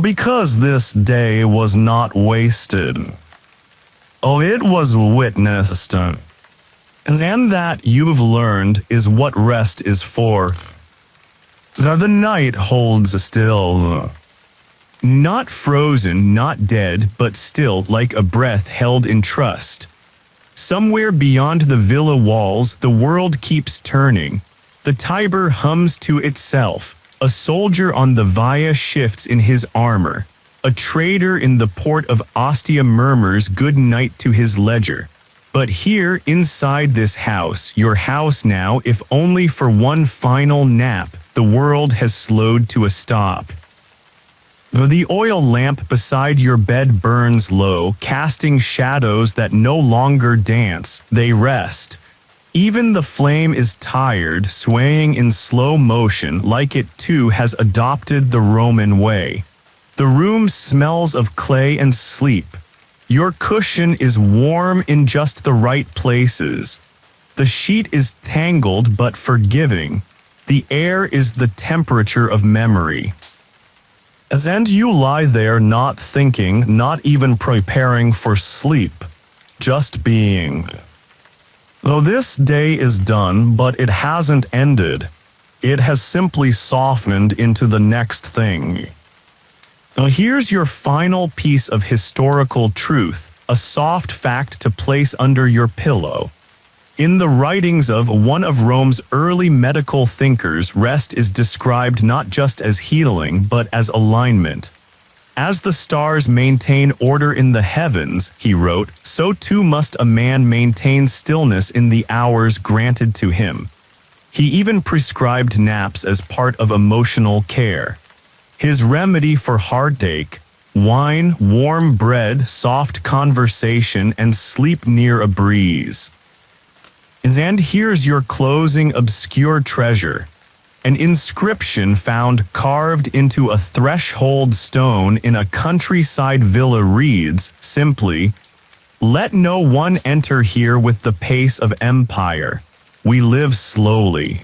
Because this day was not wasted. It was witnessed. And that you've learned is what rest is for. The night holds still. Not frozen, not dead, but still like a breath held in trust. Somewhere beyond the villa walls, the world keeps turning. The Tiber hums to itself. A soldier on the Via shifts in his armor. A trader in the port of Ostia murmurs good night to his ledger. But here, inside this house, your house now, if only for one final nap, the world has slowed to a stop. The oil lamp beside your bed burns low, casting shadows that no longer dance, they rest. Even the flame is tired, swaying in slow motion like it too has adopted the Roman way. The room smells of clay and sleep. Your cushion is warm in just the right places. The sheet is tangled but forgiving. The air is the temperature of memory. And you lie there not thinking, not even preparing for sleep, just being. Though this day is done, but it hasn't ended. It has simply softened into the next thing. Now here's your final piece of historical truth, a soft fact to place under your pillow. In the writings of one of Rome's early medical thinkers, rest is described not just as healing but as alignment. As the stars maintain order in the heavens, he wrote, so too must a man maintain stillness in the hours granted to him. He even prescribed naps as part of emotional care. His remedy for heartache: wine, warm bread, soft conversation, and sleep near a breeze. And here's your closing obscure treasure. An inscription found carved into a threshold stone in a countryside villa reads, simply, "Let no one enter here with the pace of empire. We live slowly."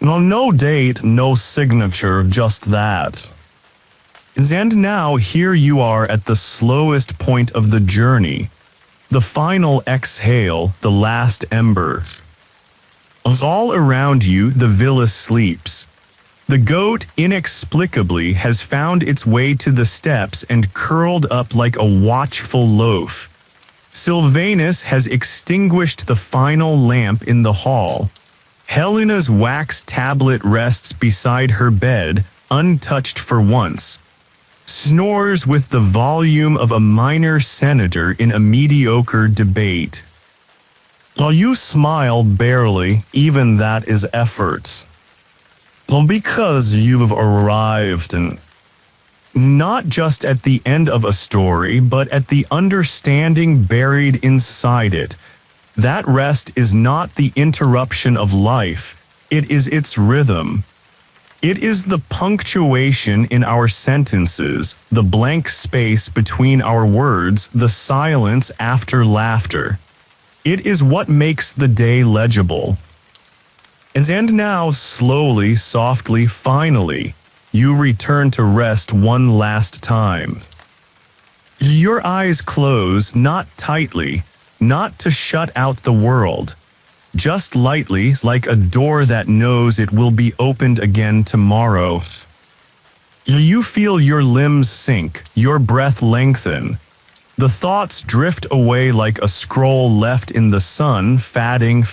No date, no signature, just that. And now here you are at the slowest point of the journey. The final exhale, the last ember. All around you, the villa sleeps. The goat, inexplicably, has found its way to the steps and curled up like a watchful loaf. Sylvanus has extinguished the final lamp in the hall. Helena's wax tablet rests beside her bed, untouched for once. Snores with the volume of a minor senator in a mediocre debate. While you smile barely, even that is effort. Because you've arrived, and not just at the end of a story, but at the understanding buried inside it. That rest is not the interruption of life, it is its rhythm. It is the punctuation in our sentences, the blank space between our words, the silence after laughter. It is what makes the day legible. And now, slowly, softly, finally, you return to rest one last time. Your eyes close, not tightly, not to shut out the world. Just lightly, like a door that knows it will be opened again tomorrow. You feel your limbs sink, your breath lengthen. The thoughts drift away like a scroll left in the sun, fading.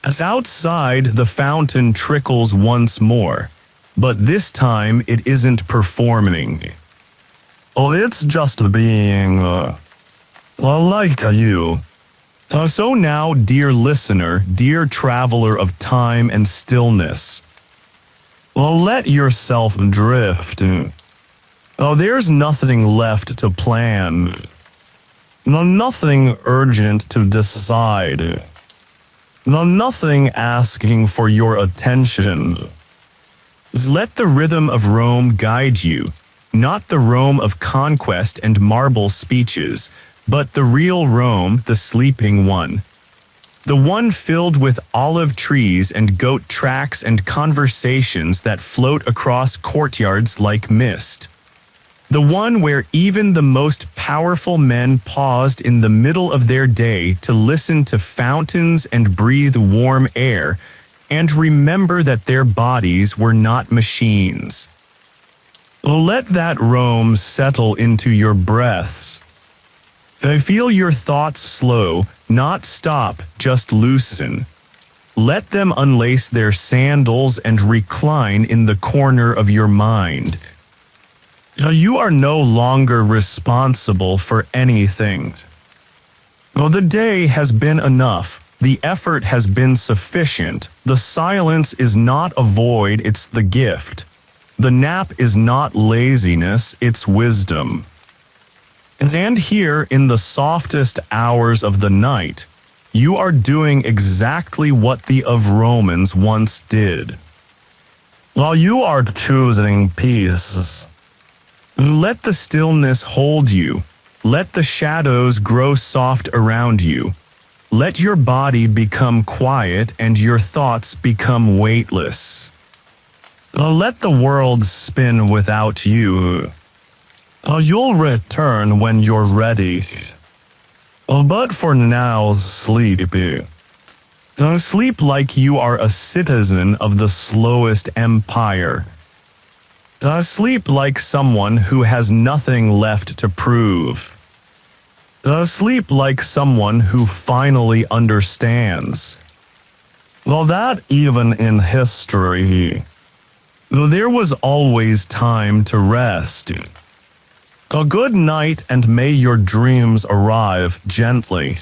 As outside, the fountain trickles once more, but this time it isn't performing. It's just being, like you. So now, dear listener, dear traveler of time and stillness, let yourself drift. There's nothing left to plan. Nothing urgent to decide. Nothing asking for your attention. Let the rhythm of Rome guide you, not the Rome of conquest and marble speeches, but the real Rome, the sleeping one. The one filled with olive trees and goat tracks and conversations that float across courtyards like mist. The one where even the most powerful men paused in the middle of their day to listen to fountains and breathe warm air, and remember that their bodies were not machines. Let that Rome settle into your breaths. Feel your thoughts slow, not stop, just loosen. Let them unlace their sandals and recline in the corner of your mind. You are no longer responsible for anything. The day has been enough. The effort has been sufficient. The silence is not a void, it's the gift. The nap is not laziness, it's wisdom. And here, in the softest hours of the night, you are doing exactly what the of Romans once did. While you are choosing peace, let the stillness hold you. Let the shadows grow soft around you. Let your body become quiet and your thoughts become weightless. Let the world spin without you. You'll return when you're ready. But for now, sleep. Sleep like you are a citizen of the slowest empire. Sleep like someone who has nothing left to prove. Sleep like someone who finally understands. That even in history, there was always time to rest. A good night and may your dreams arrive gently.